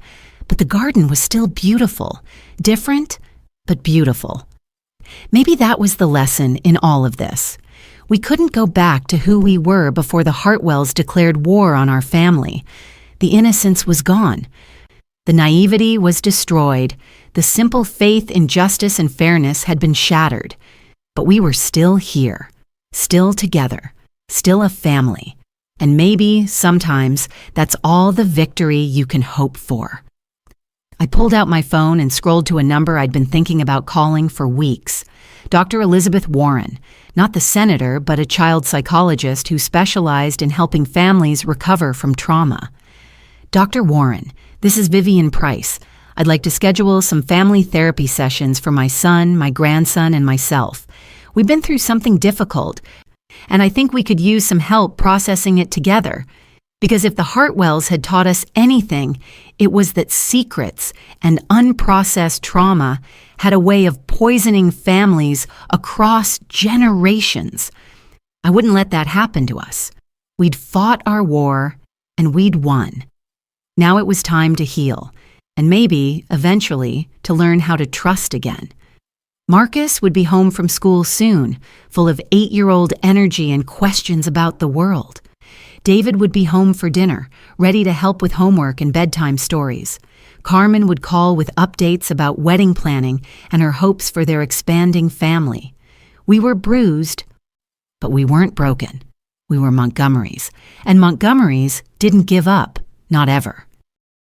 But the garden was still beautiful, different, but beautiful. Maybe that was the lesson in all of this. We couldn't go back to who we were before the Hartwells declared war on our family. The innocence was gone. The naivety was destroyed. The simple faith in justice and fairness had been shattered. But we were still here, still together, still a family. And maybe, sometimes, that's all the victory you can hope for. I pulled out my phone and scrolled to a number I'd been thinking about calling for weeks. Dr. Elizabeth Warren, not the senator, but a child psychologist who specialized in helping families recover from trauma. "Dr. Warren, this is Vivian Price. I'd like to schedule some family therapy sessions for my son, my grandson, and myself. We've been through something difficult, and I think we could use some help processing it together. Because if the Hartwells had taught us anything, it was that secrets and unprocessed trauma had a way of poisoning families across generations. I wouldn't let that happen to us. We'd fought our war, and we'd won. Now it was time to heal, and maybe, eventually, to learn how to trust again. Marcus would be home from school soon, full of 8-year-old energy and questions about the world. David would be home for dinner, ready to help with homework and bedtime stories. Carmen would call with updates about wedding planning and her hopes for their expanding family. We were bruised, but we weren't broken. We were Montgomerys, and Montgomerys didn't give up, not ever.